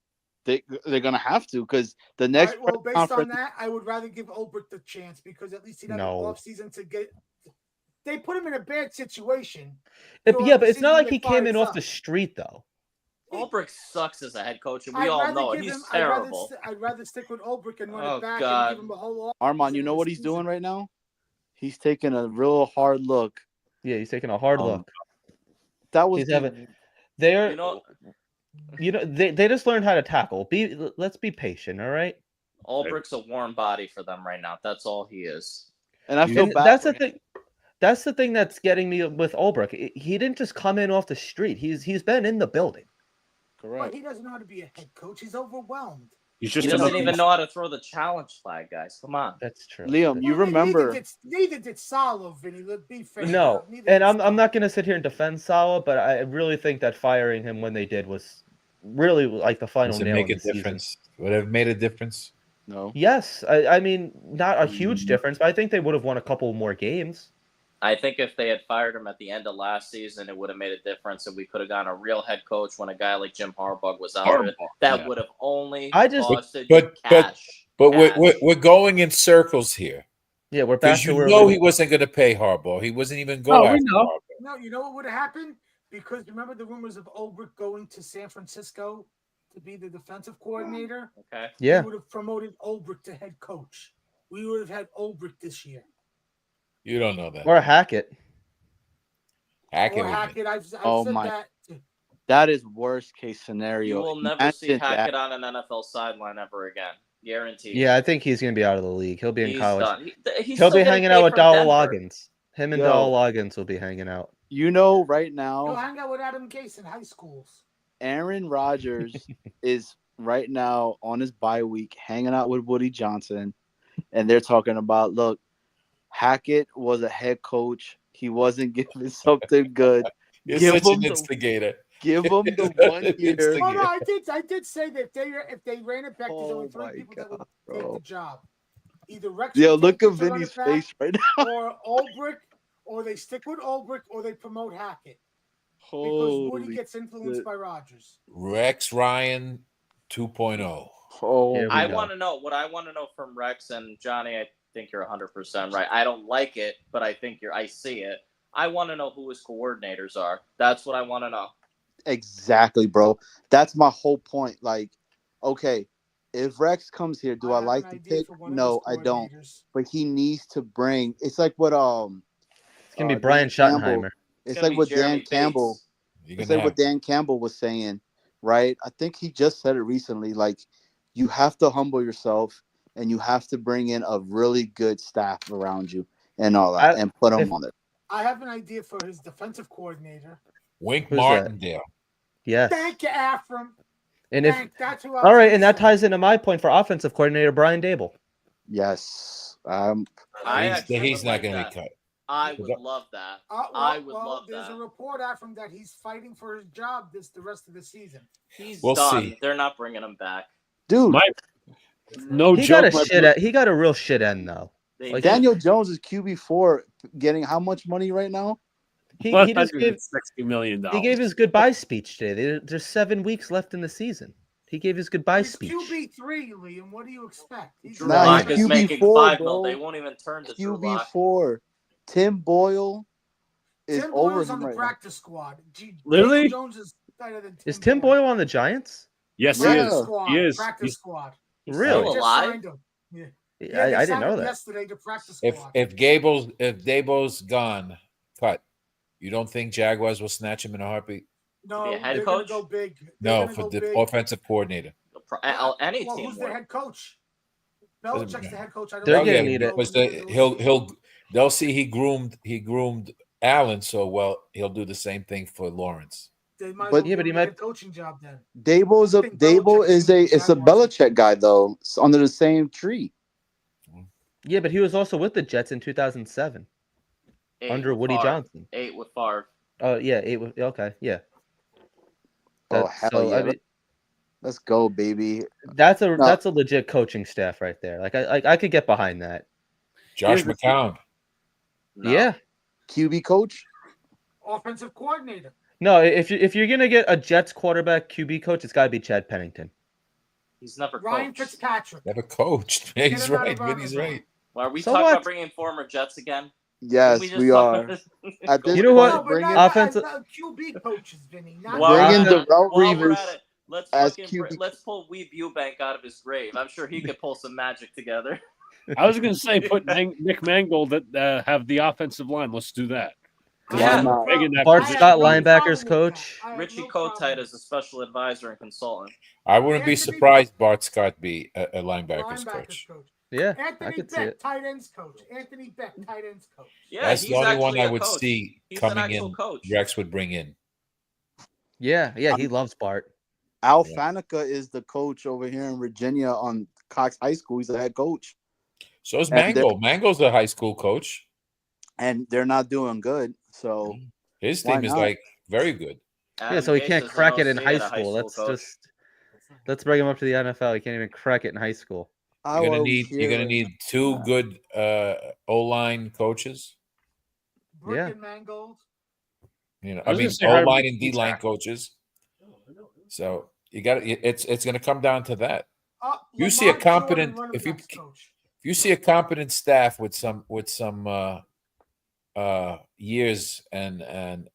They're gonna have to because the All next right, well, based conference. on that, I would rather give Ulbrich the chance because at least he'd have No. an offseason to get. They put him in a bad situation. Yeah, but it's see not him like get he came fired in off up. the street though. Ulbrich sucks as a head coach, and we I'd all rather know it. give He's him- terrible. I'd rather stick with Ulbrich and run Oh, it back God. and give him a whole. Armand, you know what he's doing right now? He's taking a real hard look. Yeah, he's taking a hard look. That was He's the- having. They're You know, they just learned how to tackle. Let's be patient, all right? Ulbrich's a warm body for them right now. That's all he is. and I feel And bad. that's for the him. thing. That's the thing that's getting me with Ulbrich. He didn't just come in off the street. He's been in the building. But Correct. he doesn't know how to be a head coach. He's overwhelmed. He's He just doesn't another. even know how to throw the challenge flag, guys. Come on. That's true. Liam, you remember? Neither did Salo, Vinny. Let's be fair. No, Neither and did I'm Salo. not gonna sit here and defend Salah, but I really think that firing him when they did was really like the final Does it nail make in a the season. difference? Would it have made a difference? No. Yes, I mean not a huge difference, but I think they would have won a couple more games. I think if they had fired him at the end of last season, it would have made a difference, and we could have gotten a real head coach when a guy like Jim Harbaugh was out there. That yeah. would have only I just- costed But- you but- cash. But Cash. we're going in circles here Yeah, we're back because to you where know we- he wasn't going to pay Harbaugh. He wasn't even Oh, going we after know. Harbaugh. No, you know what would have happened? Because remember the rumors of Ulbrich going to San Francisco to be the defensive coordinator? Okay. Yeah, We would have promoted Ulbrich to head coach. We would have had Ulbrich this year. You don't know that. or Hackett. Hackett Or would be- Hackett. I've Oh said my- that. That is worst case scenario. You will never see Imagine that. Hackett on an NFL sideline ever again. Guaranteed. Yeah, I think he's gonna be out of the league. He'll be in He's college. done. He's He'll still be getting hanging out paid with from Dowell Denver. Loggins. Him and Yo. Dowell Loggins will be hanging out. You know, right He'll now, hang out with Adam Gase in high schools. Aaron Rodgers is right now on his bye week, hanging out with Woody Johnson, and they're talking about, look, Hackett was a head coach. He wasn't giving something good. You're Give such him an the- instigator. Give him the 1 year. Instigate. Oh no, I did say that if they ran it back, there's only Oh three my people that God, would take bro. the job. Either Rex. Yo, would look take at it to run Vinny's it back, face right now. Or Ulbrich, or they stick with Ulbrich, or they promote Hackett because Woody Holy, gets influenced shit. by Rodgers. Rex Ryan 2.0. oh, Here we I go. want to know what I want to know from Rex and Johnny. I think you're 100% right. I don't like it, but I think I see it. I want to know who his coordinators are. That's what I want to know. Exactly, bro. That's my whole point. Like, okay, if Rex comes here, do I have an like the idea pick? for one of his No, I don't. coordinators. But he needs to bring. It's like what It's gonna be Dan Brian Campbell. Schottenheimer. It's It's gonna like be what Dan Jeremy Campbell. Bates. You're It's gonna like what have Dan Campbell was saying, right? I think he just said it recently. Like, you have to humble yourself, and you have to bring in a really good staff around you and all that, I, and put them if on it. I have an idea for his defensive coordinator. Wink Who's that? Martindale. yes, Thank you, Afram. and if That's who I all was right, gonna and that say. ties into my point for offensive coordinator Brian Dable. Yes. I He's, actually he's would not like going to that. be cut. I would love that. Well, I would love there's that. a report out from that he's fighting for his job the rest of the season. He's We'll done. see. They're not bringing him back. Dude, My no He got joke. he got a real shit end though. They Like, did. Daniel Jones is QB4 getting how much money right now? He $160 just gave million. he gave his goodbye speech today. There's 7 weeks left in the season. He gave his goodbye He's speech. QB3, Liam. What do you expect? He's Drew Nah, Lock he's is making QB4, $5 million. bro. They won't even turn to Drew Lock. QB4. Tim Boyle is Tim over Boyle's on him the right now. practice squad. Really? Daniel Jones is better than Tim Is Tim Boyle on the Giants? Yes, he Practice is. squad. He is. Practice He's- squad. He's Really? still They just alive? signed him. Yeah. I they didn't signed know him that. yesterday to practice If squad. Dabo's gone, cut. You don't think Jaguars will snatch him in a heartbeat? no, be a head they're coach? gonna go big. No, for the offensive coordinator. Any well, team who's the would. head coach? Doesn't Belichick's matter. the head coach. I don't They're know. gonna get need it. because they'll see he groomed Allen so well he'll do the same thing for Lawrence. They might But- well Yeah, but give he him a might- head coaching job then. Dable is I think it's a Jaguars. Belichick guy though. It's under the same tree. Yeah, but he was also with the Jets in 2007 Eight under with Woody Favre. Johnson. 8 with Favre. Oh yeah, okay, yeah. Oh That- hell so, yeah! I mean, Let's go, baby. that's No. a legit coaching staff right there. Like I could get behind that. Josh Here's the- McCown. No. Yeah. QB coach. Offensive coordinator. No, if you're gonna get a Jets quarterback QB coach, it's got to be Chad Pennington. He's never Ryan coached. Fitzpatrick. Never coached. Get He's him out of right. Ronald Vinny's Brown. right. Well, are we So talking what? about bringing former Jets again? Yes, Didn't we just are. talk about- At this You know what? No, but bring not, in, not, Offensive- not QB coaches, Vinny. Not Well, bring in Well, Darrell while we're Reeves at it, let's as fucking QB. let's pull Weeb Eubank out of his grave. I'm sure he could pull some magic together. I was going to say put Nick Mangold that have the offensive line. Let's do that. I Yeah. have no Big in problem- that Bart I have Scott, no linebackers problem with coach. that. I have Richie no problem Kotite with as a special advisor and consultant. I wouldn't be Anthony- surprised Bart Scott be a linebackers linebackers coach. Yeah, I Anthony could see Beck, it. tight ends coach. Anthony Beck, tight ends coach. Yeah, That's he's the only one actually I a would coach. see He's an coming actual in. coach. Rex would bring in. Yeah, he loves Bart. Al Yeah. Faneca is the coach over here in Virginia on Cox High School. He's the head coach, So is And they're- Mango. Mango's a high school coach. and they're not doing good. So His Why team is not? like very good. Yeah, so he Adam can't Gase is an crack it in OC high at a school. coach. Let's bring him up to the NFL. He can't even crack it in high school. I You're gonna always need two good O-line coaches. Brick Yeah. and Mangold. You know, I I was mean gonna say hire O-line Ricky and D-line Jack. coaches. So you got it's going to come down to that. You see a Lamar Jordan, competent running if you backs coach. if you see a competent staff with some years and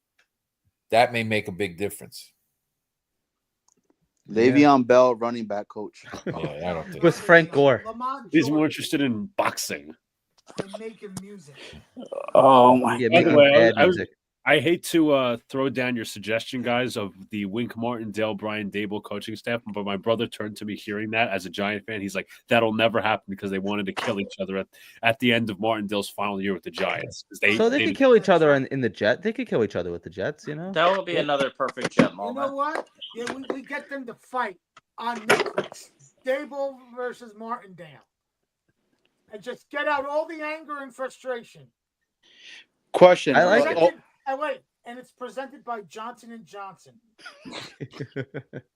that may make a big difference. Le'Veon Bell, running back coach. Yeah, I don't think With Frank Gore. Lamar He's more Jordan interested in boxing. and making music. Oh my! Yeah, By the making way, bad I was- music. I hate to throw down your suggestion, guys, of the Wink Martindale, Brian Dable coaching staff, but my brother turned to me hearing that as a Giant fan. He's like, that'll never happen because they wanted to kill each other at the end of Martindale's final year with the Giants. So they could kill each other in the Jet. They could kill each other with the Jets, you know? That would be another perfect Jet You moment. know what? Yeah, we get them to fight on Netflix. Dable versus Martindale. And just get out all the anger and frustration. Question. I like it. Presented- wait, and it's presented by Johnson & Johnson.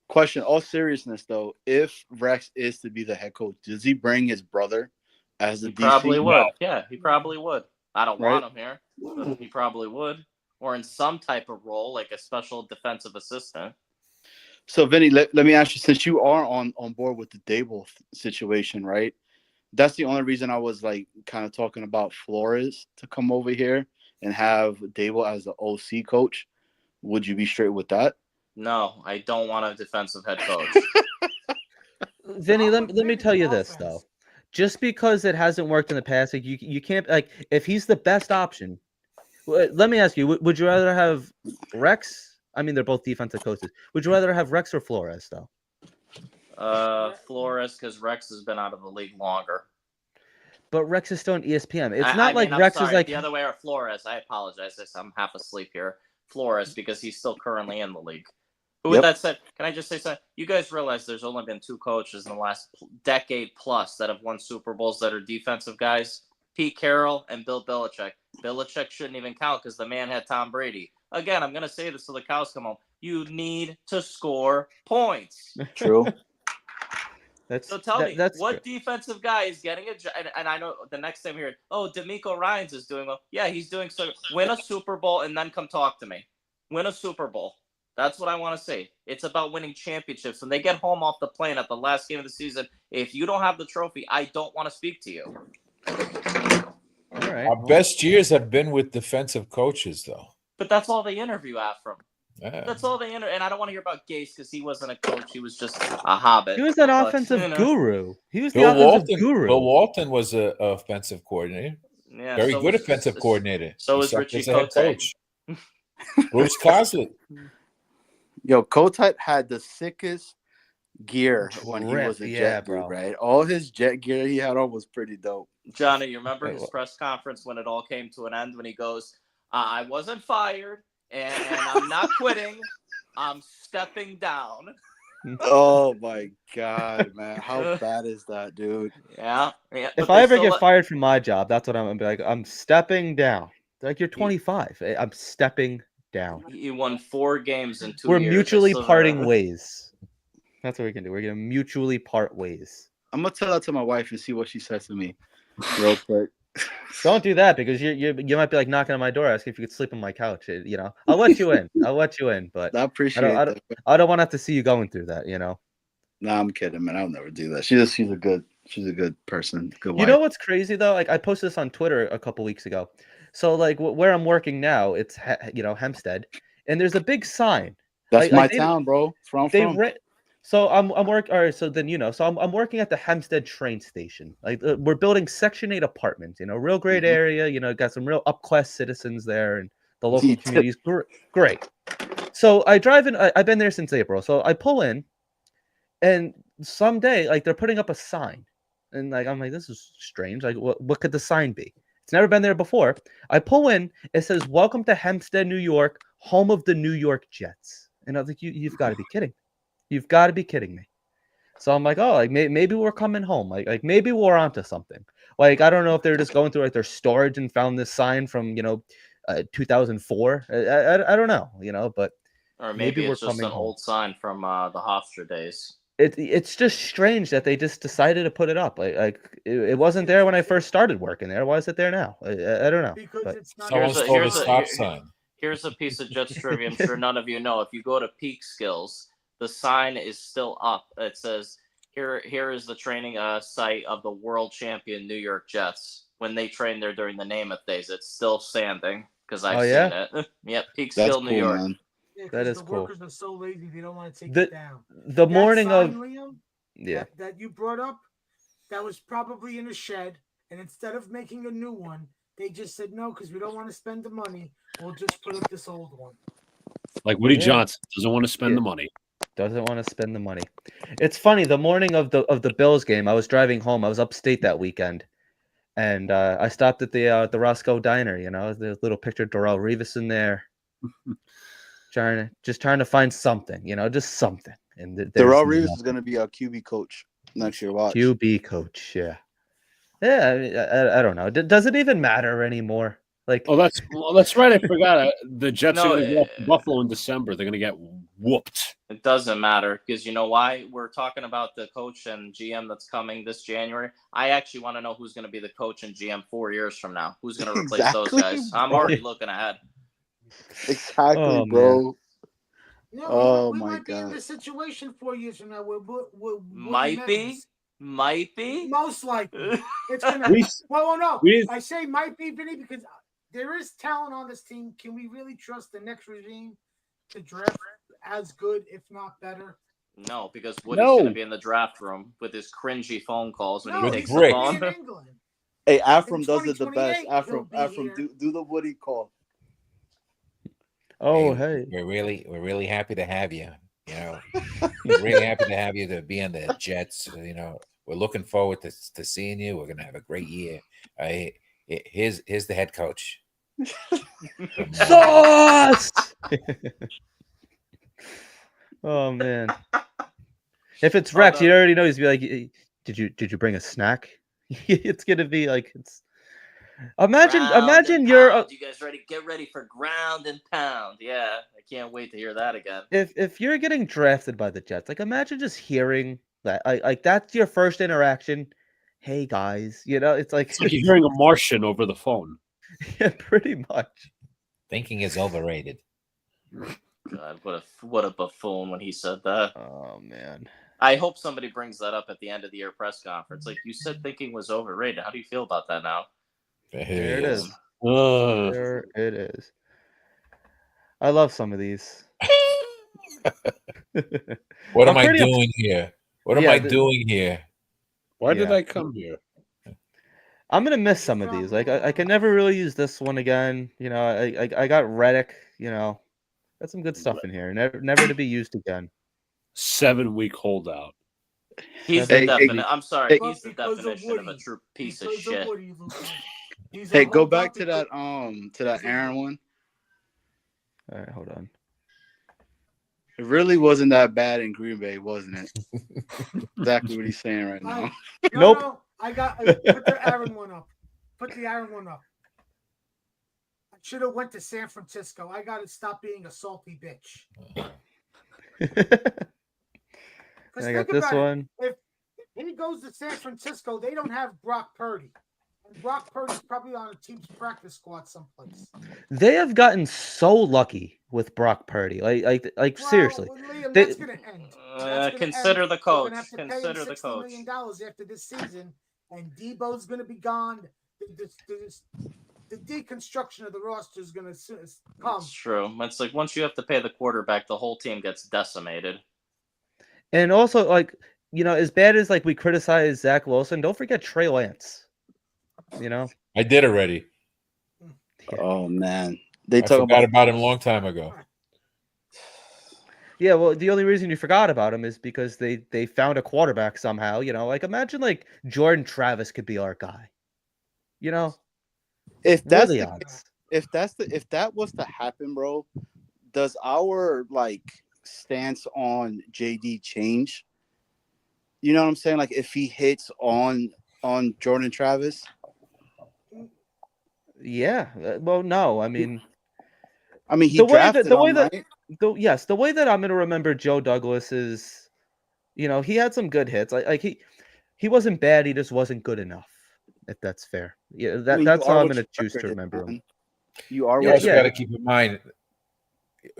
Question. All seriousness though, if Rex is to be the head coach, does he bring his brother as the He DC? probably would. No. Yeah, he probably would. I don't Right. want him here, but he probably would. Or in some type of role, like a special defensive assistant. So, Vinny, let me ask you, since you are on board with the Dable situation, right? That's the only reason I was like kind of talking about Flores to come over here and have Dable as the OC coach. Would you be straight with that? No, I don't want a defensive head coach. Vinny, let me tell you this though. Just because it hasn't worked in the past, like you can't like if he's the best option. Let me ask you: would you rather have Rex? I mean, they're both defensive coaches. Would you rather have Rex or Flores though? Flores, because Rex has been out of the league longer. But Rex is still on ESPN. It's not like I'm Rex sorry, is like the other way. Or Flores. I apologize. I'm half asleep here. Flores, because he's still currently in the league. But with that said, can I just say something? You guys realize there's only been 2 coaches in the last decade plus that have won Super Bowls that are defensive guys? Pete Carroll and Bill Belichick. Belichick shouldn't even count because the man had Tom Brady. Again, I'm going to say this till the cows come home. You need to score points. True. So tell me, what defensive guy is getting a job? And I know the next time here, D'Amico Ryans is doing well. Yeah, he's doing so. Win a Super Bowl and then come talk to me. Win a Super Bowl. That's what I want to say. It's about winning championships. When they get home off the plane at the last game of the season, if you don't have the trophy, I don't want to speak to you. All right. Our best years have been with defensive coaches, though. But that's all they interview at from. Yeah. That's all they and I don't want to hear about Gase because he wasn't a coach. He was just a hobbit. He was an offensive guru. He was the Bill offensive guru. Bill Walton was an offensive coordinator. Yeah, Very so good was- offensive coordinator. so He was sucked Richie as a head Cote. coach. Bruce Coslett. Yo, Kotite had the sickest gear when he was a Drip, Jet dude, bro. right? All his Jet gear he had on was pretty dope. Johnny, you remember his press conference when it all came to an end when he goes, I wasn't fired and I'm not quitting. I'm stepping down. Oh my god, man. How bad is that, dude? Yeah. If I ever get fired from my job, that's what I'm gonna be like. I'm stepping down. Like you're 25. I'm stepping down. He won 4 games in 2 We're years. mutually So parting ways. That's what we can do. We're gonna mutually part ways. I'm gonna tell that to my wife and see what she says to me real quick. Don't do that because you might be like knocking on my door asking if you could sleep on my couch. You know, I'll let you in. I'll let you in, but I appreciate that. I don't want to have to see you going through that. You know. Nah, I'm kidding, man. I'll never do that. She's a good person. Good wife. You know what's crazy though? Like I posted this on Twitter a couple weeks ago. So like where I'm working now, it's Hempstead, and there's a big sign. That's my town, bro. It's where I'm from. So I'm working. All right. So then so I'm working at the Hempstead train station. Like we're building Section 8 apartments. Real great area. Got some real upclass citizens there, and the local community is great. So I drive in. I've been there since April. So I pull in, and someday like they're putting up a sign, and like I'm like this is strange. Like what could the sign be? It's never been there before. I pull in. It says "Welcome to Hempstead, New York, home of the New York Jets." And I was like, you've got to be kidding. You've got to be kidding me. So I'm like, oh, like maybe we're coming home. Like maybe we're onto something. Like I don't know if they're just going through like their storage and found this sign from 2004. I don't know. But or maybe we're it's just coming an home. old sign from the Hofstra days. It's just strange that they just decided to put it up. Like it wasn't there when I first started working there. Why is it there now? I don't know. Because But it's not. Someone stole the stop sign. Here's a piece of Jets trivia I'm sure none of you know. If you go to Peak Skills, the sign is still up. It says, here is the training site of the world champion New York Jets. When they train there during the Namath days, it's still standing because I've seen it. Yep, Peak Skill, New York. Man. Yeah, That is the cool. workers are so lazy they don't want to take The- it down. The That morning sign, of Liam, that you brought up, that was probably in a shed, and instead of making a new one, they just said no because we don't want to spend the money. We'll just put up this old one. Like Woody Yeah. Johnson doesn't want to spend the money. doesn't want to spend the money. It's funny. The morning of the Bills game, I was driving home. I was upstate that weekend, and I stopped at the Roscoe Diner. The little picture of Darrelle Revis in there, trying to find something. Just something. And Darrelle Revis is going to be our QB coach next year. Watch. QB coach. Yeah. Yeah. I mean, I don't know. Does it even matter anymore? Like, Oh, that's right. I forgot. The Jets No, are going to go up to Buffalo in December. They're going to get whooped. It doesn't matter because you know why? We're talking about the coach and GM that's coming this January. I actually want to know who's going to be the coach and GM 4 years from now. Who's going to replace those guys? I'm already looking ahead. Exactly, Oh, bro. No, Oh, we my might be in God. this situation 4 years from now. Might be. Most likely. It's gonna. We- Well, no. we- I say might be, Vinny, because there is talent on this team. Can we really trust the next regime to draft as good, if not better? No, because Woody's going No. to be in the draft room with his cringy phone calls when No, he With takes he's the Rick. gonna be phone. in England. Hey, In Afram does it the best. 2028, Afram, he'll be Afram, here. do the Woody call. Oh, hey. we're really happy to have you. You know, we're really happy to have you to be on the Jets. You know, we're looking forward to seeing you. We're gonna have a great year. Here's the head coach. Sauce. Oh man. If it's Rex, you already know he's be like, did you bring a snack? It's gonna be like it's. Imagine Ground and you're pound. You guys ready? Get ready for ground and pound. Yeah, I can't wait to hear that again. if you're getting drafted by the Jets, like imagine just hearing that, like that's your first interaction. Hey guys, it's like It's like you're hearing a Martian over the phone. yeah, pretty much. Thinking is overrated. God, what a buffoon when he said that. Oh man. I hope somebody brings that up at the end of the year press conference. Like, you said thinking was overrated. How do you feel about that now? There it is. Ugh. There it is. I love some of these. What I'm am I pretty ups- doing here? What am Yeah, I doing here? Why did Yeah. I come here? I'm gonna miss some of these. Like I can never really use this one again. I got Reddick. Got some good stuff in here. Never to be used again. 7-week holdout. He's Hey, the hey, definite. I'm sorry. But He's the because of definition of a Woody. true piece of Because shit. Woody, Lucas. He's a Hey, go holdout back to because- that Aaron one. All right, hold on. It really wasn't that bad in Green Bay, wasn't it? Exactly what he's saying right now. Nope. No, I got put the Aaron one up. Put the Aaron one up. I should have went to San Francisco. I got to stop being a salty bitch. I got this one. If he goes to San Francisco, they don't have Brock Purdy. And Brock Purdy's probably on a team's practice squad someplace. They have gotten so lucky with Brock Purdy. Like seriously. Well, Liam, They- that's going to end. That's gonna Consider end. the They're coach. gonna have to pay him Consider the $60 coach. million after this season, and Debo's going to be gone. The deconstruction of the roster is going to come. It's true. It's like once you have to pay the quarterback, the whole team gets decimated. And also, as bad as we criticize Zach Wilson, don't forget Trey Lance. I did already. Oh man, they I talk forgot about about him a long time ago. Yeah, well, the only reason you forgot about him is because they found a quarterback somehow. Imagine Jordan Travis could be our guy. if What are that's the the, odds? if that was to happen, bro. Does our stance on JD change? You know what I'm saying? Like if he hits on Jordan Travis. Yeah. Well, no. I mean, he drafted the way him, that right? the way that I'm going to remember Joe Douglas is, he had some good hits. He wasn't bad. He just wasn't good enough. If that's fair. Yeah, that's you how are I'm what going to your choose to record is, remember him. man. You are You what also yeah. got to keep in mind,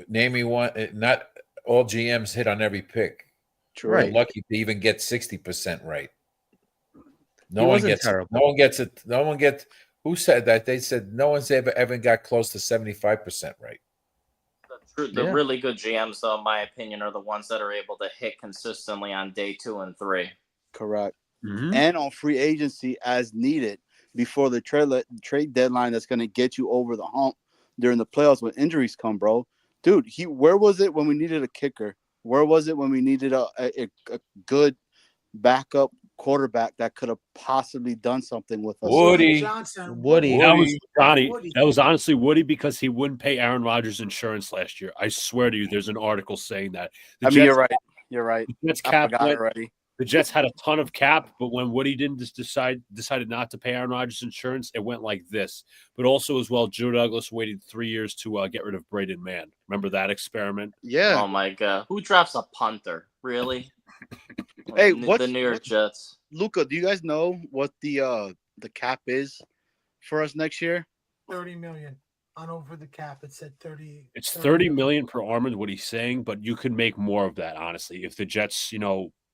name me one. Not all GMs hit on every pick. True. Right. We're lucky to even get 60% right. He wasn't terrible. No one gets it. No one gets. Who said that? They said no one's ever got close to 75% right. The really good GMs, though, in my opinion, are the ones that are able to hit consistently on day 2 and 3. Correct. Mhm. And on free agency as needed before the trade deadline that's going to get you over the hump during the playoffs when injuries come, bro. Dude, where was it when we needed a kicker? Where was it when we needed a good backup quarterback that could have possibly done something with us? Woody. Woody. That was Johnny. Woody. That was honestly Woody because he wouldn't pay Aaron Rodgers insurance last year. I swear to you, there's an article saying that. You're right. You're right. The Jets I cap forgot already. The Jets had a ton of cap, but when Woody didn't just decided not to pay Aaron Rodgers insurance, it went like this. But also as well, Joe Douglas waited 3 years to get rid of Braden Mann. Remember that experiment? Yeah. Oh my god, who drafts a punter? Really? Hey, the New York Jets. Luca, do you guys know what the cap is for us next year? 30 million on over the cap. It said 30. It's 30 million per arm is what he's saying, but you could make more of that, honestly, if the Jets,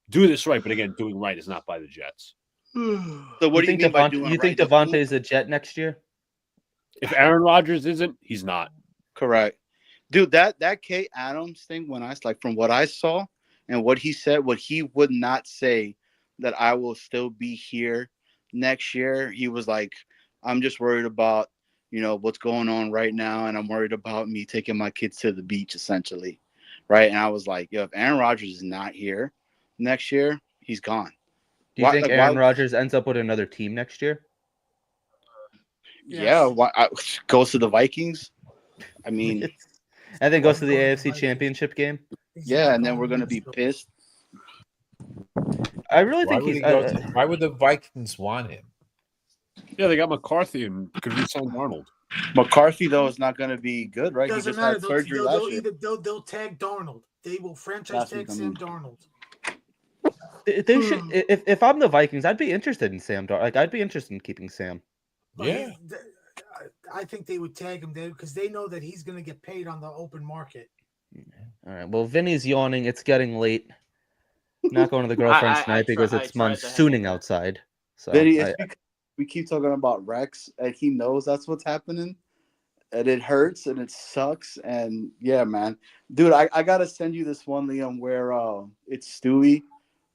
do this right. But again, doing right is not by the Jets. So what do you mean by doing You think right? Devontae's a Jet next year? If Aaron Rodgers isn't, he's not. Correct. Dude, that Kay Adams thing, when I like from what I saw and what he said, what he would not say that I will still be here next year. He was like, I'm just worried about, what's going on right now, and I'm worried about me taking my kids to the beach, essentially. Right. And I was like, yo, if Aaron Rodgers is not here next year, he's gone. Do you think Aaron Rodgers ends up with another team next year? Yeah, goes to the Vikings. I mean, and then goes to the AFC Championship game. Yeah, and then we're gonna be pissed. I really think he's. Why would the Vikings want him? Yeah, they got McCarthy and could re-sign Arnold. McCarthy though is not gonna be good, right? Doesn't he just matter. had surgery last year. They'll tag Darnold. They will franchise tag Sam Darnold. They should. If I'm the Vikings, I'd be interested in Sam Darnold. Like, I'd be interested in keeping Sam. Yeah. I think they would tag him there because they know that he's going to get paid on the open market. All right. Well, Vinny's yawning. It's getting late. Not going to the girlfriend's night because it's monsooning outside. So Vinny, it's because we keep talking about Rex, and he knows that's what's happening, and it hurts and it sucks. And yeah, man, dude, I gotta send you this one, Liam, where it's Stewie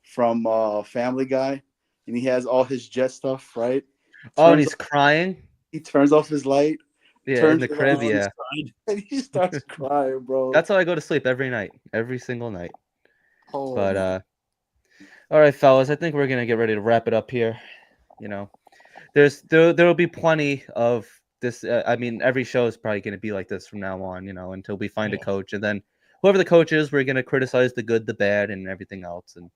from Family Guy, and he has all his jet stuff, right? And he's crying. He turns off his light. Yeah, in the crib, yeah. And he starts crying, bro. That's how I go to sleep every night, every single night. Oh, but all right, fellas, I think we're gonna get ready to wrap it up here. There will be plenty of this. I mean, every show is probably gonna be like this from now on. Until we find a coach, and then whoever the coach is, we're gonna criticize the good, the bad, and everything else. And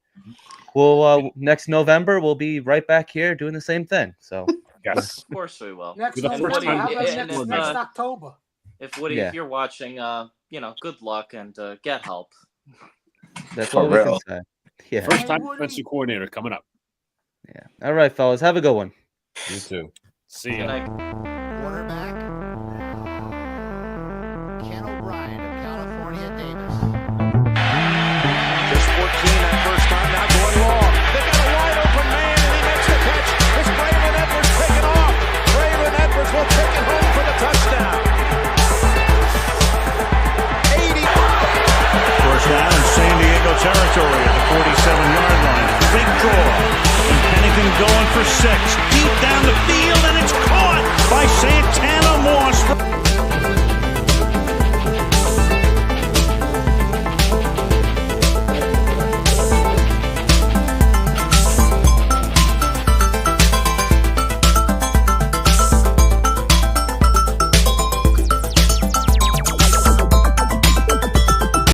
we'll next November we'll be right back here doing the same thing. So. Yes, of course we will. Next October. If Woody, if you're watching, good luck and get help. That's all we can say. Yeah. First time defensive coordinator coming up. Yeah. All right, fellas. Have a good one. You too. See ya. Quarterback Ken O'Brien of California Davis. Just 14 that first time, now going long. They got a wide open man, and he makes the catch. It's Braylon Edwards taking off. Braylon Edwards will take it home for the touchdown. 80. First down in San Diego territory at the 47-yard line. Big draw. And Pennington going for 6. Deep down the field, and it's caught by San